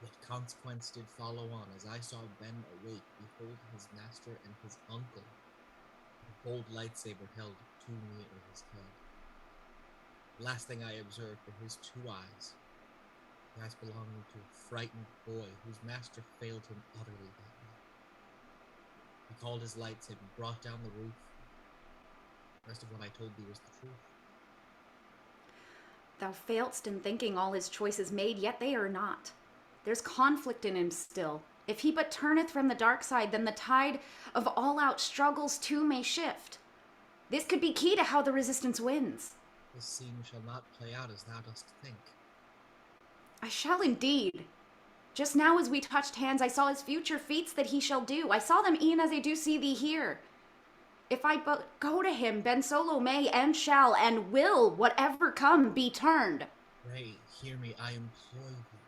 Yet consequence did follow on, as I saw Ben awake, behold his master and his uncle, the bold lightsaber held too near his head. The last thing I observed were his two eyes, the eyes belonging to a frightened boy whose master failed him utterly that night. He called his lightsaber, brought down the roof. The rest of what I told thee was the truth. Thou failst in thinking all his choices made, yet they are not. There's conflict in him still. If he but turneth from the dark side, then the tide of all-out struggles too may shift. This could be key to how the Resistance wins. This scene shall not play out as thou dost think. I shall indeed. Just now as we touched hands, I saw his future feats that he shall do. I saw them e'en as I do see thee here. If I but go to him, Ben Solo may and shall and will, whatever come, be turned. Rey, hear me, I implore thee.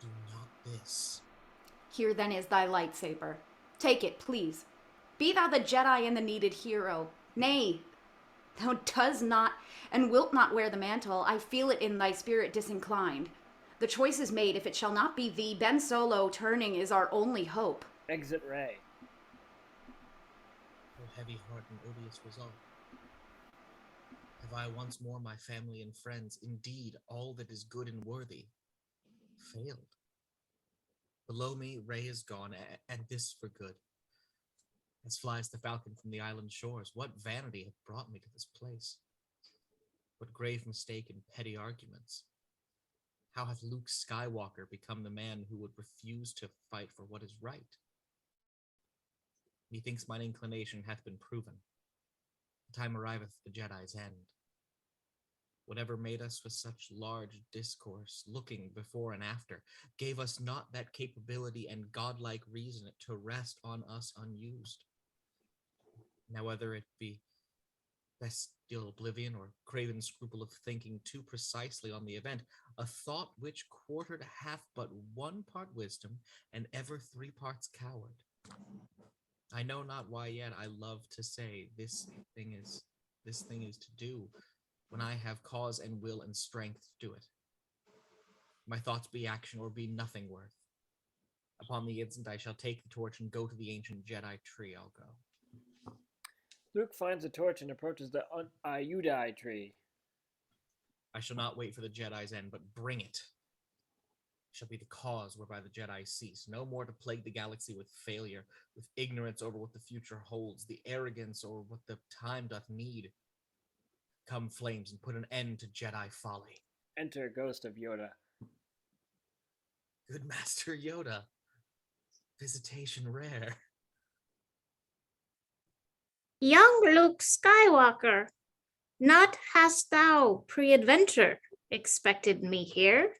Do not this. Here then is thy lightsaber. Take it, please. Be thou the Jedi and the needed hero. Nay, thou does not and wilt not wear the mantle. I feel it in thy spirit disinclined. The choice is made. If it shall not be thee, Ben Solo turning is our only hope. Exit Rey. O heavy heart and odious resolve. Have I once more my family and friends, indeed all that is good and worthy, failed? Below me, Rey is gone, and this for good. As flies the falcon from the island shores, what vanity hath brought me to this place? What grave mistake and petty arguments? How hath Luke Skywalker become the man who would refuse to fight for what is right? Methinks mine inclination hath been proven. The time arriveth the Jedi's end. Whatever made us with such large discourse, looking before and after, gave us not that capability and godlike reason to rest on us unused. Now whether it be bestial oblivion or craven scruple of thinking too precisely on the event, a thought which quartered hath but 1 part wisdom and ever 3 parts coward. I know not why yet I love to say this thing is to do, when I have cause and will and strength to do it. My thoughts be action or be nothing worth. Upon the instant I shall take the torch and go to the ancient Jedi tree. I'll go. Luke finds a torch and approaches the Jedi tree. I shall not wait for the Jedi's end, but bring it. Shall be the cause whereby the Jedi cease, no more to plague the galaxy with failure, with ignorance over what the future holds, the arrogance over what the time doth need. Come flames and put an end to Jedi folly. Enter Ghost of Yoda. Good Master Yoda. Visitation rare. Young Luke Skywalker, not hast thou, pre-adventure, expected me here?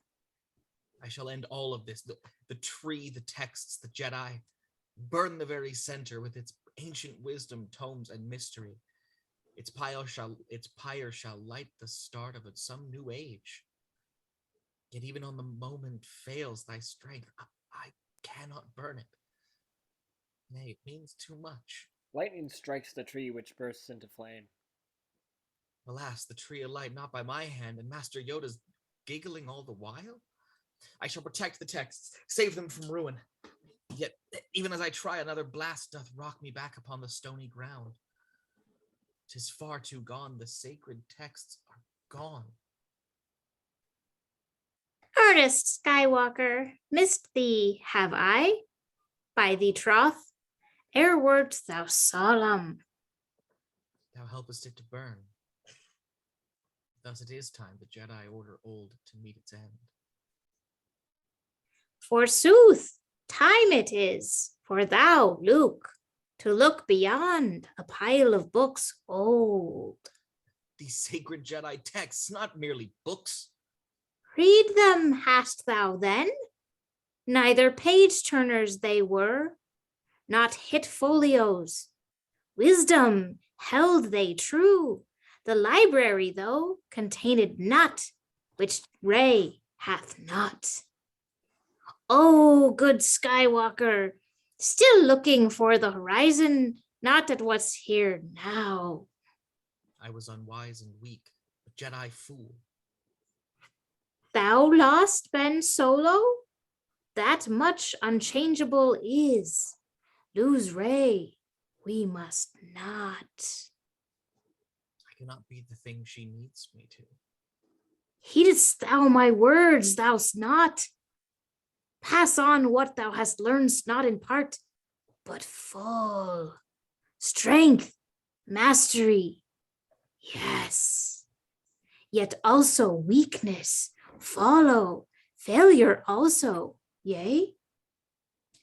I shall end all of this, the tree, the texts, the Jedi, burn the very center with its ancient wisdom, tomes, and mystery. Its pyre shall light the start of some new age. Yet even on the moment fails thy strength. I cannot burn it. Nay, it means too much. Lightning strikes the tree, which bursts into flame. Alas, the tree alight not by my hand, and Master Yoda's giggling all the while? I shall protect the texts, save them from ruin. Yet, even as I try, another blast doth rock me back upon the stony ground. 'Tis far too gone, the sacred texts are gone. Artist Skywalker, missed thee, have I? By thee troth, ere wert thou solemn. Thou helpest it to burn. Thus it is time the Jedi Order old to meet its end. Forsooth, time it is for thou, Luke, to look beyond a pile of books old. These sacred Jedi texts, not merely books. Read them, hast thou then? Neither page-turners they were, not hit folios. Wisdom held they true. The library, though, contained not, which Rey hath not. Oh, good Skywalker, still looking for the horizon, not at what's here now. I was unwise and weak, a Jedi fool. Thou lost Ben Solo? That much unchangeable is. Lose Rey, we must not. I cannot be the thing she needs me to. Heedest thou my words, thou'st not? Pass on what thou hast learned not in part, but full. Strength, mastery, yes. Yet also weakness, follow, failure also, yea?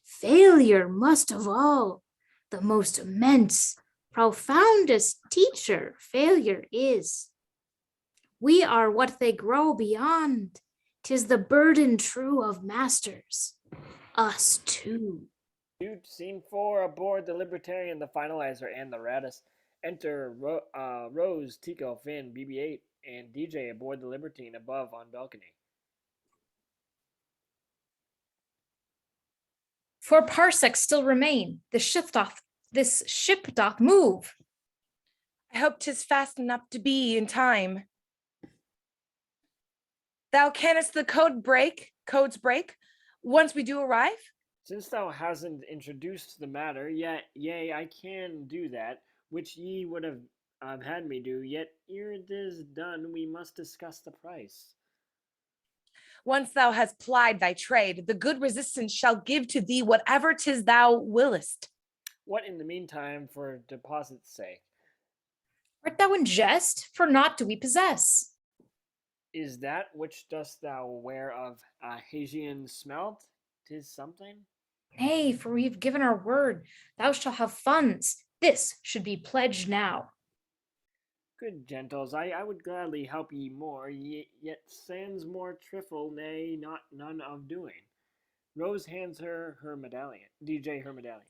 Failure must of all, the most immense, profoundest teacher failure is. We are what they grow beyond. 'Tis the burden true of masters, us too. Scene 4, aboard the Libertarian, the Finalizer, and the Radis. Enter Rose, Tico, Finn, BB-8, and DJ aboard the Libertine above on balcony. For parsecs still remain. This ship doth move. I hope 'tis fast enough to be in time. Thou canst the codes break, once we do arrive? Since thou hasn't introduced the matter, yea, I can do that, which ye would have had me do, yet ere 'tis done, we must discuss the price. Once thou hast plied thy trade, the good resistance shall give to thee whatever 'tis thou willest. What in the meantime, for deposit's sake? Art thou in jest? For naught do we possess. Is that which dost thou wear of Haitian smelt? 'Tis something? Nay, for we have given our word. Thou shalt have funds. This should be pledged now. Good gentles, I would gladly help ye more, yet sans more trifle, nay, none of doing. Rose hands her medallion, DJ her medallion.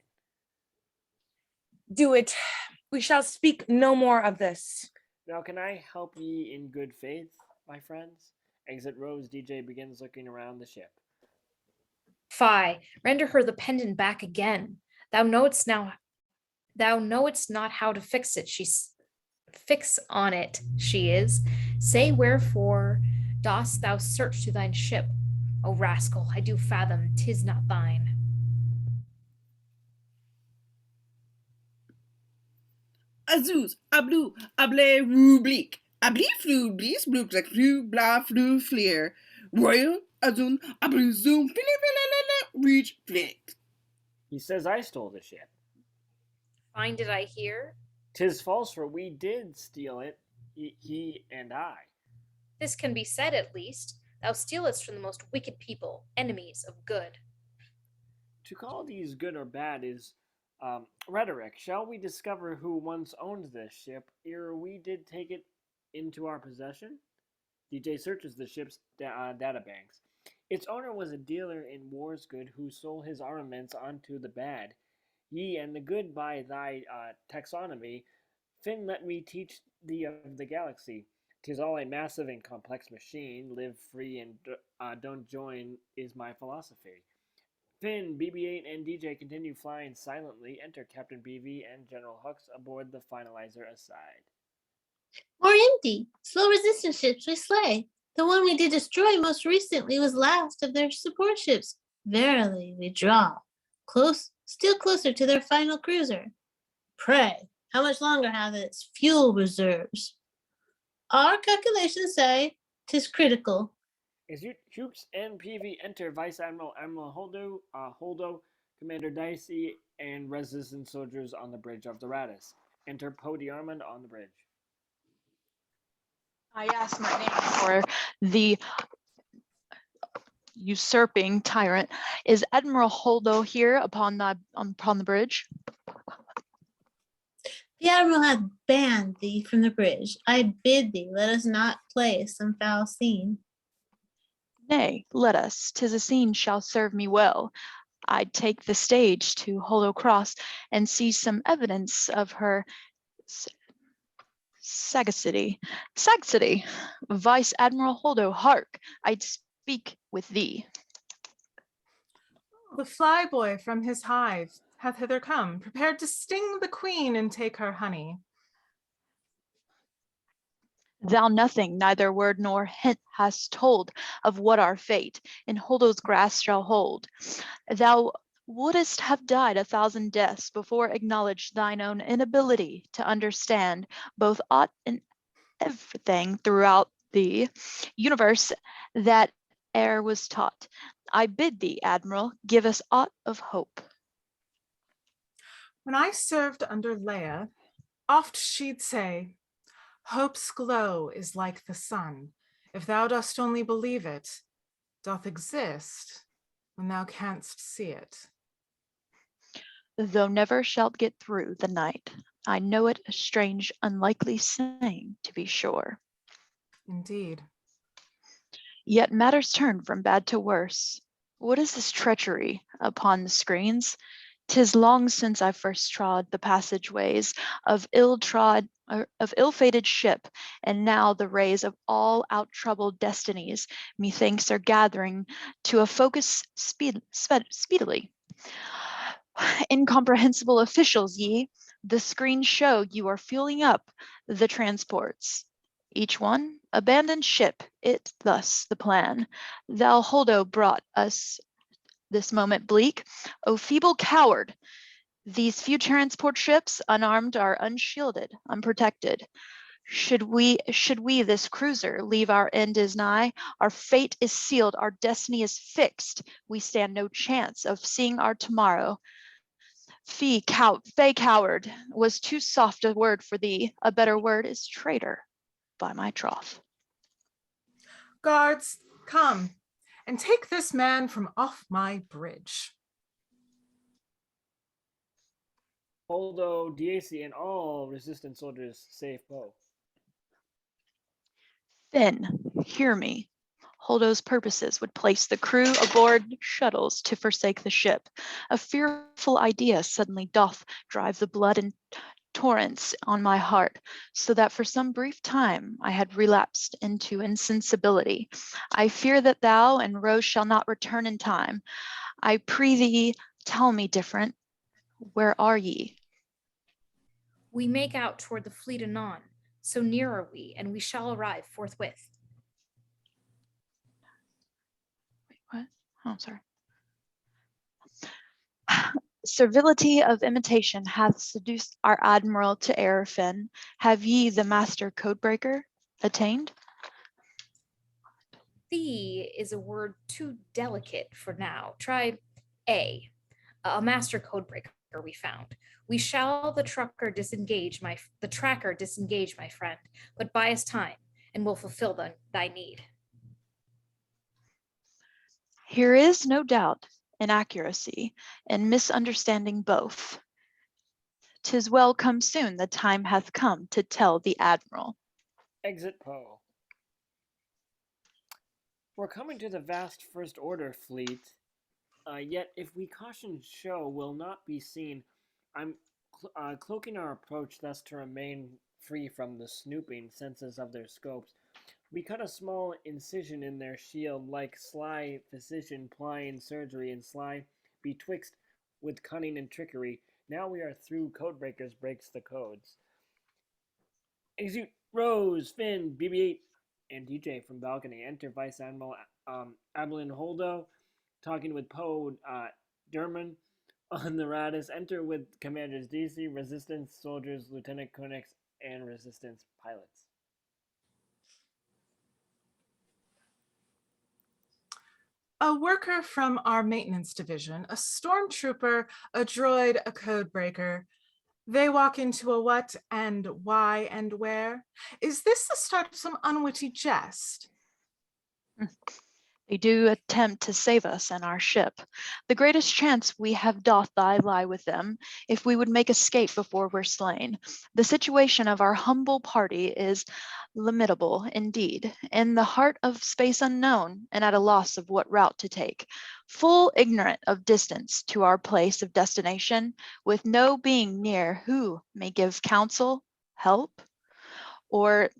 Do it. We shall speak no more of this. Now can I help ye in good faith, my friends? Exit Rose, DJ begins looking around the ship. Fie, render her the pendant back again. Thou knowest not how to fix it. Fix on it, she is. Say wherefore dost thou search to thine ship? O rascal, I do fathom 'tis not thine. Azuz, ablu, able, rublique, abli, flu, blis, blue, black, flu, blah, flu, fleer, royal, azun, ablu, zoom, reach, flick. He says I stole the ship. Fine did I hear? 'Tis false, for we did steal it, he and I. This can be said at least. Thou stealest from the most wicked people, enemies of good. To call these good or bad is rhetoric. Shall we discover who once owned this ship ere we did take it into our possession? DJ searches the ship's databanks. Its owner was a dealer in war's good who sold his armaments unto the bad. Ye and the good by thy taxonomy, Finn, let me teach thee of the galaxy. 'Tis all a massive and complex machine. Live free and don't join is my philosophy. Finn, BB-8, and DJ continue flying silently. Enter Captain BV and General Hux aboard the Finalizer aside. More empty. Slow resistance ships we slay. The one we did destroy most recently was last of their support ships. Verily, we draw. Close, still closer to their final cruiser. Pray, how much longer have its fuel reserves? Our calculations say 'tis critical. As Choules and PV enter, Vice Admiral Holdo, Commander Dicey, and Resistance soldiers on the bridge of the Radis. Enter Poe Armand on the bridge. I ask my name for the usurping tyrant. Is Admiral Holdo here upon the bridge? The admiral hath banned thee from the bridge. I bid thee, let us not play some foul scene. Nay, let us. 'Tis a scene shall serve me well. I'd take the stage to Holdo Cross and see some evidence of her sagacity. Vice Admiral Holdo, hark! I'd speak with thee. The flyboy from his hive hath hither come, prepared to sting the queen and take her honey. Thou nothing, neither word nor hint hast told of what our fate in Holdo's grasp shall hold. Thou wouldst have died 1,000 deaths before acknowledge thine own inability to understand both aught and everything throughout the universe that e'er was taught. I bid thee, Admiral, give us aught of hope. When I served under Leia, oft she'd say, hope's glow is like the sun. If thou dost only believe it, doth exist when thou canst see it. Though never shalt get through the night, I know it a strange, unlikely saying, to be sure. Indeed. Yet matters turn from bad to worse. What is this treachery upon the screens? 'Tis long since I first trod the passageways of ill-fated ship, and now the rays of all out-troubled destinies, methinks, are gathering to a focus speedily. Incomprehensible officials, ye, the screens show you are fueling up the transports. Each one, abandoned ship, it thus the plan. Thou, Holdo, brought us this moment bleak. O feeble coward! These few transport ships, unarmed, are unshielded, unprotected. Should we this cruiser leave, our end is nigh, our fate is sealed, our destiny is fixed. We stand no chance of seeing our tomorrow. Fey coward was too soft a word for thee. A better word is traitor, by my troth. Guards, come and take this man from off my bridge. Holdo, Daisy, and all resistance soldiers save Poe. Finn, hear me. Holdo's purposes would place the crew aboard shuttles to forsake the ship. A fearful idea suddenly doth drive the blood in torrents on my heart, so that for some brief time I had relapsed into insensibility. I fear that thou and Rose shall not return in time. I pray thee, tell me, different, where are ye? We make out toward the fleet anon, so near are we, and we shall arrive forthwith. Wait, what? Oh, sorry. Servility of imitation hath seduced our admiral to error, Finn. Have ye the master codebreaker attained? The is a word too delicate for now. Try a master codebreaker we found. We shall the tracker disengage, my friend, but buy us time, and will fulfill thy need. Here is no doubt inaccuracy and misunderstanding both. 'Tis well come soon, the time hath come to tell the admiral. Exit Poe. We're coming to the vast First Order fleet, yet if we caution show will not be seen. I'm cloaking our approach thus to remain free from the snooping senses of their scopes. We cut a small incision in their shield, like sly physician plying surgery in sly betwixt with cunning and trickery. Now we are through. Codebreakers breaks the codes. Execute Rose, Finn, BB-8, and DJ from balcony. Enter Vice Admiral Ablin Holdo, talking with Poe Derman on the Radis. Enter with Commanders DC, Resistance soldiers, Lieutenant Konex, and Resistance pilots. A worker from our maintenance division, a stormtrooper, a droid, a codebreaker. They walk into a what and why and where? Is this the start of some unwitty jest? They do attempt to save us and our ship. The greatest chance we have doth lie with them, if we would make escape before we're slain. The situation of our humble party is lamentable indeed, in the heart of space unknown, and at a loss of what route to take. Full ignorant of distance to our place of destination, with no being near who may give counsel, help, or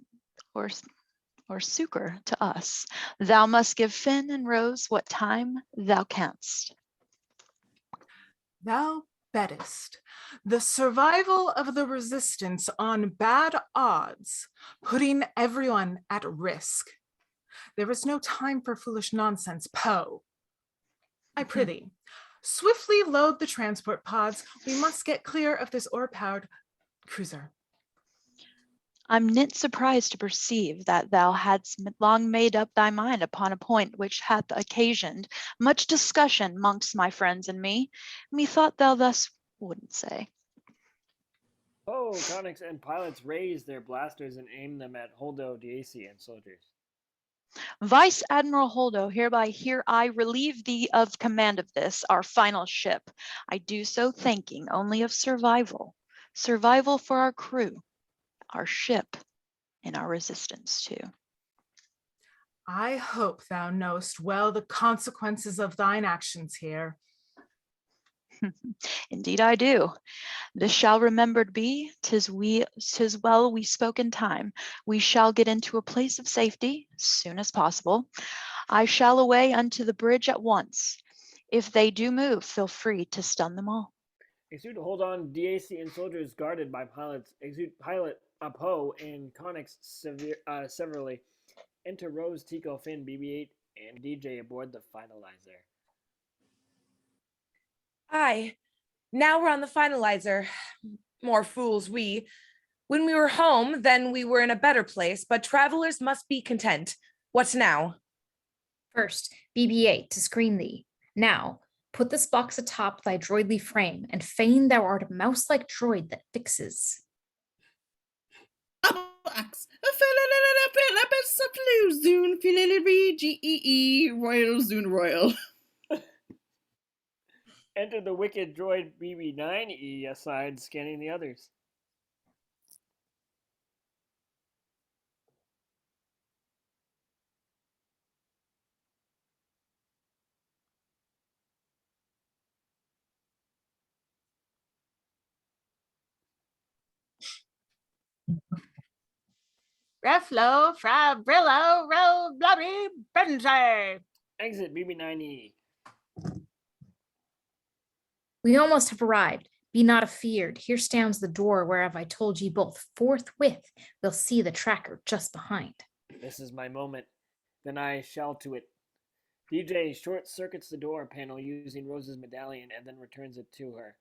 succor to us. Thou must give Finn and Rose what time thou canst. Thou bettest. The survival of the resistance on bad odds, putting everyone at risk. There is no time for foolish nonsense, Poe. I prithee, swiftly load the transport pods. We must get clear of this ore-powered cruiser. I'm not surprised to perceive that thou hadst long made up thy mind upon a point which hath occasioned much discussion mongst my friends and me. Methought thou thus wouldn't say. Oh, Konex and pilots raise their blasters and aim them at Holdo, DAC, and soldiers. Vice Admiral Holdo, hereby I relieve thee of command of this, our final ship. I do so thanking only of survival. Survival for our crew, our ship, and our resistance too. I hope thou knowest well the consequences of thine actions here. Indeed I do. This shall remembered be. 'Tis well we spoke in time. We shall get into a place of safety soon as possible. I shall away unto the bridge at once. If they do move, feel free to stun them all. Execute hold on DAC and soldiers guarded by pilots. Execute pilot Poe and Konex severally. Enter Rose, Tico, Finn, BB-8, and DJ aboard the finalizer. Aye. Now we're on the finalizer. More fools we. When we were home, then we were in a better place, but travelers must be content. What now? First, BB-8 to screen thee. Now, put this box atop thy droidly frame, and feign thou art a mouse-like droid that fixes. Royal. Enter the wicked droid BB-9E aside, scanning the others. Reflo, Frabrillo, Ro, Blobby, Bentley. Exit BB-9E. We almost have arrived. Be not afeared. Here stands the door whereof I told ye both. Forthwith we'll see the tracker just behind. This is my moment. Then I shall to it. DJ short circuits the door panel using Rose's medallion and then returns it to her.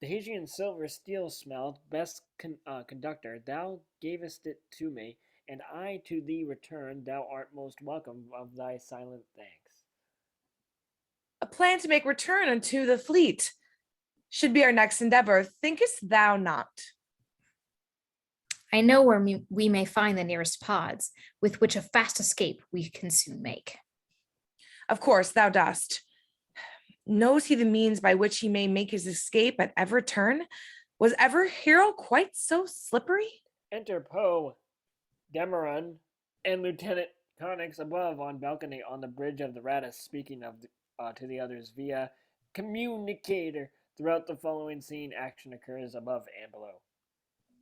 The Haitian silver steel smelled, best conductor, thou gavest it to me, and I to thee return, thou art most welcome of thy silent thanks. A plan to make return unto the fleet should be our next endeavor, thinkest thou not? I know where we may find the nearest pods, with which a fast escape we can soon make. Of course, thou dost. Knows he the means by which he may make his escape at every turn? Was ever hero quite so slippery? Enter Poe, Demeron, and Lieutenant Konex above on balcony on the bridge of the Radis, speaking to the others via communicator. Throughout the following scene, action occurs above and below.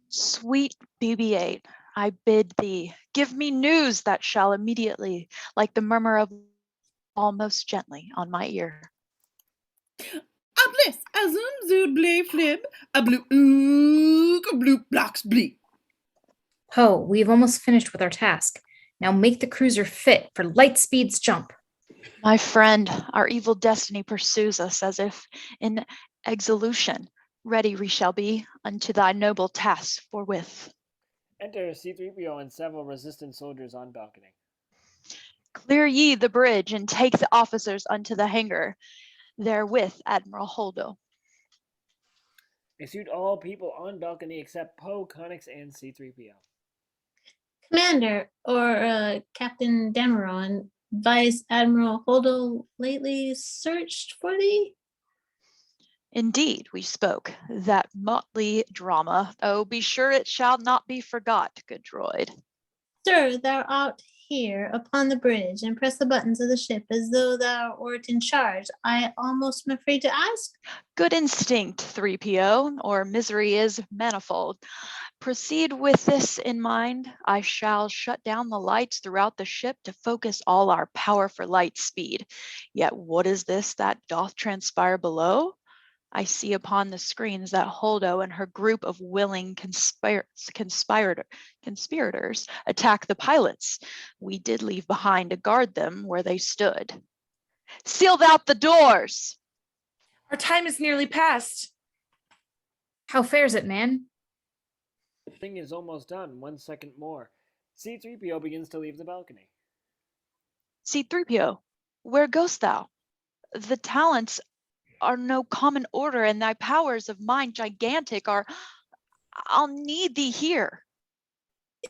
Sweet BB-8, I bid thee, give me news that shall immediately, like the murmur of almost gently on my ear. bliss, a zoom zood blay flib, a blue ook, a blue blocks blee. Poe, we've almost finished with our task. Now make the cruiser fit for light speed's jump. My friend, our evil destiny pursues us as if in exelution. Ready we shall be unto thy noble task forthwith. Enter C-3PO and several resistance soldiers on balcony. Clear ye the bridge and take the officers unto the hangar. Therewith Admiral Holdo. Execute all people on balcony except Poe, Connix, and C-3PO. Commander, or Captain Dameron, Vice Admiral Holdo lately searched for thee? Indeed, we spoke. That motley drama. Oh, be sure it shall not be forgot, good droid. Sir, thou art here upon the bridge and press the buttons of the ship as though thou wert in charge. I almost am afraid to ask. Good instinct, 3PO, or misery is manifold. Proceed with this in mind. I shall shut down the lights throughout the ship to focus all our power for light speed. Yet what is this that doth transpire below? I see upon the screens that Holdo and her group of willing conspirators attack the pilots. We did leave behind to guard them where they stood. Seal out the doors! Our time is nearly past. How fares it, man? The thing is almost done. 1 second more. C-3PO begins to leave the balcony. C-3PO, where goest thou? The talents are no common order, and thy powers of mind gigantic are... I'll need thee here.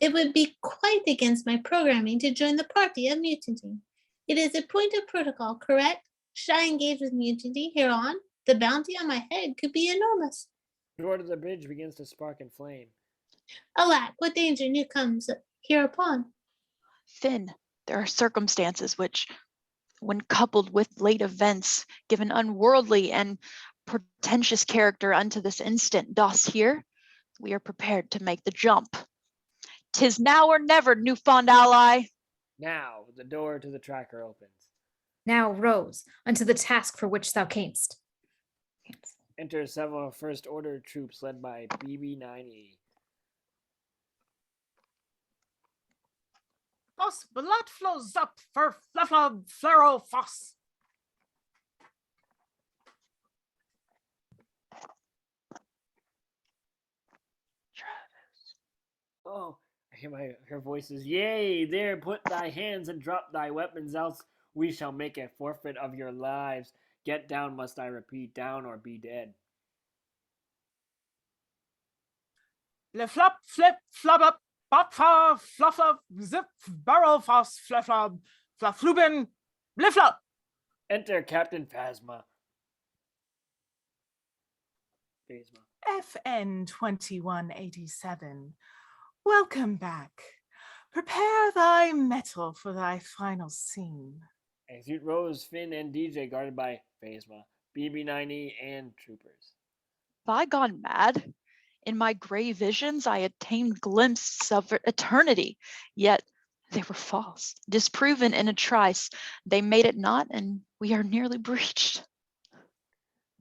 It would be quite against my programming to join the party of mutiny. It is a point of protocol, correct? Should I engage with mutiny hereon? The bounty on my head could be enormous. The door to the bridge begins to spark and flame. Alack, what danger new comes hereupon? Finn, there are circumstances which, when coupled with late events, give an unworldly and portentous character unto this instant. Dost hear? We are prepared to make the jump. 'Tis now or never, newfound ally. Now, the door to the tracker opens. Now, Rose, unto the task for which thou camest. Enter several First Order troops led by BB-9E. Boss, blood flows up for Flufflub Fluorophos. Oh, I hear her voices. Yea, there, put thy hands and drop thy weapons, else we shall make a forfeit of your lives. Get down, must I repeat, down or be dead. Le flop, flip, flub up, pop, fa, fluff up, zip, barrel, foss, flufflub, fluffluben, bliflop. Enter Captain Phasma. FN 2187. Welcome back. Prepare thy metal for thy final scene. Execute Rose, Finn, and DJ guarded by Phasma, BB-9E, and troopers. Have I gone mad? In my gray visions, I attained glimpses of eternity, yet they were false, disproven in a trice. They made it not, and we are nearly breached.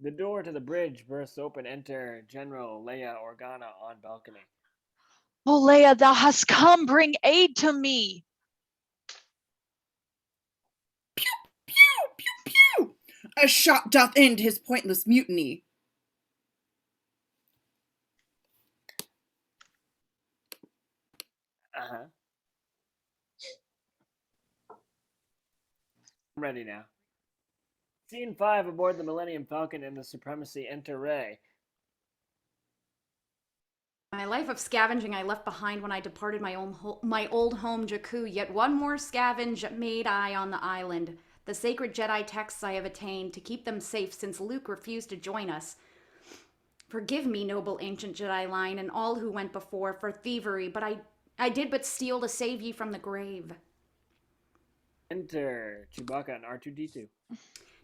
The door to the bridge bursts open. Enter General Leia Organa on balcony. Oh, Leia, thou hast come, bring aid to me. Pew, pew, pew, pew! A shot doth end his pointless mutiny. Uh-huh. I'm ready now. Scene 5 aboard the Millennium Falcon and the Supremacy. Enter Rey. My life of scavenging I left behind when I departed my old home Jakku, yet one more scavenge made I on the island. The sacred Jedi texts I have attained to keep them safe since Luke refused to join us. Forgive me, noble ancient Jedi line, and all who went before, for thievery, but I did but steal to save ye from the grave. Enter Chewbacca and R2-D2.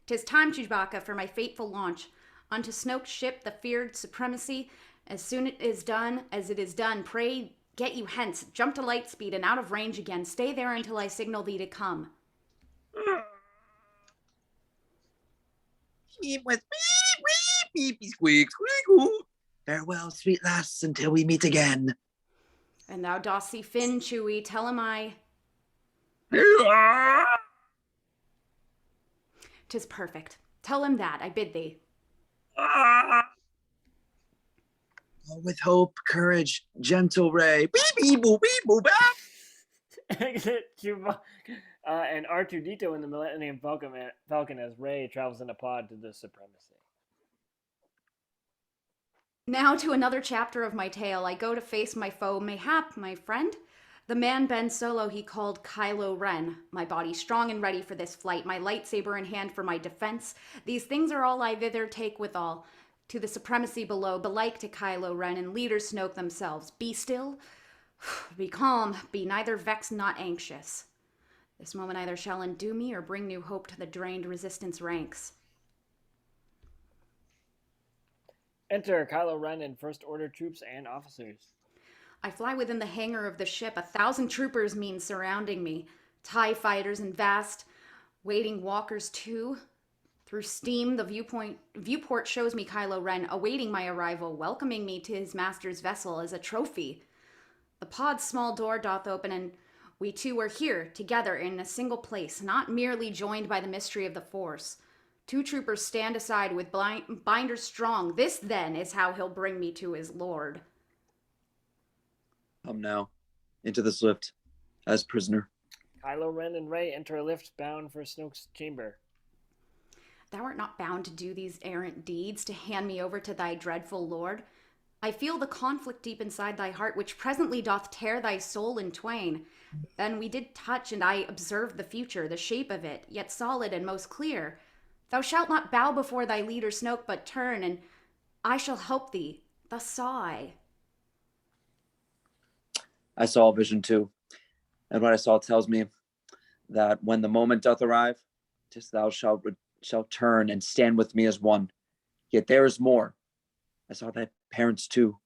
'Tis time, Chewbacca, for my fateful launch. Unto Snoke's ship, the feared supremacy. As soon as it is done, pray get you hence. Jump to light speed and out of range again. Stay there until I signal thee to come. Keep with me, beep, beep, squeak, squeak, ooh. Farewell, sweet lass, until we meet again. And thou dost see Finn, Chewie, tell him I... 'Tis perfect. Tell him that, I bid thee. With hope, courage, gentle Ray. Beep, beep, boop, beep, boop, ah. Exit Chewbacca and R2-D2 in the Millennium Falcon as Rey travels in a pod to the Supremacy. Now to another chapter of my tale. I go to face my foe, mayhap, my friend. The man Ben Solo he called Kylo Ren. My body strong and ready for this flight, my lightsaber in hand for my defense. These things are all I thither take withal. To the supremacy below, belike to Kylo Ren and leader Snoke themselves. Be still, be calm, be neither vexed not anxious. This moment either shall undo me or bring new hope to the drained resistance ranks. Enter Kylo Ren and First Order troops and officers. I fly within the hangar of the ship. 1,000 troopers mean surrounding me. TIE fighters and vast waiting walkers too. Through steam, the viewport shows me Kylo Ren awaiting my arrival, welcoming me to his master's vessel as a trophy. The pod's small door doth open, and we two are here, together in a single place, not merely joined by the mystery of the Force. 2 troopers stand aside with binders strong. This, then, is how he'll bring me to his lord. Come now, into this lift, as prisoner. Kylo Ren and Rey enter a lift bound for Snoke's chamber. Thou art not bound to do these errant deeds, to hand me over to thy dreadful lord. I feel the conflict deep inside thy heart, which presently doth tear thy soul in twain. Then we did touch, and I observed the future, the shape of it, yet solid and most clear. Thou shalt not bow before thy leader Snoke, but turn, and I shall help thee. Thus saw I. I saw a vision too, and what I saw tells me that when the moment doth arrive, 'tis thou shalt turn and stand with me as one. Yet there is more. I saw thy parents too,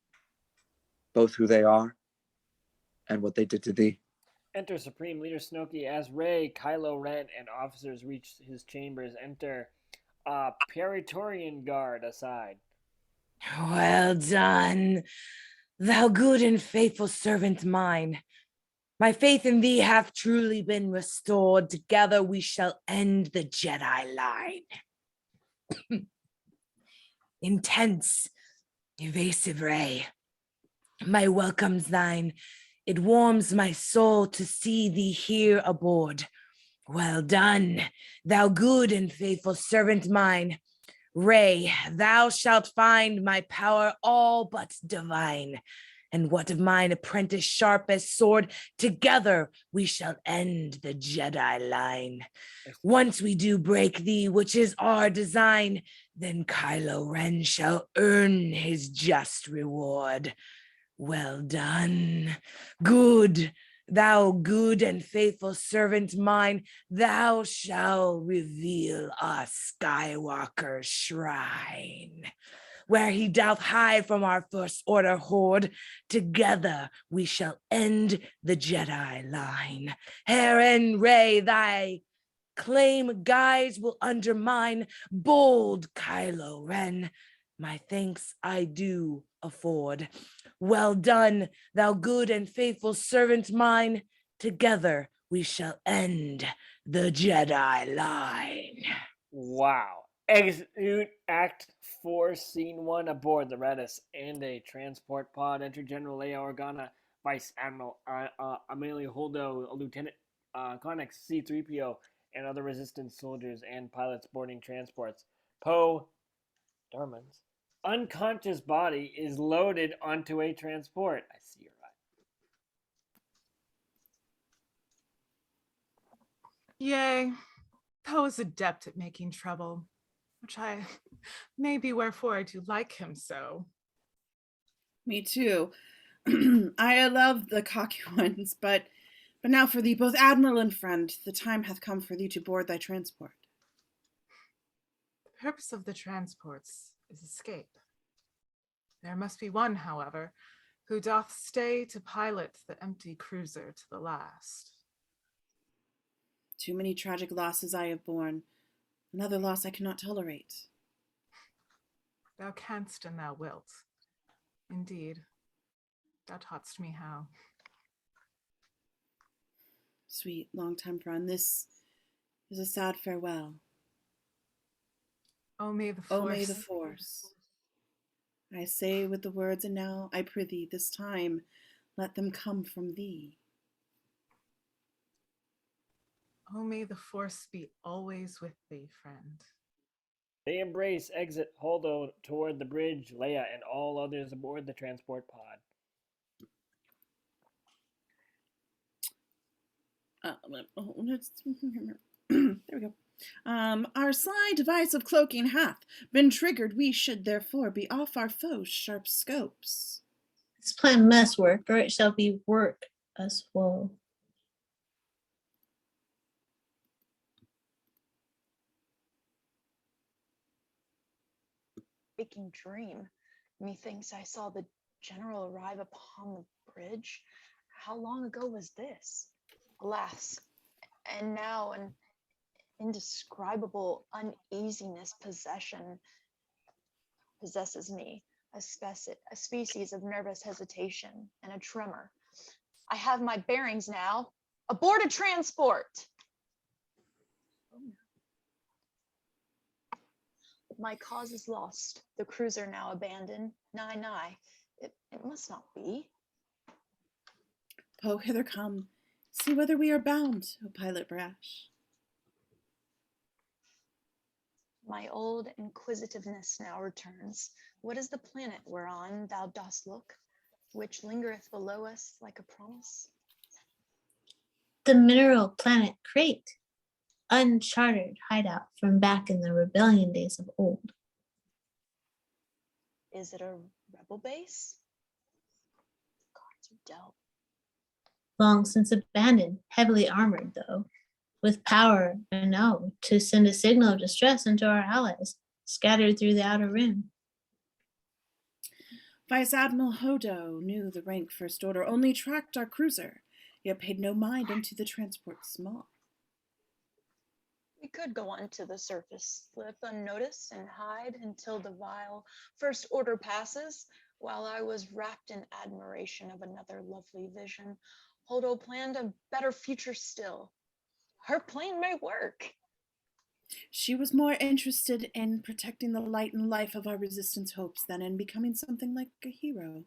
both who they are and what they did to thee. Enter Supreme Leader Snoke as Rey, Kylo Ren, and officers reach his chambers. Enter Praetorian Guard aside. Well done, thou good and faithful servant mine. My faith in thee hath truly been restored. Together we shall end the Jedi line. Intense, evasive Rey, my welcome's thine. It warms my soul to see thee here aboard. Well done, thou good and faithful servant mine. Rey, thou shalt find my power all but divine. And what of mine apprentice sharp as sword? Together we shall end the Jedi line. Once we do break thee, which is our design, then Kylo Ren shall earn his just reward. Well done, good, thou good and faithful servant mine, thou shalt reveal us Skywalker's shrine, where he doth hide from our First Order horde. Together we shall end the Jedi line. Heron Rey, thy claim guides will undermine. Bold Kylo Ren, my thanks I do afford. Well done, thou good and faithful servant mine. Together we shall end the Jedi line. Wow. Execute Act 4, Scene 1 aboard the Redis and a transport pod. Enter General Leia Organa, Vice Admiral Amelia Holdo, Lieutenant Connex C-3PO, and other Resistance soldiers and pilots boarding transports. Poe Dameron's unconscious body is loaded onto a transport. I see you're right. Yea, Poe is adept at making trouble, which may be wherefore I do like him so. Me too. I love the cocky ones, but now for thee, both admiral and friend, the time hath come for thee to board thy transport. The purpose of the transports is escape. There must be one, however, who doth stay to pilot the empty cruiser to the last. Too many tragic losses I have borne. Another loss I cannot tolerate. Thou canst and thou wilt. Indeed, thou taught'st me how. Sweet long-time friend, this is a sad farewell. Oh, may the force. Oh, may the force. I say with the words, and now I prithee, this time let them come from thee. Oh, may the force be always with thee, friend. They embrace, exit Holdo toward the bridge, Leia and all others aboard the transport pod. There we go. Our sly device of cloaking hath been triggered. We should therefore be off our foes' sharp scopes. This plan must work, or it shall be work as well. Waking dream. Methinks I saw the general arrive upon the bridge. How long ago was this? Alas, and now an indescribable uneasiness possesses me, a species of nervous hesitation and a tremor. I have my bearings now. Aboard a transport! My cause is lost, the cruiser now abandoned. Nigh. It must not be. Po, hither come. See whither we are bound, O pilot brash. My old inquisitiveness now returns. What is the planet whereon thou dost look, which lingereth below us like a promise? The mineral planet Crate, uncharted hideout from back in the rebellion days of old. Is it a rebel base? Cards are dealt. Long since abandoned, heavily armored though, with power enough to send a signal of distress into our allies, scattered through the outer rim. Vice Admiral Holdo knew the rank First Order, only tracked our cruiser, yet paid no mind unto the transport small. We could go on to the surface, slip unnoticed and hide until the vile First Order passes, while I was wrapped in admiration of another lovely vision. Holdo planned a better future still. Her plan may work. She was more interested in protecting the light and life of our resistance hopes than in becoming something like a hero.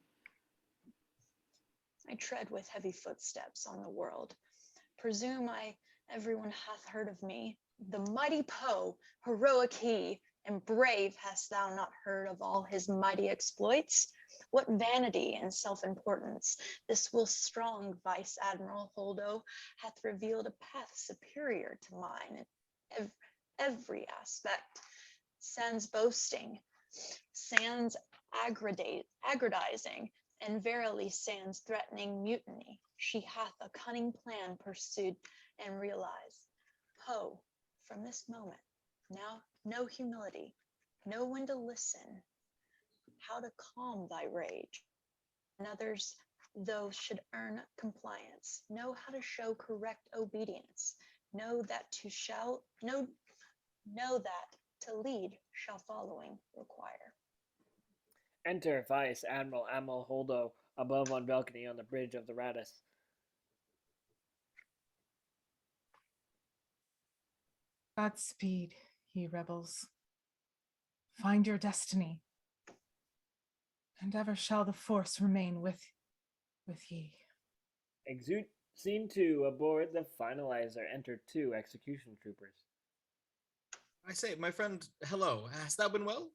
I tread with heavy footsteps on the world. Presume everyone hath heard of me. The mighty Poe, heroic he, and brave, hast thou not heard of all his mighty exploits? What vanity and self-importance this will strong Vice Admiral Holdo hath revealed a path superior to mine in every aspect. Sans boasting, sans aggrandizing, and verily sans threatening mutiny. She hath a cunning plan pursued and realized. Poe, from this moment, now no humility, know when to listen, how to calm thy rage. And others, though, should earn compliance, know how to show correct obedience, know that to lead shall following require. Enter Vice Admiral Holdo above on balcony on the bridge of the Radis. Godspeed, ye rebels. Find your destiny, and ever shall the force remain with ye. Exude Scene 2, aboard the Finalizer, enter 2 execution troopers. I say, my friend, hello. Hast thou been well?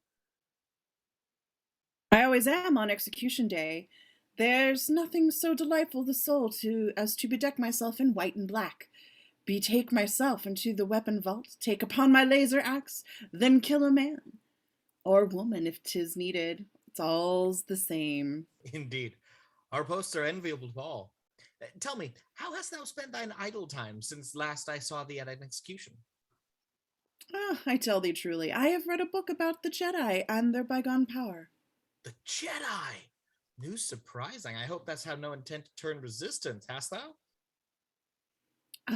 I always am on execution day. There's nothing so delightful the soul as to bedeck myself in white and black, betake myself into the weapon vault, take upon my laser axe, then kill a man. Or woman, if 'tis needed. It's all's the same. Indeed. Our posts are enviable to all. Tell me, how hast thou spent thine idle time since last I saw thee at an execution? I tell thee truly, I have read a book about the Jedi and their bygone power. The Jedi! News surprising. I hope that's how no intent to turn resistance, hast thou?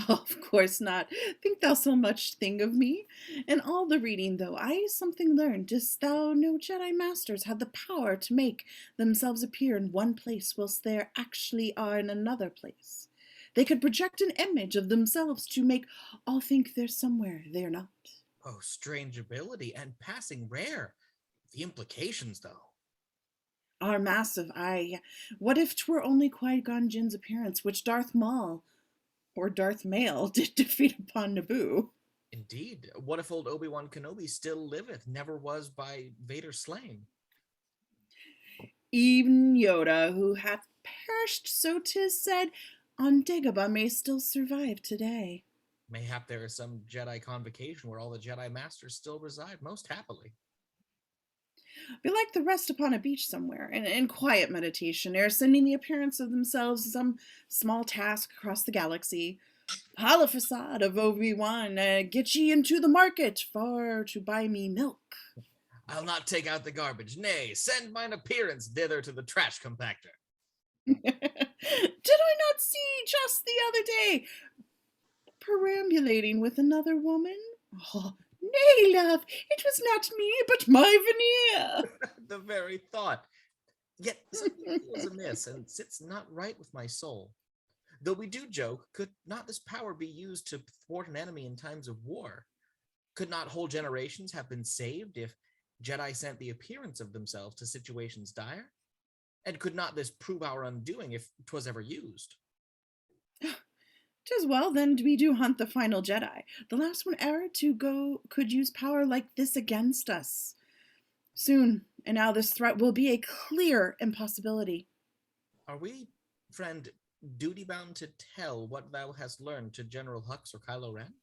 Of course not. Think thou so much thing of me. In all the reading, though, I something learned. Didst thou know Jedi Masters had the power to make themselves appear in one place whilst they actually are in another place? They could project an image of themselves to make all think they're somewhere they're not. Oh, strange ability and passing rare. The implications, though. Are massive, aye. What if 'twere only Qui-Gon Jinn's appearance, which Darth Maul, or Darth Mail, did defeat upon Naboo? Indeed. What if old Obi-Wan Kenobi still liveth, never was by Vader slain? Even Yoda, who hath perished, so 'tis said, on Dagobah may still survive today. Mayhap there is some Jedi convocation where all the Jedi Masters still reside most happily. Be like the rest upon a beach somewhere, in quiet meditation, ere sending the appearance of themselves some small task across the galaxy. Holla facade of Obi-Wan, get ye into the market for to buy me milk. I'll not take out the garbage, nay, send mine appearance thither to the trash compactor. Did I not see just the other day perambulating with another woman? Oh, nay, love, it was not me, but my veneer. The very thought. Yet something feels amiss and sits not right with my soul. Though we do joke, could not this power be used to thwart an enemy in times of war? Could not whole generations have been saved if Jedi sent the appearance of themselves to situations dire? And could not this prove our undoing if 'twas ever used? 'Tis well, then we do hunt the final Jedi, the last one ever to go could use power like this against us. Soon, and now this threat will be a clear impossibility. Are we, friend, duty-bound to tell what thou hast learned to General Hux or Kylo Ren?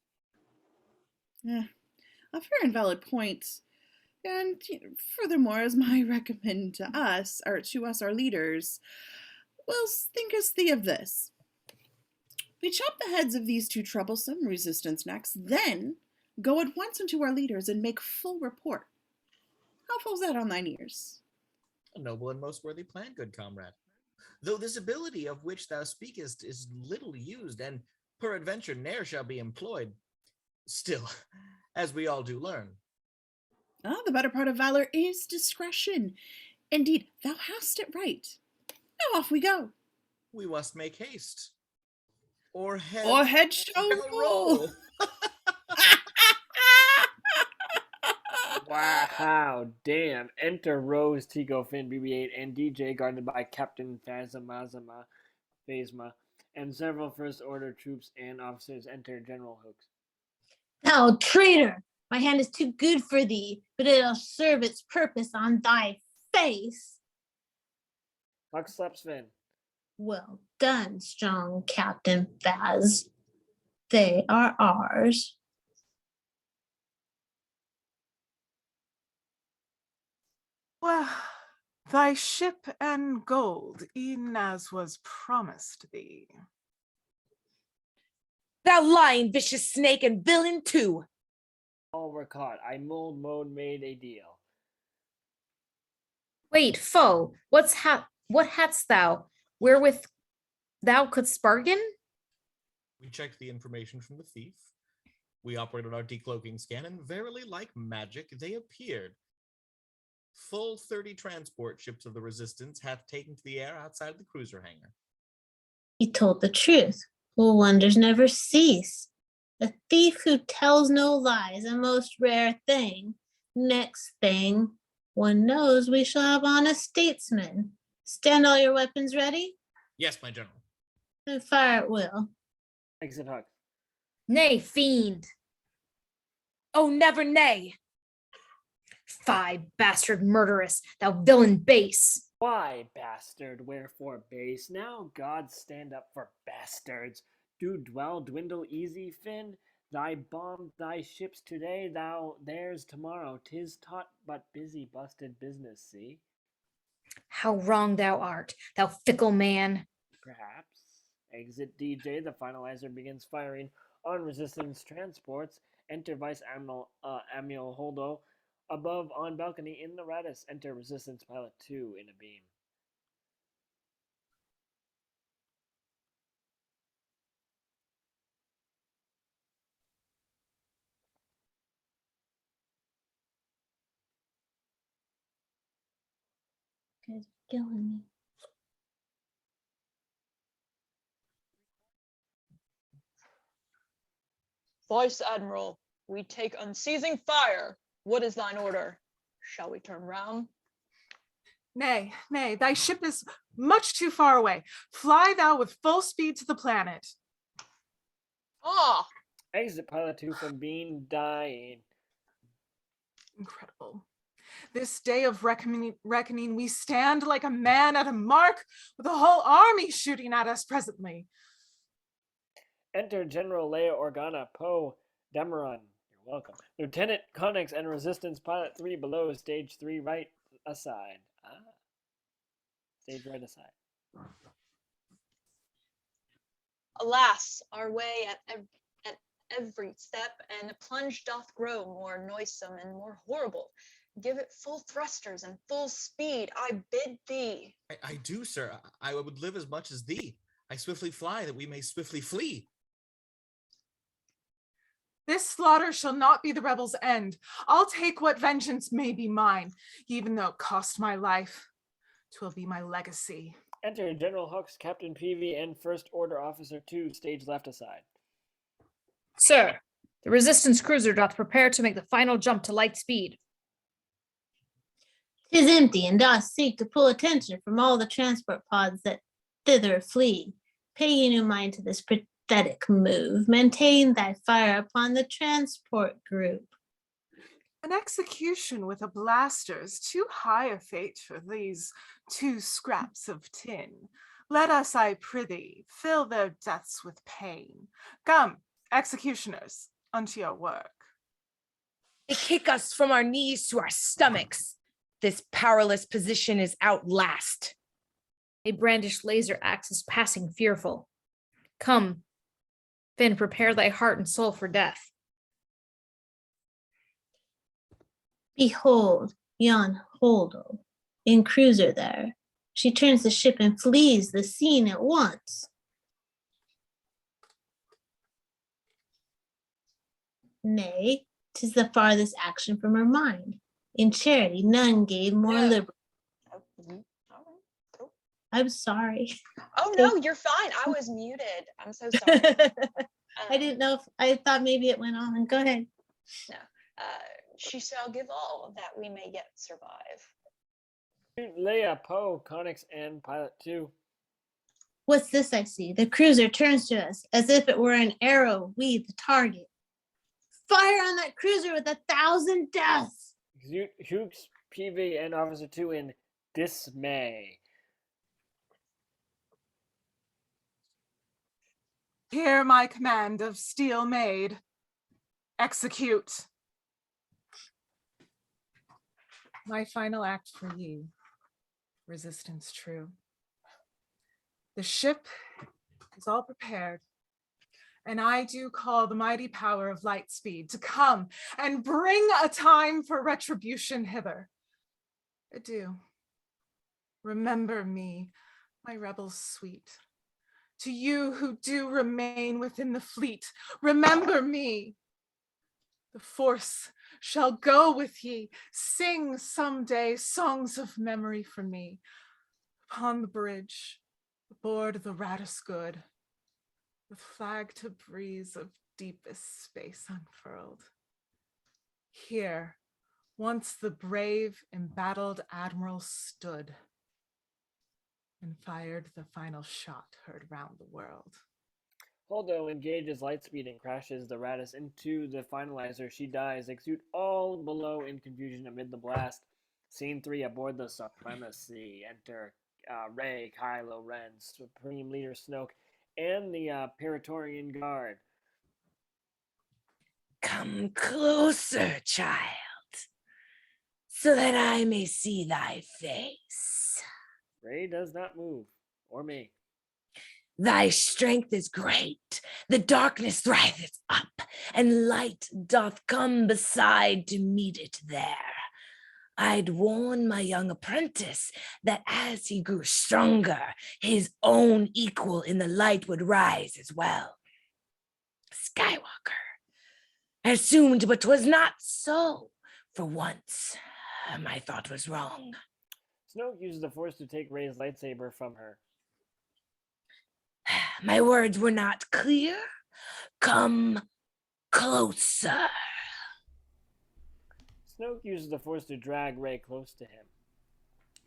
A fair and valid point. And furthermore, as my recommend to us, or to us, our leaders, well, thinkest thee of this? We chop the heads of these two troublesome resistance necks, then go at once unto our leaders and make full report. How falls that on thine ears? A noble and most worthy plan, good comrade. Though this ability of which thou speakest is little used, and peradventure ne'er shall be employed, still, as we all do learn. The better part of valor is discretion. Indeed, thou hast it right. Now off we go. We must make haste. Or head shall roll. Wow, damn. Enter Rose, Tico, Finn, BB-8, and DJ, guarded by Captain Phasma, and several First Order troops and officers. Enter General Hux. Thou traitor! My hand is too good for thee, but it'll serve its purpose on thy face. Hux slaps Finn. Well done, strong Captain Phas. They are ours. Well, thy ship and gold, e'en as was promised thee. Thou lying, vicious snake and villain too. All were caught. I mode made a deal. Wait, foe, what hadst thou, wherewith thou couldst bargain? We checked the information from the thief. We operated our decloaking scan, and verily, like magic, they appeared. Full 30 transport ships of the Resistance hath taken to the air outside the cruiser hangar. He told the truth. Well, wonders never cease. A thief who tells no lies, a most rare thing. Next thing, one knows we shall have honest statesmen. Stand all your weapons ready? Yes, my general. And fire at will. Exit Hux. Nay, fiend. Oh, never nay. Fie, bastard murderess, thou villain base. Why, bastard, wherefore base? Now gods stand up for bastards. Do dwell, dwindle easy, Finn. Thy bomb, thy ships today, thou theirs tomorrow. 'Tis taut but busy busted business, see? How wrong thou art, thou fickle man. Perhaps. Exit DJ, the finalizer begins firing on resistance transports. Enter Vice Admiral Holdo. Above on balcony in the Radis. Enter Resistance Pilot 2 in a beam. guys are killing me. Vice Admiral, we take unceasing fire. What is thine order? Shall we turn round? Nay, nay, thy ship is much too far away. Fly thou with full speed to the planet. Ah! Exit Pilot 2 from being dying. Incredible. This day of reckoning, we stand like a man at a mark with a whole army shooting at us presently. Enter General Leia Organa, Poe Dameron. You're welcome. Lieutenant Connex and Resistance Pilot 3 below, Stage 3 right aside. Stage right aside. Alas, our way at every step, and the plunge doth grow more noisome and more horrible. Give it full thrusters and full speed, I bid thee. I do, sir. I would live as much as thee. I swiftly fly that we may swiftly flee. This slaughter shall not be the rebels' end. I'll take what vengeance may be mine, even though it cost my life. 'Twill be my legacy. Enter General Hux, Captain Peavy, and First Order Officer 2, stage left aside. Sir, the Resistance cruiser doth prepare to make the final jump to light speed. 'Tis empty and doth seek to pull attention from all the transport pods that thither flee. Pay ye no mind to this pathetic move. Maintain thy fire upon the transport group. An execution with a blaster is too high a fate for these 2 scraps of tin. Let us, I prithee, fill their deaths with pain. Come, executioners, unto your work. They kick us from our knees to our stomachs. This powerless position is outlast. A brandished laser axes passing fearful. Come, Finn, prepare thy heart and soul for death. Behold, yon Holdo, in cruiser there. She turns the ship and flees the scene at once. Nay, 'tis the farthest action from her mind. In charity, none gave more liberal. I'm sorry. Oh no, you're fine. I was muted. I'm so sorry. I didn't know if I thought maybe it went on. Go ahead. No. She shall give all that we may yet survive. Leia, Poe, Connex, and Pilot 2. What's this I see? The cruiser turns to us as if it were an arrow, we the target. Fire on that cruiser with 1,000 deaths! Hughes, PV, and Officer 2 in dismay. Hear my command of steel maid. Execute. My final act for you, Resistance True. The ship is all prepared, and I do call the mighty power of light speed to come and bring a time for retribution hither. Adieu. Remember me, my rebels sweet. To you who do remain within the fleet, remember me. The force shall go with ye. Sing someday songs of memory for me. Upon the bridge, aboard the Radisgood, with flag to breeze of deepest space unfurled. Here, once the brave, embattled admiral stood and fired the final shot heard round the world. Holdo engages lightspeed and crashes the Radis into the finalizer. She dies. Execute all below in confusion amid the blast. Scene 3, aboard the Supremacy. Enter Rey, Kylo Ren, Supreme Leader Snoke, and the Praetorian Guard. Come closer, child, so that I may see thy face. Rey does not move, or me. Thy strength is great, the darkness writheth up, and light doth come beside to meet it there. I'd warn my young apprentice that as he grew stronger, his own equal in the light would rise as well. Skywalker, I assumed, but 'twas not so. For once, my thought was wrong. Snoke uses the Force to take Rey's lightsaber from her. My words were not clear. Come closer. Snoke uses the Force to drag Rey close to him.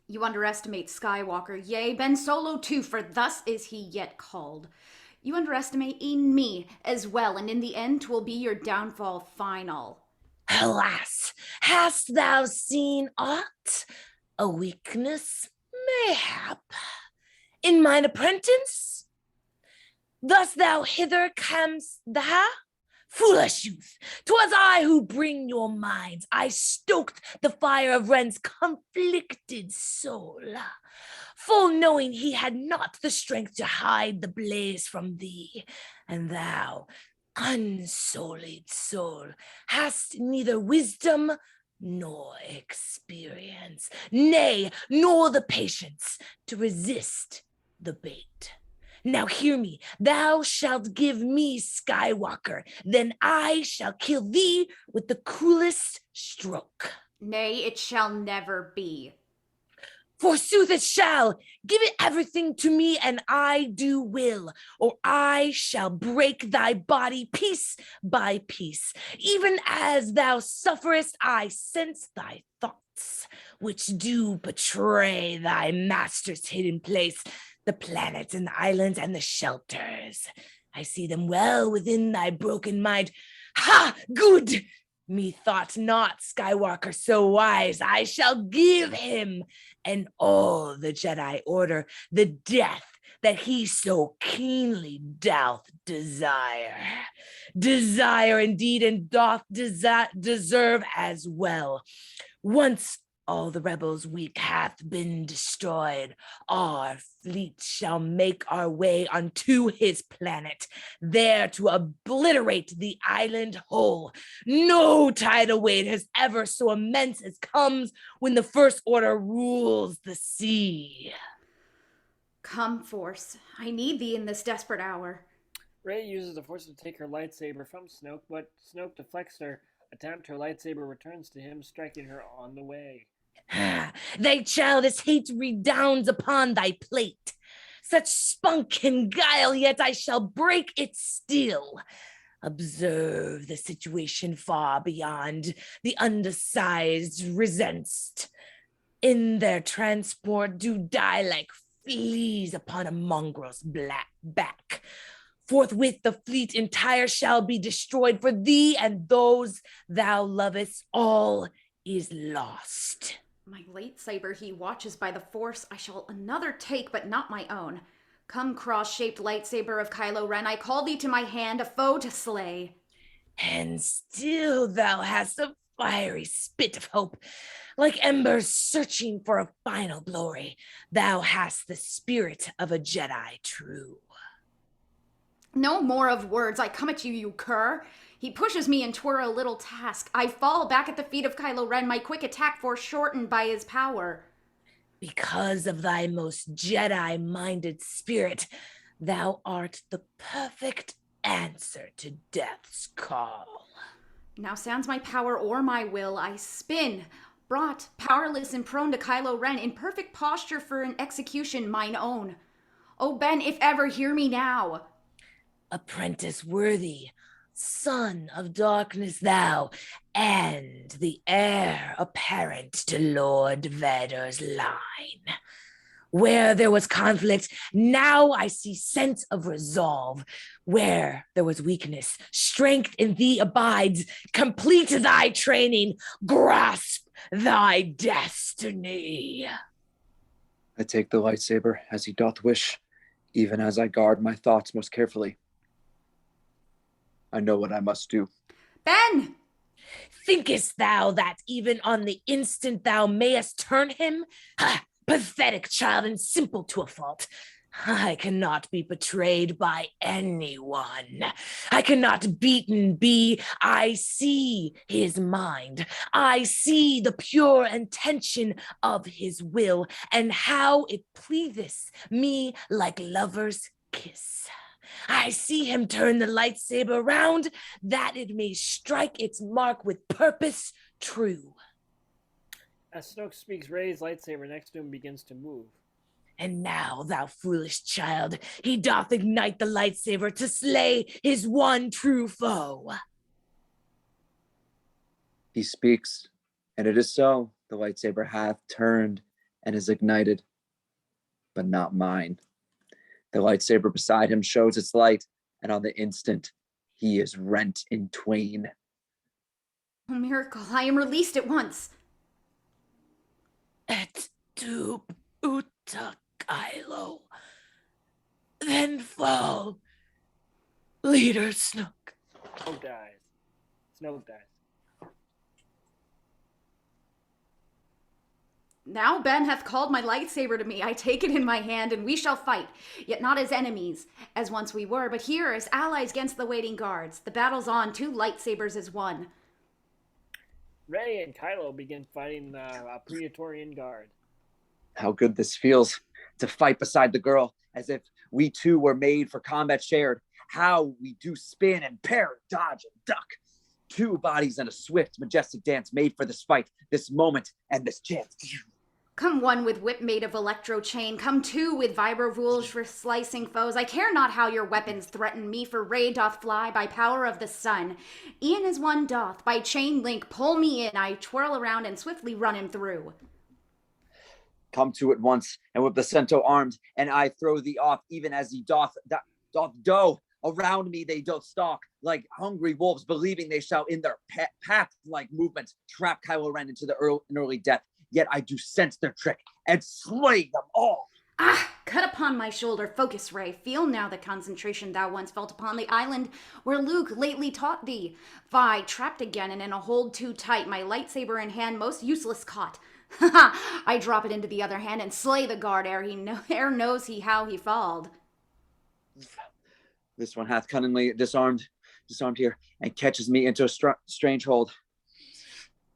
You underestimate Skywalker, yea, Ben Solo too, for thus is he yet called. You underestimate e'en me as well, and in the end 'twill be your downfall final. Alas, hast thou seen aught? A weakness, mayhap, in mine apprentice? Thus thou hither camest thou? Foolish youth, 'twas I who bring your minds. I stoked the fire of Ren's conflicted soul, full knowing he had not the strength to hide the blaze from thee. And thou, unsullied soul, hast neither wisdom nor experience, nay, nor the patience to resist the bait. Now hear me, thou shalt give me Skywalker, then I shall kill thee with the cruelest stroke. Nay, it shall never be. Forsooth it shall. Give it everything to me, and I do will, or I shall break thy body piece by piece. Even as thou sufferest, I sense thy thoughts, which do betray thy master's hidden place, the planets and the islands and the shelters. I see them well within thy broken mind. Ha! Good! Methought not Skywalker so wise. I shall give him and all the Jedi Order the death that he so keenly doth desire. Desire indeed, and doth deserve as well. Once all the rebels' weak hath been destroyed, our fleet shall make our way unto his planet, there to obliterate the island whole. No tidal wave is ever so immense as comes when the First Order rules the sea. Come, Force. I need thee in this desperate hour. Rey uses the Force to take her lightsaber from Snoke, but Snoke deflects her. Attempt, her lightsaber returns to him, striking her on the way. Thy childish hate redounds upon thy plate. Such spunk and guile, yet I shall break it still. Observe the situation far beyond. The undersized resents in their transport do die like fleas upon a mongrel's black back. Forthwith the fleet entire shall be destroyed. For thee and those thou lovest, all is lost. My lightsaber he watches by the Force. I shall another take, but not my own. Come, cross-shaped lightsaber of Kylo Ren, I call thee to my hand, a foe to slay. And still thou hast a fiery spit of hope, like embers searching for a final glory. Thou hast the spirit of a Jedi true. No more of words. I come at you, you cur. He pushes me into a little task. I fall back at the feet of Kylo Ren, my quick attack foreshortened by his power. Because of thy most Jedi-minded spirit, thou art the perfect answer to death's call. Now sans my power or my will, I spin, brought, powerless and prone to Kylo Ren, in perfect posture for an execution mine own. Oh, Ben, if ever, hear me now. Apprentice worthy, son of darkness thou, and the heir apparent to Lord Vader's line. Where there was conflict, now I see sense of resolve. Where there was weakness, strength in thee abides. Complete thy training, grasp thy destiny. I take the lightsaber as he doth wish, even as I guard my thoughts most carefully. I know what I must do. Ben! Thinkest thou that even on the instant thou mayest turn him? Ha! Pathetic child and simple to a fault. I cannot be betrayed by anyone. I cannot beaten be. I see his mind. I see the pure intention of his will, and how it pleaseth me like lovers' kiss. I see him turn the lightsaber round, that it may strike its mark with purpose true. As Snoke speaks, Rey's lightsaber next to him begins to move. And now, thou foolish child, he doth ignite the lightsaber to slay his one true foe. He speaks, and it is so. The lightsaber hath turned and is ignited, but not mine. The lightsaber beside him shows its light, and on the instant, he is rent in twain. Oh, miracle, I am released at once. Et tu uta Kylo. Then fall, leader Snoke. Snoke dies. Snoke dies. Now Ben hath called my lightsaber to me. I take it in my hand, and we shall fight, yet not as enemies, as once we were, but here as allies against the waiting guards. The battle's on, 2 lightsabers as one. Rey and Kylo begin fighting a Praetorian guard. How good this feels to fight beside the girl, as if we two were made for combat shared. How we do spin and parry, dodge and duck. 2 bodies in a swift, majestic dance made for this fight, this moment, and this chance. Come 1 with whip made of electro chain, come 2 with vibrovules for slicing foes. I care not how your weapons threaten me, for Rey doth fly by power of the sun. Ian as one doth, by chain link pull me in, I twirl around and swiftly run him through. Come to at once, and with the cento armed, and I throw thee off, even as he doth doe. Around me they doth stalk, like hungry wolves, believing they shall in their pack-like movement trap Kylo Ren into the early death. Yet I do sense their trick, and slay them all. Ah, cut upon my shoulder, focus, Rey. Feel now the concentration thou once felt upon the island where Luke lately taught thee. Fie, trapped again and in a hold too tight, my lightsaber in hand most useless caught. Ha ha! I drop it into the other hand and slay the guard ere knows he how he falled. This one hath cunningly disarmed here, and catches me into a strange hold.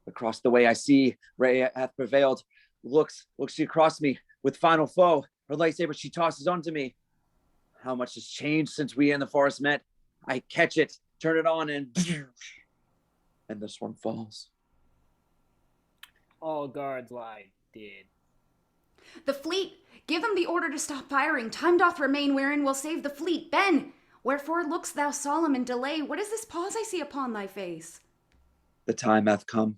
Across the way I see Rey hath prevailed. Looks she across me with final foe. Her lightsaber she tosses onto me. How much has changed since we in the forest met. I catch it, turn it on, and this one falls. All guards lie dead. The fleet, give them the order to stop firing. Time doth remain wherein we'll save the fleet. Ben, wherefore look'st thou solemn and delay? What is this pause I see upon thy face? The time hath come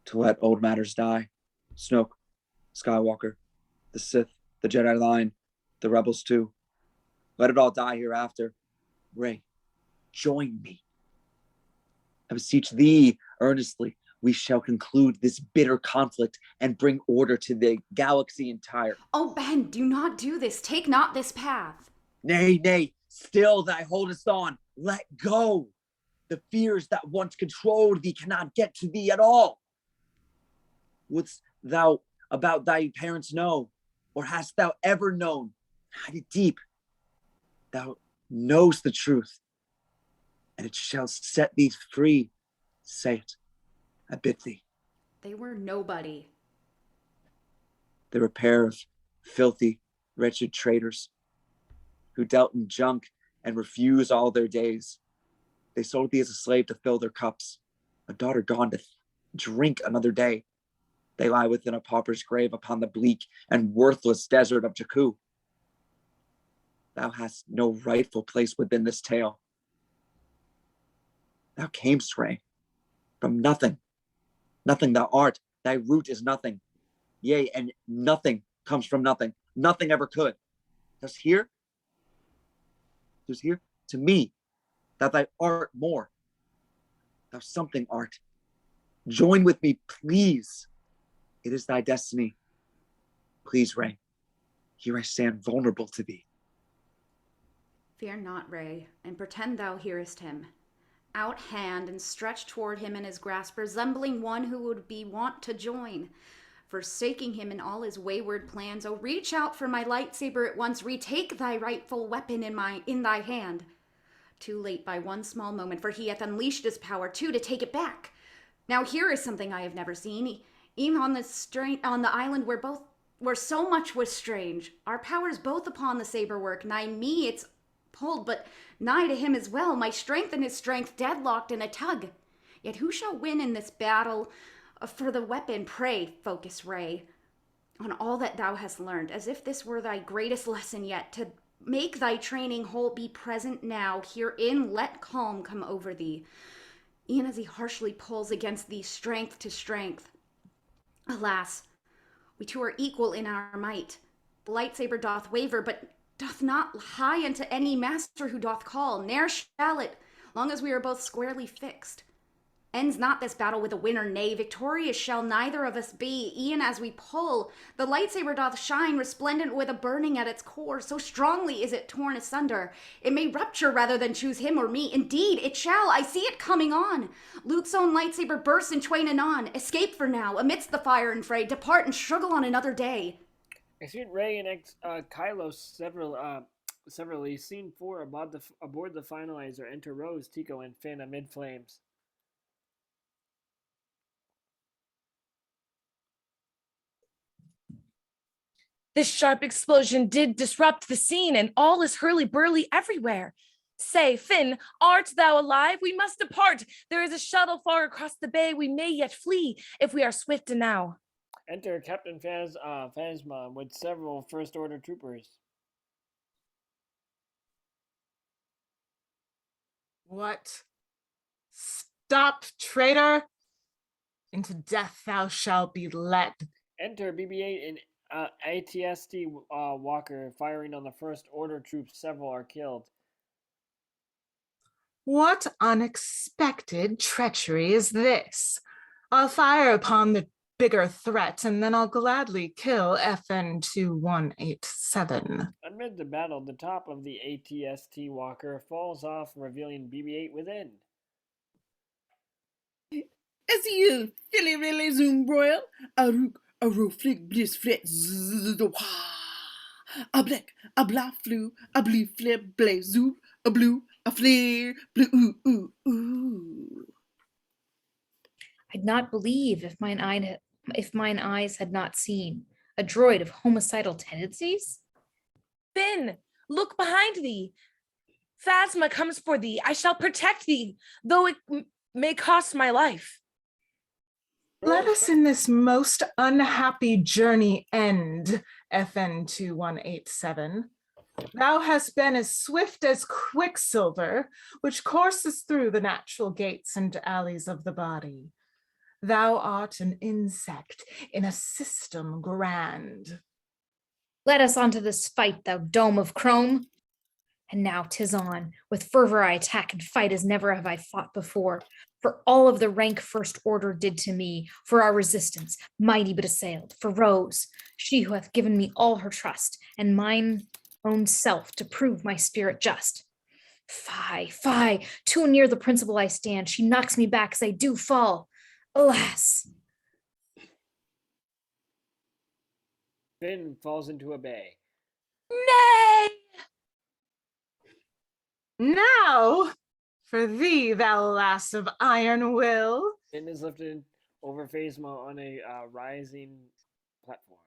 to let old matters die. Snoke, Skywalker, the Sith, the Jedi line, the rebels too. Let it all die hereafter. Rey, join me. I beseech thee earnestly. We shall conclude this bitter conflict and bring order to the galaxy entire. Oh, Ben, do not do this. Take not this path. Nay, still thou holdest on. Let go. The fears that once controlled thee cannot get to thee at all. Wouldst thou about thy parents know, or hast thou ever known? Hide it deep. Thou knowest the truth, and it shall set thee free. Say it, I bid thee. They were nobody. They were a pair of filthy, wretched traitors who dealt in junk and refused all their days. They sold thee as a slave to fill their cups, a daughter gone to drink another day. They lie within a pauper's grave upon the bleak and worthless desert of Jakku. Thou hast no rightful place within this tale. Thou camest, Rey, from nothing. Nothing thou art, thy root is nothing. Yea, and nothing comes from nothing. Nothing ever could. Thus here to me, that thy art more. Thou something art. Join with me, please. It is thy destiny. Please, Rey. Here I stand vulnerable to thee. Fear not, Rey, and pretend thou hearest him. Out hand and stretch toward him in his grasp, resembling one who would be wont to join. Forsaking him in all his wayward plans, oh, reach out for my lightsaber at once. Retake thy rightful weapon in thy hand. Too late by one small moment, for he hath unleashed his power too to take it back. Now here is something I have never seen, even on the island where so much was strange. Our powers both upon the saber work. Nigh me it's pulled, but nigh to him as well. My strength and his strength deadlocked in a tug. Yet who shall win in this battle For the weapon, pray, focus ray, on all that thou hast learned, as if this were thy greatest lesson yet, to make thy training whole. Be present now, herein let calm come over thee, e'en as he harshly pulls against thee strength to strength. Alas, we two are equal in our might. The lightsaber doth waver, but doth not hie unto any master who doth call. Ne'er shall it, long as we are both squarely fixed. Ends not this battle with a winner, nay, victorious shall neither of us be. E'en as we pull, the lightsaber doth shine, resplendent with a burning at its core. So strongly is it torn asunder, it may rupture rather than choose him or me. Indeed, it shall, I see it coming on. Luke's own lightsaber bursts in twain anon. Escape for now, amidst the fire and fray, depart and struggle on another day. Execute Rey and Kylo severally. Scene 4, aboard the finalizer. Enter Rose, Tico, and Finn amid flames. This sharp explosion did disrupt the scene, and all is hurly-burly everywhere. Say, Finn, art thou alive? We must depart. There is a shuttle far across the bay. We may yet flee, if we are swift enow. Enter Captain Phasma with several First Order troopers. What? Stop, traitor! Into death thou shalt be led. Enter BB-8 and ATST Walker firing on the First Order troops. Several are killed. What unexpected treachery is this? I'll fire upon the bigger threat, and then I'll gladly kill FN2187. Amid the battle, the top of the ATST Walker falls off, revealing BB-8 within. As you filly really zoom broil, a rook, a roof flick, bliss flit, a black, a blah flew, a blee flip, blaze zoop, a blue, a flare, blue, ooh, ooh. I'd not believe if mine eyes had not seen a droid of homicidal tendencies. Finn, look behind thee. Phasma comes for thee. I shall protect thee, though it may cost my life. Let us in this most unhappy journey end, FN2187. Thou hast been as swift as quicksilver, which courses through the natural gates and alleys of the body. Thou art an insect in a system grand. Let us onto this fight, thou dome of chrome. And now 'tis on. With fervor I attack and fight as never have I fought before. For all of the rank First Order did to me, for our resistance, mighty but assailed, for Rose, she who hath given me all her trust, and mine own self to prove my spirit just. Fie, too near the principle I stand. She knocks me back as I do fall. Alas! Finn falls into a bay. Nay! Now, for thee, thou lass of iron will. Finn is lifted over Phasma on a rising platform.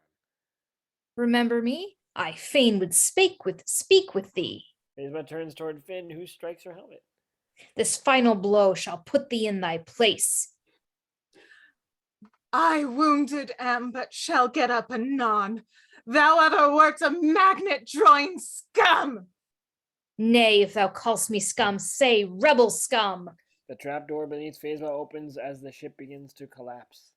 Remember me? I fain would speak with thee. Phasma turns toward Finn, who strikes her helmet. This final blow shall put thee in thy place. I wounded am, but shall get up anon. Thou ever wert a magnet-drawing scum! Nay, if thou call'st me scum, say rebel scum. The trapdoor beneath Phasma opens as the ship begins to collapse.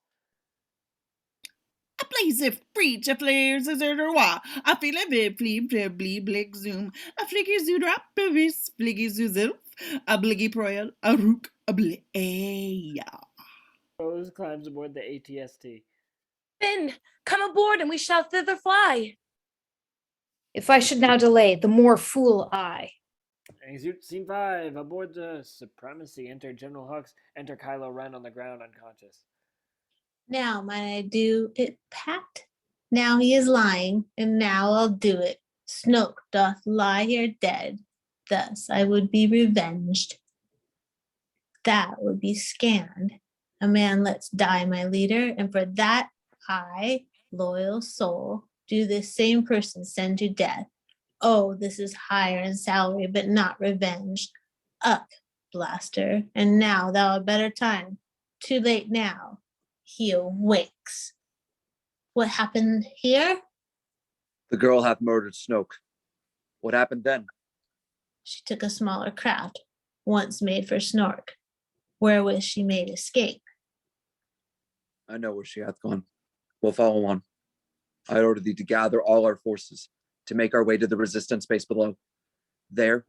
A blaze of breach, a flares, a zerwa, a feel a bit, flee, blee, blick, zoom, a flicky zoodrop, a vis, flicky zoozilf, a bliggy proyal, a rook, a bleya. Rose climbs aboard the ATST. Finn, come aboard and we shall thither fly. If I should now delay, the more fool I. Execute Scene 5. Aboard the Supremacy. Enter General Hux. Enter Kylo Ren on the ground unconscious. Now might I do it, Pat? Now he is lying, and now I'll do it. Snoke doth lie here dead. Thus I would be revenged. That would be scanned. A man lets die my leader, and for that I, loyal soul, do this same person send to death. Oh, this is higher in salary, but not revenge. Up, blaster, and now thou a better time. Too late now. He awakes. What happened here? The girl hath murdered Snoke. What happened then? She took a smaller craft, once made for Snork, wherewith she made escape. I know where she hath gone. We'll follow on. I order thee to gather all our forces to make our way to the resistance base below. There,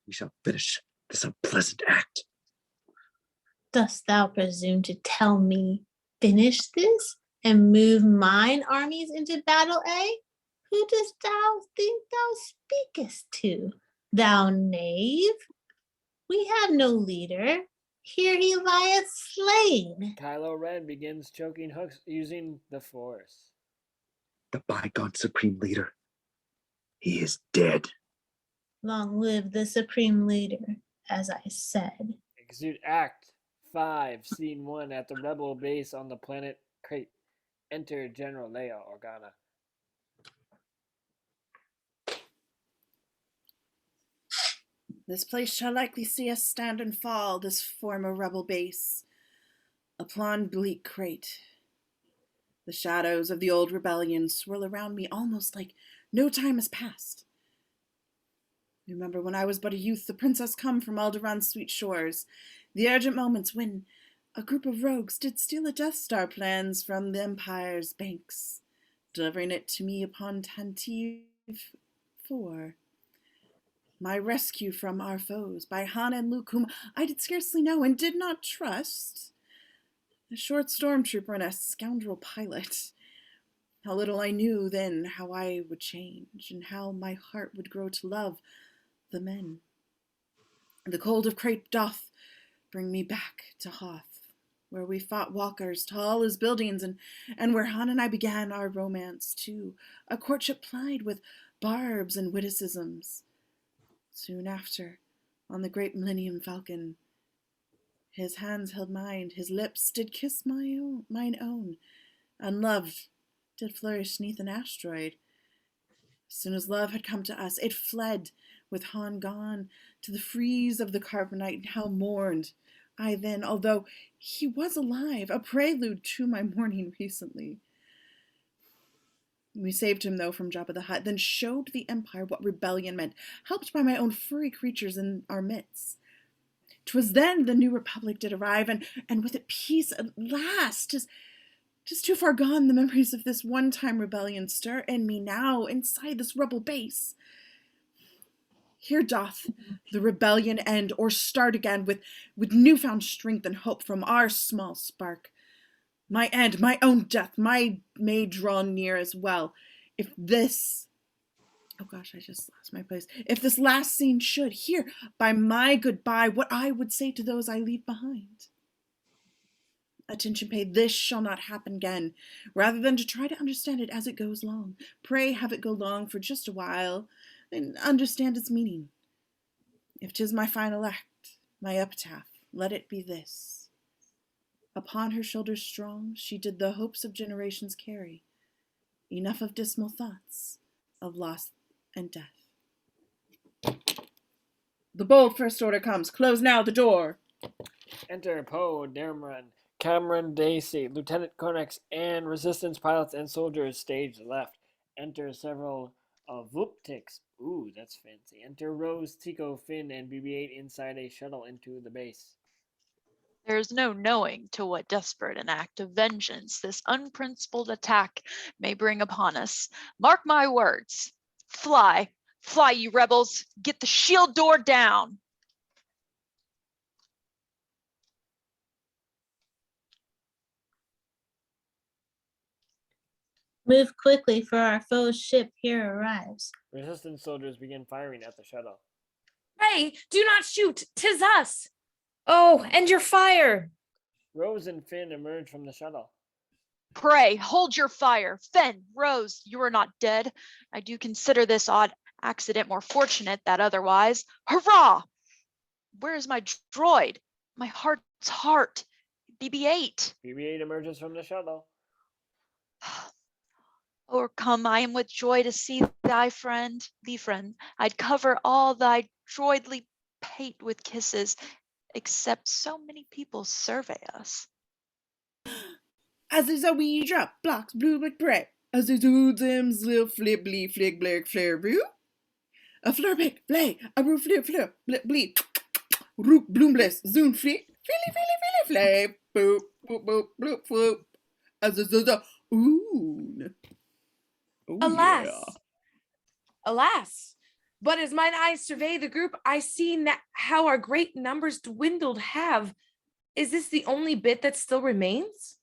we shall finish this unpleasant act. Dost thou presume to tell me, finish this and move mine armies into battle, eh? Who dost thou think thou speakest to, thou knave? We have no leader. Here he lieth slain. Kylo Ren begins choking Hooks using the Force. The bygone supreme leader. He is dead. Long live the supreme leader, as I said. Execute Act 5, Scene 1 at the Rebel base on the planet Crate. Enter General Leia Organa. This place shall likely see us stand and fall, this former rebel base. Upon bleak Crate. The shadows of the old rebellion swirl around me almost like no time has passed. Remember when I was but a youth, the princess come from Alderaan's sweet shores, the urgent moments when a group of rogues did steal a Death Star plans from the Empire's banks, delivering it to me upon Tantive 4. My rescue from our foes by Han and Luke, whom I did scarcely know and did not trust. A short stormtrooper and a scoundrel pilot. How little I knew then how I would change, and how my heart would grow to love the men. The cold of Crate doth bring me back to Hoth, where we fought walkers tall as buildings, and where Han and I began our romance too, a courtship plied with barbs and witticisms. Soon after, on the great Millennium Falcon, his hands held mine, his lips did kiss mine own, and love did flourish neath an asteroid. As soon as love had come to us, it fled, with Han gone, to the freeze of the carbonite, and how mourned I then, although he was alive, a prelude to my mourning recently. We saved him, though, from Jabba the Hutt, then showed the Empire what rebellion meant, helped by my own furry creatures in our midst. 'Twas then the New Republic did arrive, and with it peace at last. 'Tis too far gone the memories of this one-time rebellion stir in me now, inside this rebel base. Here doth the rebellion end, or start again with newfound strength and hope from our small spark. My end, my own death, may draw near as well. If this, oh gosh, I just lost my place. If this last scene should hear by my goodbye what I would say to those I leave behind. Attention pay, this shall not happen again. Rather than to try to understand it as it goes long, pray have it go long for just a while, and understand its meaning. If 'tis my final act, my epitaph, let it be this. Upon her shoulders strong, she did the hopes of generations carry. Enough of dismal thoughts, of loss and death. The bold first order comes. Close now the door. Enter Poe Dameron, Cameron Dacey, Lieutenant Cornex, and Resistance pilots and soldiers stage left. Enter several Vulptex. Ooh, that's fancy. Enter Rose, Tico, Finn, and BB-8 inside a shuttle into the base. There is no knowing to what desperate an act of vengeance this unprincipled attack may bring upon us. Mark my words. Fly, fly, you rebels. Get the shield door down. Move quickly, for our foe's ship here arrives. Resistance soldiers begin firing at the shuttle. Pray, do not shoot. 'Tis us. Oh, and your fire! Rose and Finn emerge from the shuttle. Pray, hold your fire. Finn, Rose, you are not dead. I do consider this odd accident more fortunate than otherwise. Hurrah! Where is my droid? My heart's heart. BB-8. BB-8 emerges from the shuttle. Overcome, I am with joy to see thy friend, thee friend. I'd cover all thy droidly pate with kisses, except so many people survey us. As is a wee drop, blocks blue like prey. As is them little flip blee flick black flare boo. A fleur big blay, a roof flip flip blip blee. Rook bloomless, zoom flit, filly flay, boop, boop, boop, bloop, floop. As is a oon. Oh, Alas, yeah. alas. But as mine eyes survey the group, I see how our great numbers dwindled have. Is this the only bit that still remains?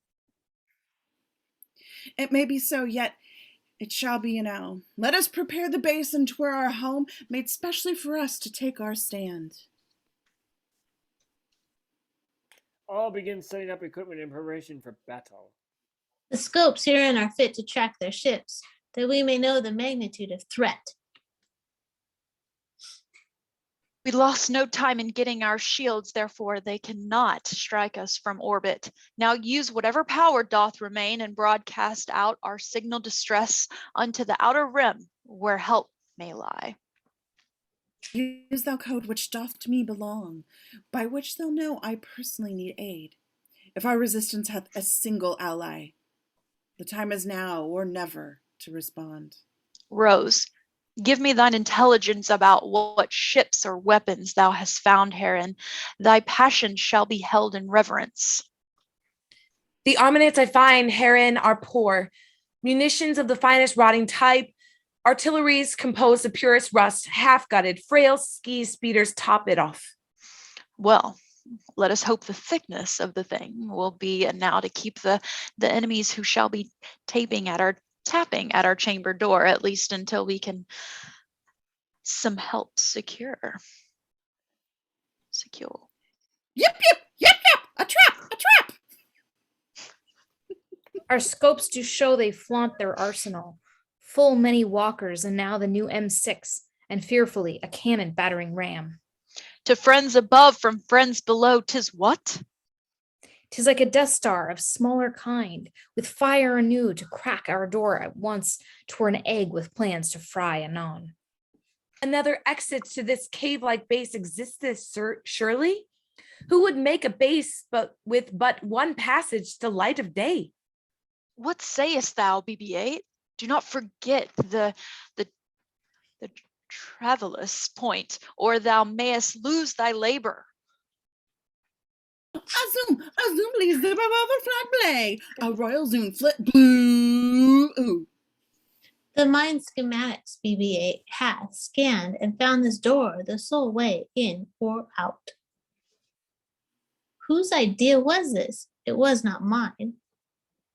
It may be so, yet it shall be now. Let us prepare the basin to our home, made specially for us to take our stand. All begin setting up equipment in preparation for battle. The scopes herein are fit to track their ships, that we may know the magnitude of threat. We lost no time in getting our shields, therefore they cannot strike us from orbit. Now use whatever power doth remain and broadcast out our signal distress unto the outer rim where help may lie. Use thou code which doth to me belong, by which they'll know I personally need aid. If our resistance hath a single ally, the time is now or never to respond. Rose, give me thine intelligence about what ships or weapons thou hast found herein. Thy passion shall be held in reverence. The armaments I find herein are poor. Munitions of the finest rotting type, artilleries composed of purest rust, half-gutted, frail ski speeders top it off. Well, let us hope the thickness of the thing will be now to keep the enemies who shall be tapping at our chamber door, at least until we can some help secure. Yip, yip, yip, yip, a trap, a trap. Our scopes do show they flaunt their arsenal. Full many walkers, and now the new M6, and fearfully a cannon battering ram. To friends above from friends below, 'tis what? 'Tis like a Death Star of smaller kind, with fire anew to crack our door at once, twere an egg with plans to fry anon. Another exit to this cave-like base exists, surely? Who would make a base with but one passage to light of day? What sayest thou, BB-8? Do not forget the Travelus point, or thou mayest lose thy labor. A zoom leaves the above flag blay. A royal zoom flit blue. Ooh. The mind schematics BB-8 hath scanned and found this door the sole way in or out. Whose idea was this? It was not mine.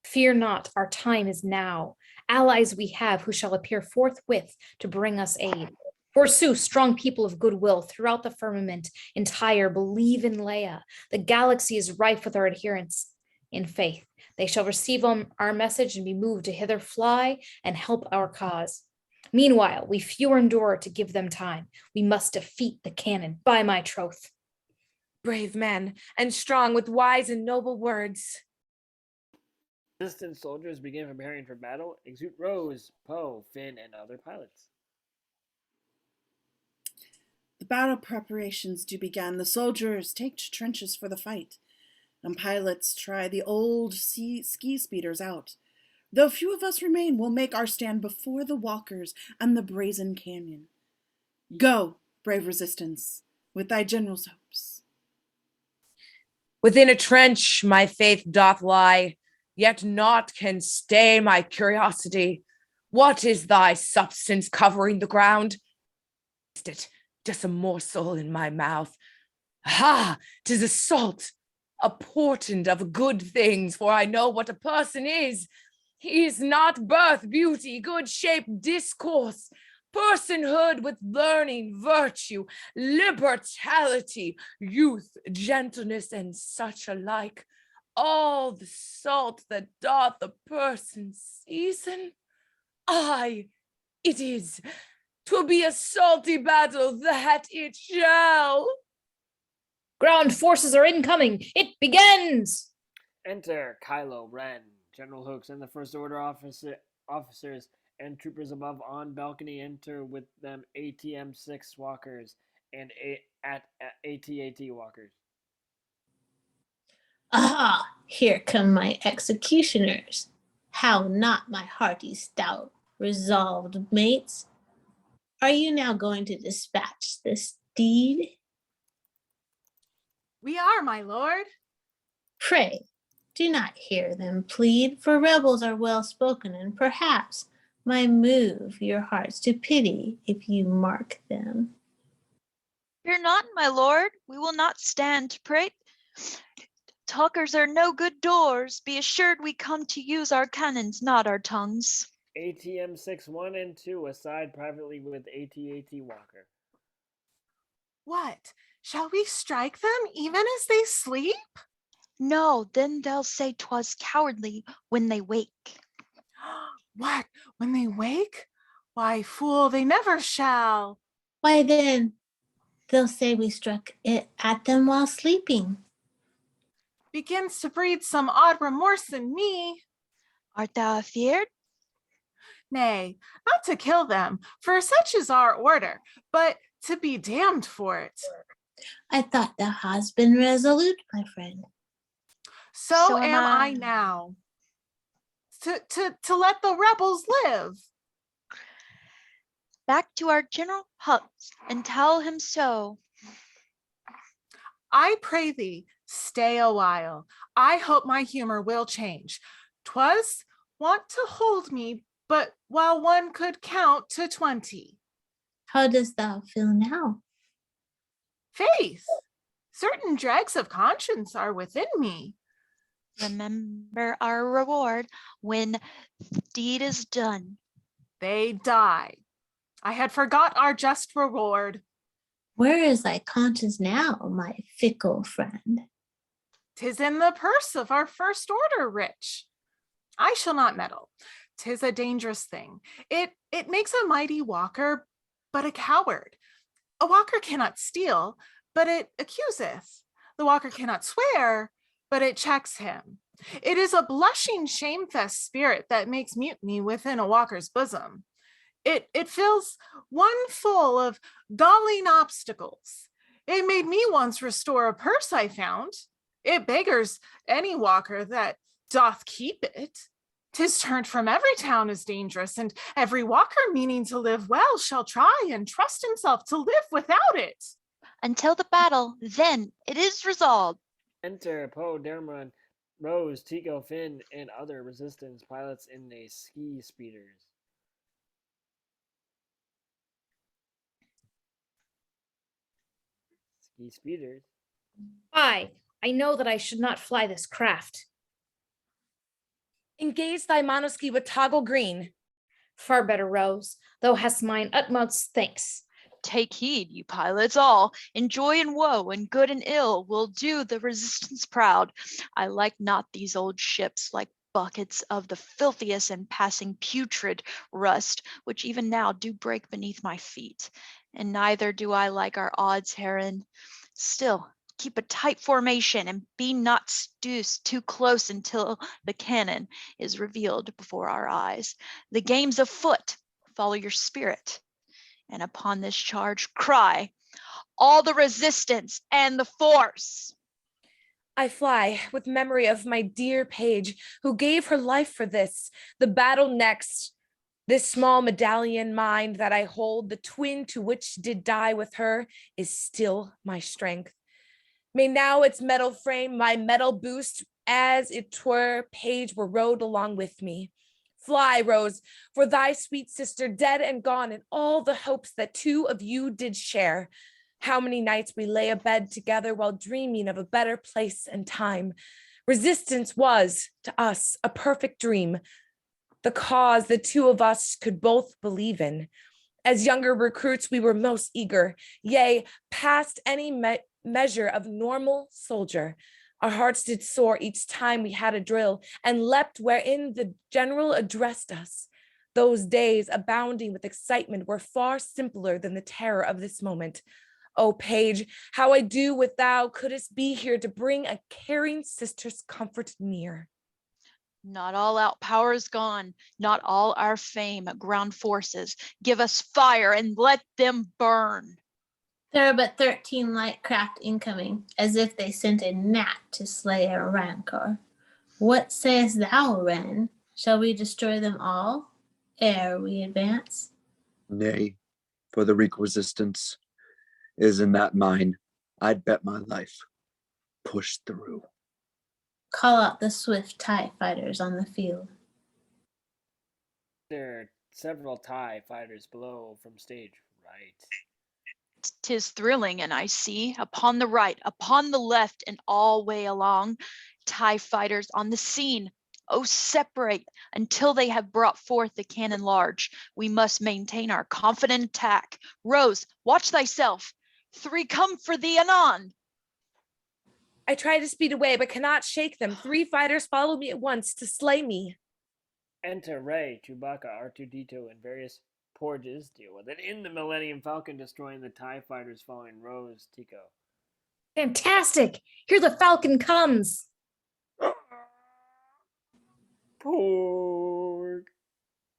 Fear not, our time is now. Allies we have who shall appear forthwith to bring us aid. Forsooth, strong people of goodwill throughout the firmament entire believe in Leia. The galaxy is rife with our adherents. In faith, they shall receive our message and be moved to hither fly and help our cause. Meanwhile, we few endure to give them time. We must defeat the cannon, by my troth. Brave men, and strong with wise and noble words. Resistance soldiers begin preparing for battle. Execute Rose, Poe, Finn, and other pilots. The battle preparations do begin. The soldiers take to trenches for the fight, and pilots try the old ski speeders out. Though few of us remain, we'll make our stand before the walkers and the brazen canyon. Go, brave resistance, with thy general's hopes. Within a trench my faith doth lie, yet naught can stay my curiosity. What is thy substance covering the ground? It, just a morsel in my mouth. Ha! 'Tis a salt, a portent of good things, for I know what a person is. He is not birth, beauty, good shape, discourse, personhood with learning, virtue, liberality, youth, gentleness, and such alike. All the salt that doth a person season. Aye, it is. 'Twill be a salty battle, that it shall. Ground forces are incoming. It begins. Enter Kylo, Ren, General Hooks, and the First Order officers and troopers above on balcony. Enter with them ATM-6 walkers and AT-AT walkers. Aha! Here come my executioners. How not, my hearty stout, resolved mates? Are you now going to dispatch this deed? We are, my lord. Pray, do not hear them plead, for rebels are well spoken, and perhaps might move your hearts to pity if you mark them. Fear not, my lord, we will not stand to prate. Talkers are no good doors. Be assured we come to use our cannons, not our tongues. ATM 6-1 and 2 aside privately with AT-AT Walker. What? Shall we strike them even as they sleep? No, then they'll say 'twas cowardly when they wake. What? When they wake? Why, fool, they never shall. Why then, they'll say we struck it at them while sleeping. Begins to breed some odd remorse in me. Art thou afeard? Nay, not to kill them, for such is our order, but to be damned for it. I thought thou hast been resolute, my friend. So am I now. To let the rebels live. Back to our general huts and tell him so. I pray thee, stay a while. I hope my humor will change. 'Twas wont to hold me, but while one could count to 20. How dost thou feel now? Faith, certain dregs of conscience are within me. Remember our reward when deed is done. They die. I had forgot our just reward. Where is thy conscience now, my fickle friend? 'Tis in the purse of our first order rich. I shall not meddle. 'Tis a dangerous thing. It makes a mighty walker, but a coward. A walker cannot steal, but it accuseth. The walker cannot swear, but it checks him. It is a blushing, shamefast spirit that makes mutiny within a walker's bosom. It fills one full of galling obstacles. It made me once restore a purse I found. It beggars any walker that doth keep it. 'Tis turned from every town as dangerous, and every walker meaning to live well shall try and trust himself to live without it. Until the battle, then it is resolved. Enter Poe Dameron, Rose, Tico, Finn, and other resistance pilots in the ski speeders. Ski speeders? I know that I should not fly this craft. Engage thy monoski with toggle green. Far better, Rose. Thou hast mine utmost thanks. Take heed, you pilots all. In joy and woe, in good and ill, will do the resistance proud. I like not these old ships, like buckets of the filthiest and passing putrid rust, which even now do break beneath my feet. And neither do I like our odds herein. Still, keep a tight formation and be not seduced too close until the cannon is revealed before our eyes. The game's afoot. Follow your spirit. And upon this charge, cry, all the resistance and the force. I fly with memory of my dear Paige, who gave her life for this, the battle next. This small medallion mind that I hold, the twin to which did die with her, is still my strength. May now its metal frame my metal boost, as it were Paige were rode along with me. Fly, Rose, for thy sweet sister dead and gone, and all the hopes that two of you did share. How many nights we lay abed together while dreaming of a better place and time. Resistance was, to us, a perfect dream, the cause the two of us could both believe in. As younger recruits, we were most eager, yea, past any measure of normal soldier. Our hearts did soar each time we had a drill and leapt wherein the general addressed us. Those days, abounding with excitement, were far simpler than the terror of this moment. Oh, Paige, how I do wish thou couldst be here to bring a caring sister's comfort near. Not all out power is gone, not all our fame, ground forces. Give us fire and let them burn. There are but 13 light craft incoming, as if they sent a gnat to slay a rancor. What sayest thou, Ren? Shall we destroy them all ere we advance? Nay, for the Reek resistance is in that mine. I'd bet my life. Push through. Call out the swift TIE fighters on the field. There are several TIE fighters below from stage right. 'Tis thrilling, and I see upon the right, upon the left, and all way along, TIE fighters on the scene. Oh, separate until they have brought forth the cannon large. We must maintain our confident attack. Rose, watch thyself. 3 come for thee anon. I try to speed away, but cannot shake them. 3 fighters follow me at once to slay me. Enter Rey, Chewbacca, R2-D2, and various Porges deal with it in the Millennium Falcon, destroying the TIE fighters following Rose, Tico. Fantastic! Here the Falcon comes! Porg.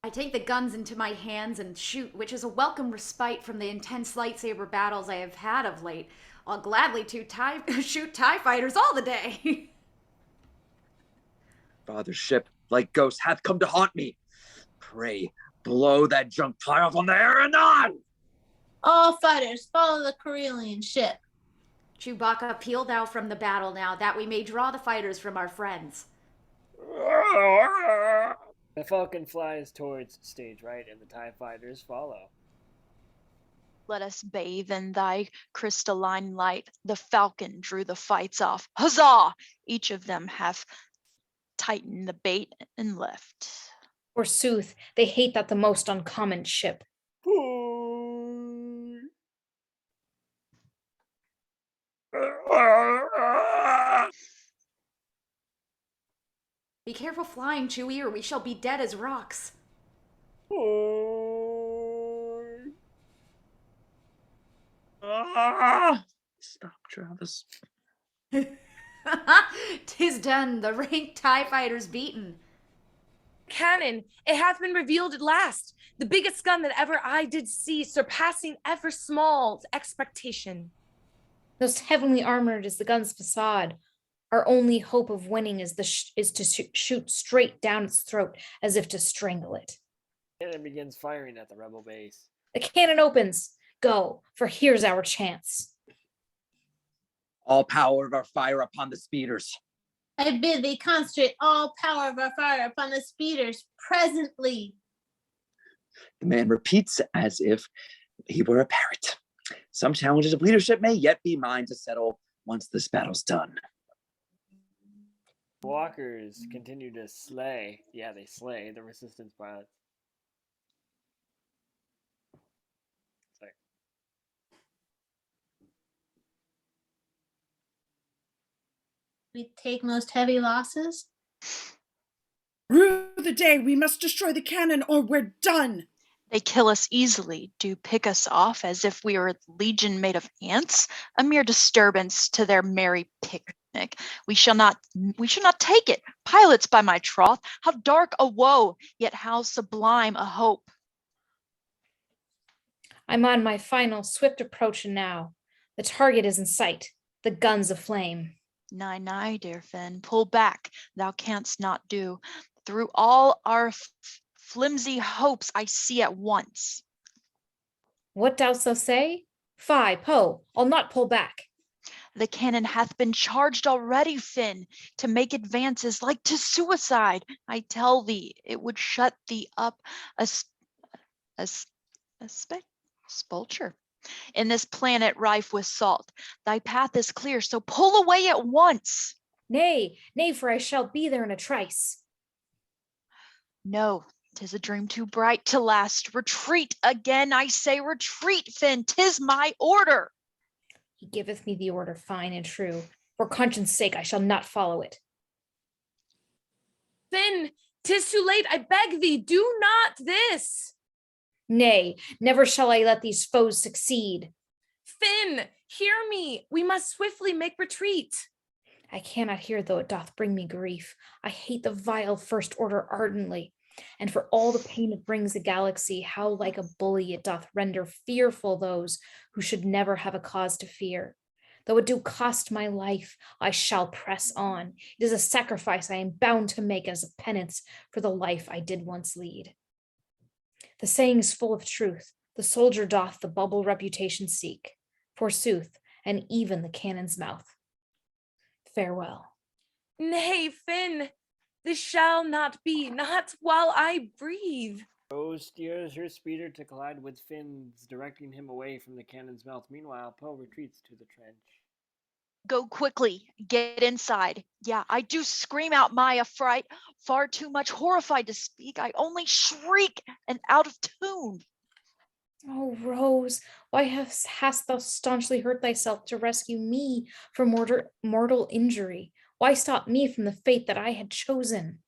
I take the guns into my hands and shoot, which is a welcome respite from the intense lightsaber battles I have had of late. I'll gladly shoot TIE fighters all the day. Father's ship, like ghosts, hath come to haunt me. Pray, blow that junk pile from the air anon! All fighters, follow the Corellian ship. Chewbacca, peel thou from the battle now, that we may draw the fighters from our friends. The Falcon flies towards stage right, and the TIE fighters follow. Let us bathe in thy crystalline light. The Falcon drew the fights off. Huzzah! Each of them hath tightened the bait and left. Forsooth, they hate that the most uncommon ship. Be careful flying, Chewie, or we shall be dead as rocks. Stop, Travis. 'Tis done, the ranked TIE fighters beaten. Cannon, it hath been revealed at last. The biggest gun that ever I did see, surpassing ever small expectation. Most heavily armored is the gun's facade. Our only hope of winning is to shoot straight down its throat, as if to strangle it. Cannon begins firing at the rebel base. The cannon opens. Go, for here's our chance. All power of our fire upon the speeders. I bid thee concentrate all power of our fire upon the speeders presently. The man repeats as if he were a parrot. Some challenges of leadership may yet be mine to settle once this battle's done. Walkers continue to slay. Yeah, they slay the resistance pilots. We take most heavy losses. Rue the day, we must destroy the cannon or we're done. They kill us easily, do pick us off as if we were a legion made of ants, a mere disturbance to their merry picnic. We shall not take it. Pilots, by my troth, how dark a woe, yet how sublime a hope. I'm on my final swift approach now. The target is in sight, the guns aflame. Nigh, nigh, dear Finn, pull back, thou canst not do. Through all our flimsy hopes I see at once. What dost thou say? Fie, Poe, I'll not pull back. The cannon hath been charged already, Finn, to make advances like to suicide. I tell thee, it would shut thee up a spulture. In this planet rife with salt, thy path is clear, so pull away at once. Nay, nay, for I shall be there in a trice. No, 'tis a dream too bright to last. Retreat again, I say, retreat, Finn, 'tis my order. He giveth me the order fine and true. For conscience' sake, I shall not follow it. Finn, 'tis too late, I beg thee, do not this. Nay, never shall I let these foes succeed. Finn, hear me. We must swiftly make retreat. I cannot hear, though it doth bring me grief. I hate the vile First Order ardently, and for all the pain it brings the galaxy, how like a bully it doth render fearful those who should never have a cause to fear. Though it do cost my life, I shall press on. It is a sacrifice I am bound to make as a penance for the life I did once lead. The saying is full of truth. The soldier doth the bubble reputation seek, forsooth, and even the cannon's mouth. Farewell. Nay, Finn, this shall not be, not while I breathe. Rose steers her speeder to collide with Finn's, directing him away from the cannon's mouth. Meanwhile, Poe retreats to the trench. Go quickly, get inside. Yeah, I do scream out my affright, far too much horrified to speak. I only shriek and out of tune. Oh, Rose, why hast thou staunchly hurt thyself to rescue me from mortal injury? Why stop me from the fate that I had chosen?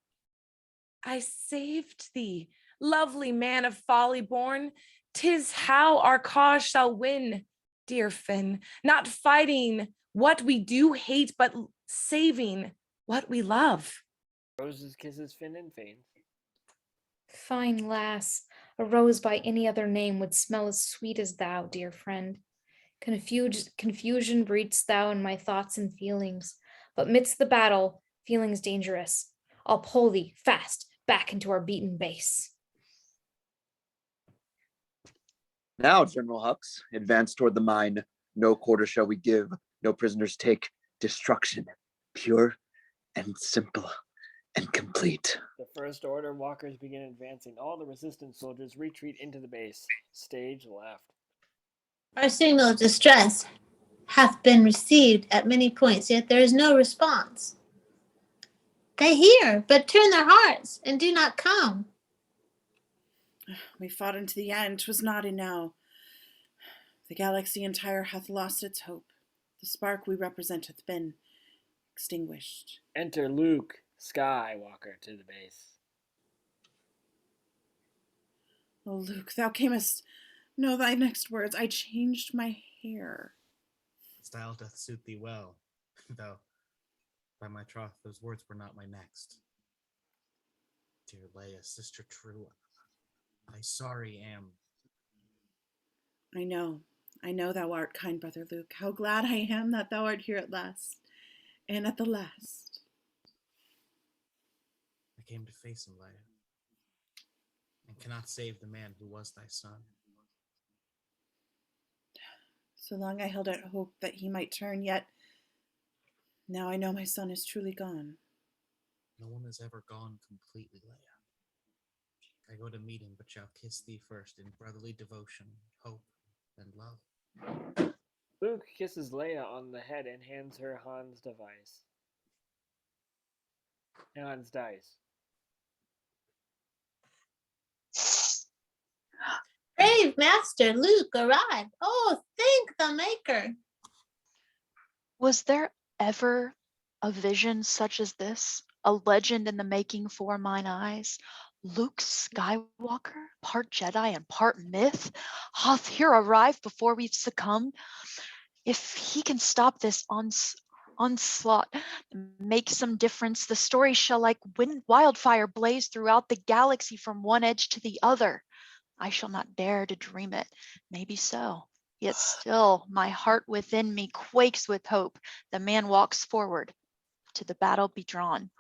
I saved thee, lovely man of folly born. 'Tis how our cause shall win, dear Finn, not fighting what we do hate, but saving what we love. Rose kisses Finn and faints. Fine lass, a rose by any other name would smell as sweet as thou, dear friend. Confusion breedst thou in my thoughts and feelings, but midst the battle, feelings dangerous. I'll pull thee fast back into our beaten base. Now, General Hux, advance toward the mine. No quarter shall we give, no prisoners take. Destruction, pure and simple and complete. The First Order walkers begin advancing. All the resistance soldiers retreat into the base. Stage left. Our signal of distress hath been received at many points, yet there is no response. They hear, but turn their hearts and do not come. We fought unto the end, 'twas not enow. The galaxy entire hath lost its hope. The spark we represent hath been extinguished. Enter Luke Skywalker to the base. Oh, Luke, thou camest. Know thy next words. I changed my hair. Style doth suit thee well, though by my troth those words were not my next. Dear Leia, sister true, I sorry am. I know thou art, kind brother Luke. How glad I am that thou art here at last, and at the last. I came to face him, Leia, and cannot save the man who was thy son. So long I held out hope that he might turn, yet now I know my son is truly gone. No one is ever gone completely, Leia. I go to meet him, but shall kiss thee first in brotherly devotion, hope, and love. Luke kisses Leia on the head and hands her Han's device. Han's dice. Brave Master Luke arrived. Oh, thank the Maker. Was there ever a vision such as this? A legend in the making for mine eyes? Luke Skywalker, part Jedi and part myth, hath here arrived before we've succumbed. If he can stop this onslaught, make some difference, the story shall like wildfire blaze throughout the galaxy from one edge to the other. I shall not dare to dream it. Maybe so. Yet still, my heart within me quakes with hope. The man walks forward. To the battle be drawn.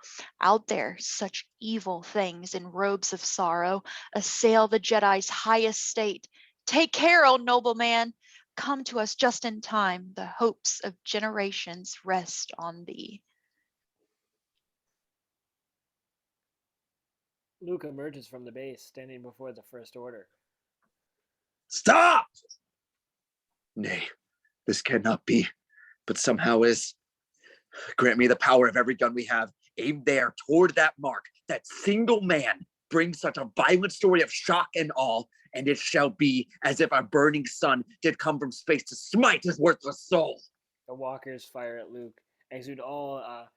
Out there, such evil things in robes of sorrow assail the Jedi's highest state. Take care, O noble man. Come to us just in time. The hopes of generations rest on thee. Luke emerges from the base, standing before the First Order. Stop! Nay, this cannot be, but somehow is. Grant me the power of every gun we have. Aim there toward that mark. That single man brings such a violent story of shock and awe, and it shall be as if our burning sun did come from space to smite his worthless soul. The walkers fire at Luke. Execute all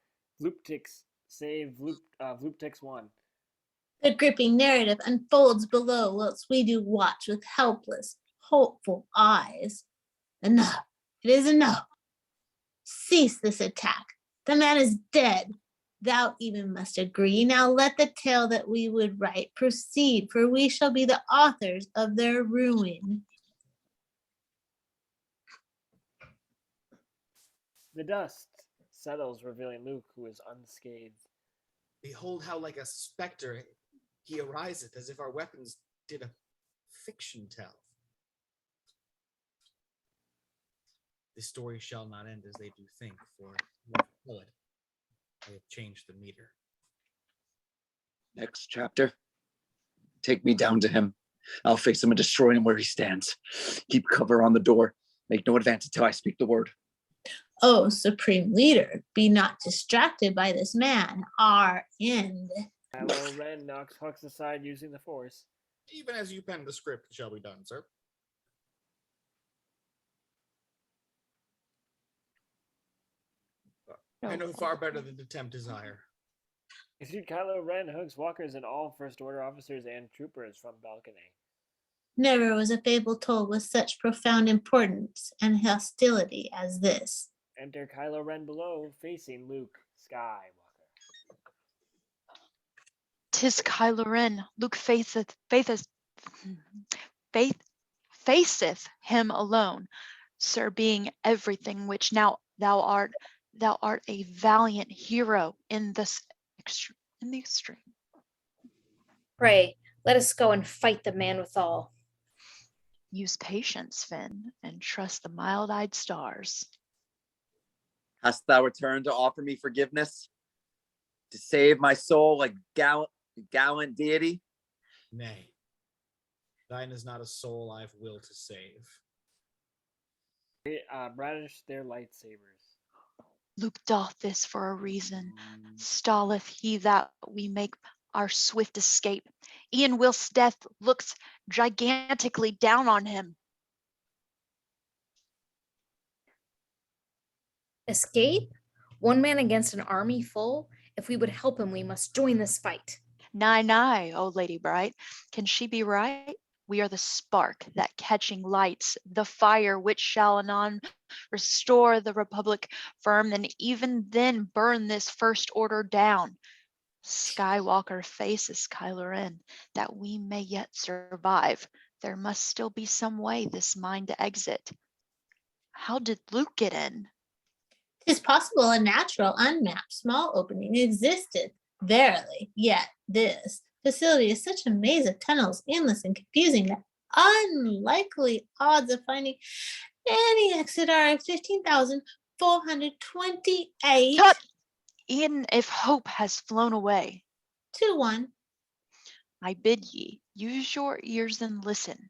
Vulptex, save Vulptex 1. The gripping narrative unfolds below whilst we do watch with helpless, hopeful eyes. Enough. It is enough. Cease this attack. The man is dead. Thou even must agree. Now let the tale that we would write proceed, for we shall be the authors of their ruin. The dust settles, revealing Luke, who is unscathed. Behold how like a spectre he ariseth, as if our weapons did a fiction tell. This story shall not end as they do think, for poet, I have changed the meter. Next chapter. Take me down to him. I'll face him and destroy him where he stands. Keep cover on the door. Make no advance until I speak the word. Oh, Supreme Leader, be not distracted by this man, our end. Kylo Ren knocks Hux aside using the Force. Even as you pen the script, it shall be done, sir. I know far better than to tempt desire. You see Kylo Ren, Hux, walkers, and all First Order officers and troopers from balcony. Never was a fable told with such profound importance and hostility as this. Enter Kylo Ren below, facing Luke Skywalker. 'Tis Kylo Ren. Luke faceth him alone, sir, being everything which now thou art a valiant hero in the extreme. Pray, let us go and fight the man withal. Use patience, Finn, and trust the mild-eyed stars. Hast thou returned to offer me forgiveness? To save my soul like gallant deity? Nay, thine is not a soul I've will to save. Brandished their lightsabers. Luke doth this for a reason. Stalleth he that we make our swift escape. Ian Wilf's death looks gigantically down on him. Escape? One man against an army full? If we would help him, we must join this fight. Nay, O Lady Bright, can she be right? We are the spark that catching lights, the fire which shall anon restore the Republic firm, and even then burn this First Order down. Skywalker faces Kylo Ren, that we may yet survive. There must still be some way this mine to exit. How did Luke get in? 'Tis possible a natural, unmapped, small opening existed. Verily, yet this facility is such a maze of tunnels, endless and confusing, that unlikely odds of finding any exit are 15,428. Tut! Even if hope has flown away. 2-1. I bid ye, use your ears and listen.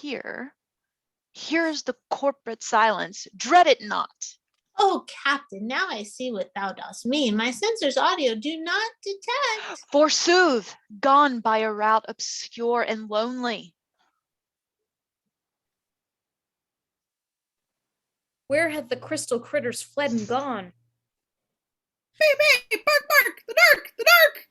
Here's the corporate silence. Dread it not. Oh, Captain, now I see what thou dost mean. My sensors audio do not detect. Forsooth, gone by a route obscure and lonely. Where had the crystal critters fled and gone? Bark, bark, the dark, the dark!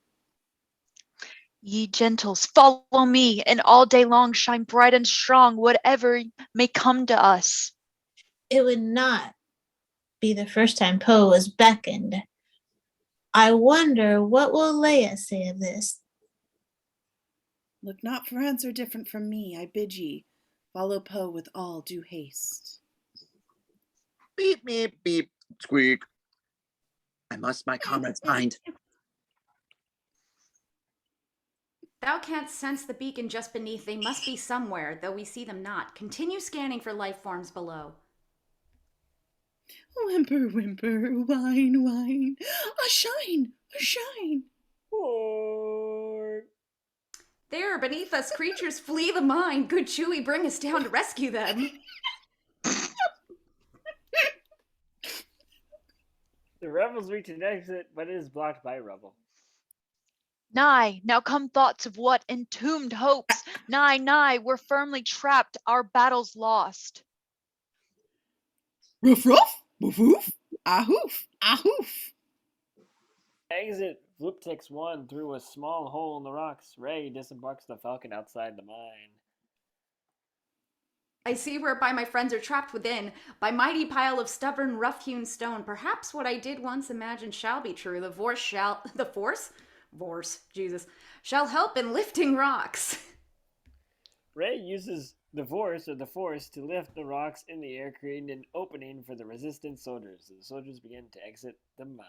Ye gentles, follow me, and all day long shine bright and strong, whatever may come to us. It would not be the first time Poe was beckoned. I wonder what will Leia say of this. Look not for answer different from me, I bid ye. Follow Poe with all due haste. Beep, beep, beep, squeak. I must my comrades find. Thou canst sense the beacon just beneath. They must be somewhere, though we see them not. Continue scanning for life forms below. Whimper, whimper, whine, whine. A shine, a shine. Porg. There, beneath us, creatures flee the mine. Good Chewie, bring us down to rescue them. The rebels reach an exit, but it is blocked by rubble. Nigh, now come thoughts of what entombed hopes. Nigh, we're firmly trapped, our battle's lost. Ruff, ruff, woof, woof, ahoof, ahoof. Exit Vulptex 1 through a small hole in the rocks. Rey disembarks the Falcon outside the mine. I see whereby my friends are trapped within, by mighty pile of stubborn, rough-hewn stone. Perhaps what I did once imagine shall be true. The Force shall help in lifting rocks. Rey uses the force to lift the rocks in the air, creating an opening for the resistance soldiers. The soldiers begin to exit the mine.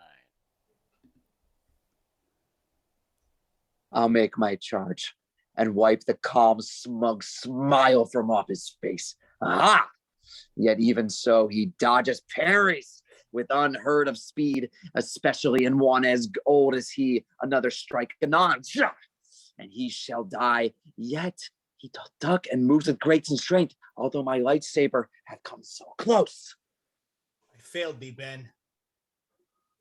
I'll make my charge and wipe the calm, smug smile from off his face. Aha! Yet even so, he dodges parries with unheard of speed, especially in one as old as he. Another strike, anon, and he shall die. Yet he doth duck and moves with great constraint, although my lightsaber hath come so close. I failed thee, Ben.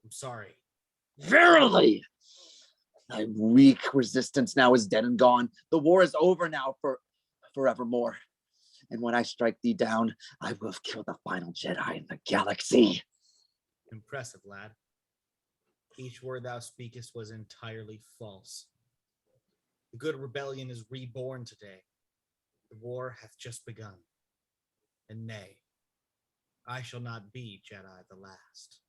I'm sorry. Verily! Thy weak resistance now is dead and gone. The war is over now forevermore. And when I strike thee down, I will have killed the final Jedi in the galaxy. Impressive, lad. Each word thou speakest was entirely false. The good rebellion is reborn today. The war hath just begun. And nay, I shall not be Jedi the last.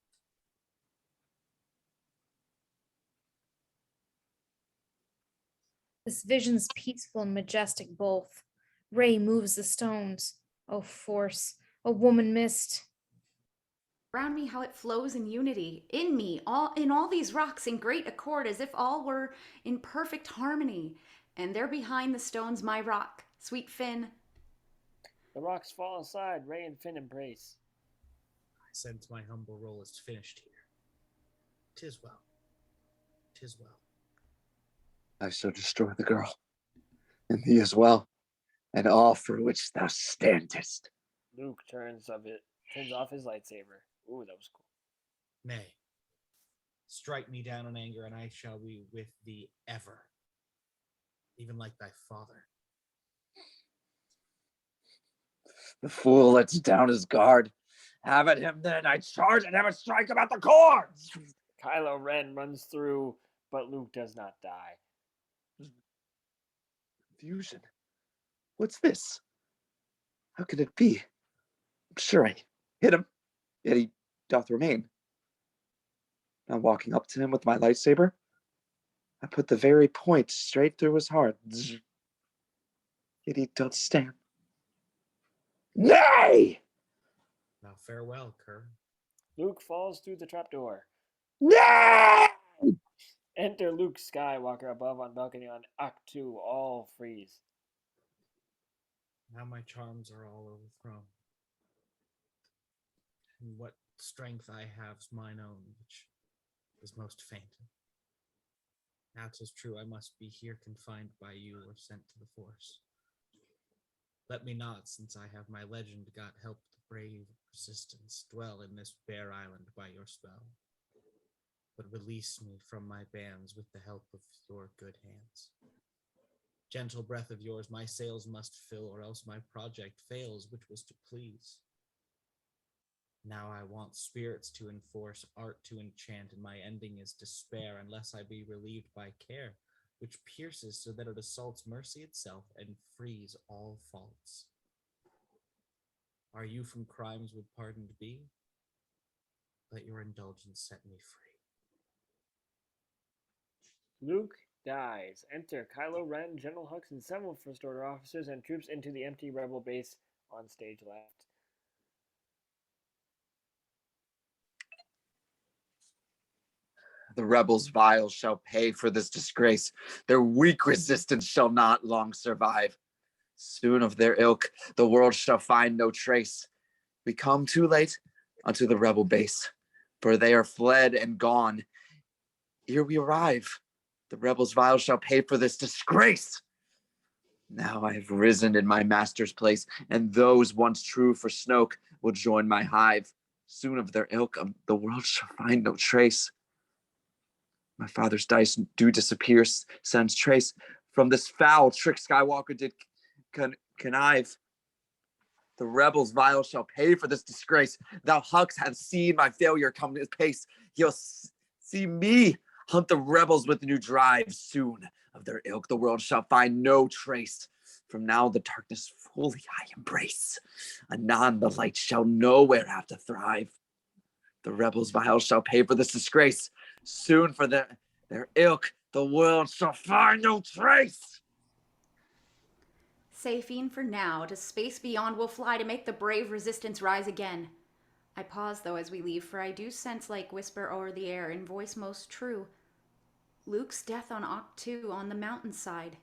This vision's peaceful and majestic both. Rey moves the stones. O force, O woman mist. Around me how it flows in unity, in me, all these rocks in great accord, as if all were in perfect harmony. And there behind the stones my rock, sweet Finn. The rocks fall aside, Rey and Finn embrace. I sense my humble role is finished here. 'Tis well. 'Tis well. I shall destroy the girl, and thee as well, and all for which thou standest. Luke turns off his lightsaber. Ooh, that was cool. Nay, strike me down in anger, and I shall be with thee ever, even like thy father. The fool lets down his guard. Have at him then, I charge and have a strike him at the core. Kylo Ren runs through, but Luke does not die. Confusion. What's this? How could it be? I'm sure I hit him, yet he doth remain. Now walking up to him with my lightsaber, I put the very point straight through his heart. Yet he doth stand. Nay! Now farewell, Kerr. Luke falls through the trapdoor. Nay! Enter Luke Skywalker above on balcony on Act 2. All freeze. Now my charms are all overthrown. And what strength I have's mine own, which is most faint. Now 'tis true I must be here confined by you or sent to the force. Let me not, since I have my legend got help the brave resistance, dwell in this bare island by your spell. But release me from my bands with the help of your good hands. Gentle breath of yours my sails must fill, or else my project fails, which was to please. Now I want spirits to enforce, art to enchant, and my ending is despair, unless I be relieved by care, which pierces so that it assaults mercy itself and frees all faults. Are you from crimes would pardoned be? Let your indulgence set me free. Luke dies. Enter Kylo Ren, General Hux, and several First Order officers and troops into the empty rebel base on stage left. The rebels vile shall pay for this disgrace. Their weak resistance shall not long survive. Soon of their ilk the world shall find no trace. We come too late unto the rebel base, for they are fled and gone. Here we arrive. The rebels vile shall pay for this disgrace. Now I have risen in my master's place, and those once true for Snoke will join my hive. Soon of their ilk the world shall find no trace. My father's dice do disappear, sans trace. From this foul trick Skywalker did connive. The rebels vile shall pay for this disgrace. Thou Hux hath seen my failure come to pace. He'll see me hunt the rebels with new drive. Soon of their ilk the world shall find no trace. From now the darkness fully I embrace. Anon the light shall nowhere have to thrive. The rebels vile shall pay for this disgrace. Soon for their ilk the world shall find no trace. Safing for now, to space beyond we'll fly to make the brave resistance rise again. I pause, though, as we leave, for I do sense like whisper o'er the air in voice most true. Luke's death on Octu on the mountainside.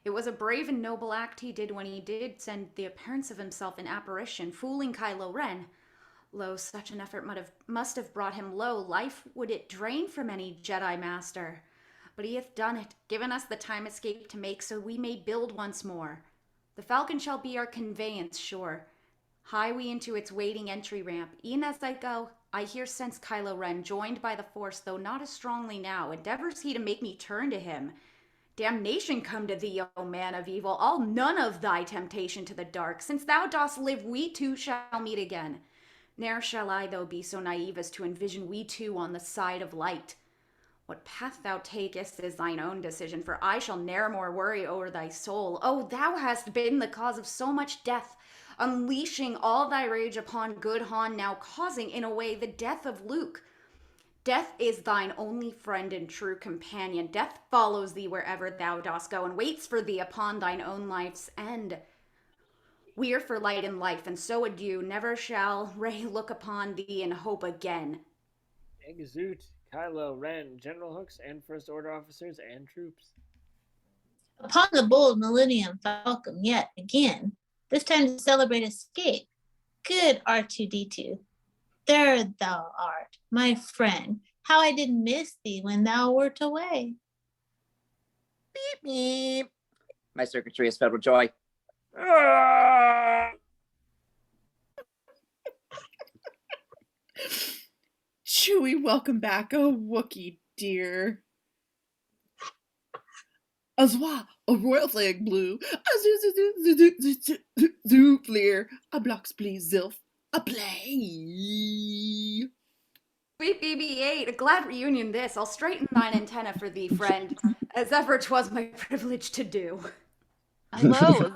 It was a brave and noble act he did when he did send the appearance of himself in apparition, fooling Kylo Ren. Lo, such an effort must have brought him low. Life would it drain from any Jedi Master. But he hath done it, given us the time escape to make, so we may build once more. The Falcon shall be our conveyance, sure. Hie we into its waiting entry ramp. E'en as I go, I here sense Kylo Ren, joined by the Force, though not as strongly now. Endeavors he to make me turn to him. Damnation come to thee, O man of evil, all none of thy temptation to the dark. Since thou dost live, we two shall meet again. Ne'er shall I, though, be so naive as to envision we two on the side of light. What path thou takest is thine own decision, for I shall ne'er more worry o'er thy soul. Oh, thou hast been the cause of so much death, unleashing all thy rage upon good Han, now causing, in a way, the death of Luke. Death is thine only friend and true companion. Death follows thee wherever thou dost go, and waits for thee upon thine own life's end. We are for light and life, and so adieu. Never shall Rey look upon thee in hope again. Exute, Kylo, Ren, General Hooks, and First Order officers and troops. Upon the bold Millennium Falcon yet again, this time to celebrate escape. Good R2-D2. There thou art, my friend. How I did miss thee when thou wert away. Beep, beep. My circuitry is filled with joy. Chewie, welcome back, oh Wookiee dear. Azwa, a royal flag blue. Zooplear, a blocks please, Zilf, a play. Sweet BB-8, a glad reunion this. I'll straighten thine antenna for thee, friend, as ever 'twas my privilege to do. Hello,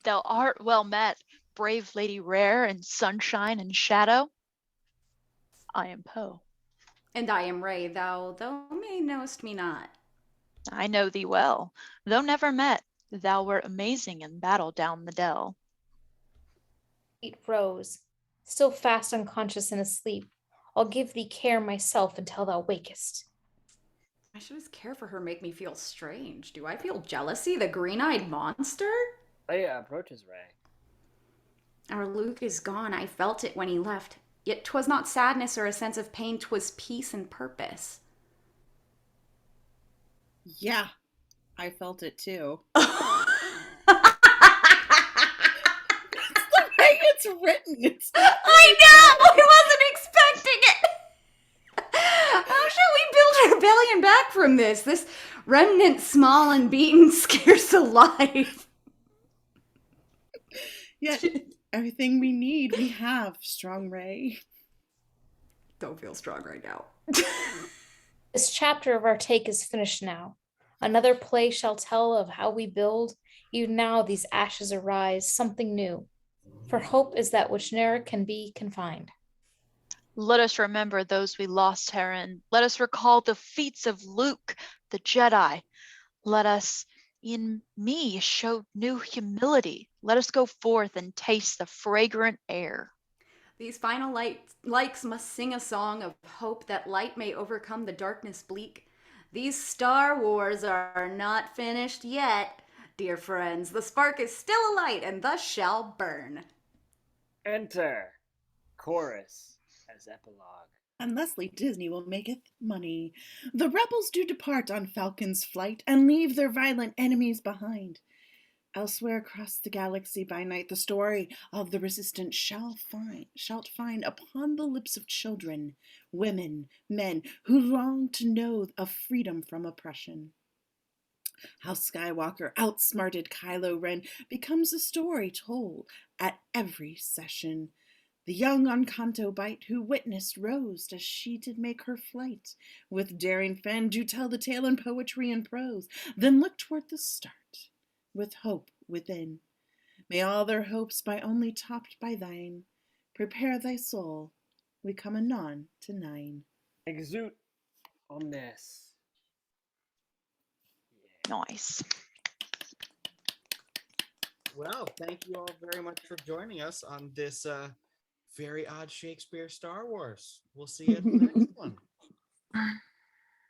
thou art well met, brave lady rare in sunshine and shadow. I am Poe. And I am Rey, thou may knowest me not. I know thee well, though never met. Thou wert amazing in battle down the dell. Sweet Rose, still fast unconscious and asleep, I'll give thee care myself until thou wakest. I should just care for her make me feel strange. Do I feel jealousy, the green-eyed monster? Leia approaches Rey. Our Luke is gone. I felt it when he left. Yet 'twas not sadness or a sense of pain, 'twas peace and purpose. Yeah, I felt it too. It's written. I know! I wasn't expecting it! How shall we build a rebellion back from this? This remnant small and beaten, scarce alive. Yeah, everything we need, we have, strong Rey. Don't feel strong right now. This chapter of our take is finished now. Another play shall tell of how we build. Even now these ashes arise, something new. For hope is that which ne'er can be confined. Let us remember those we lost, Heron. Let us recall the feats of Luke, the Jedi. Let us, in me, show new humility. Let us go forth and taste the fragrant air. These final likes must sing a song of hope that light may overcome the darkness bleak. These Star Wars are not finished yet, dear friends. The spark is still alight and thus shall burn. Enter chorus as epilogue. And Leslie Disney will maketh money. The rebels do depart on Falcon's flight and leave their violent enemies behind. Elsewhere across the galaxy by night, the story of the resistance shalt find upon the lips of children, women, men who long to know of freedom from oppression. How Skywalker outsmarted Kylo Ren becomes a story told at every session. The young Encanto bite who witnessed Rose as she did make her flight, with daring fen do tell the tale in poetry and prose, then look toward the start, with hope within. May all their hopes by only topped by thine, prepare thy soul, we come anon to 9. Exute omnes. Nice. Well, thank you all very much for joining us on this very odd Shakespeare Star Wars. We'll see you at the next one.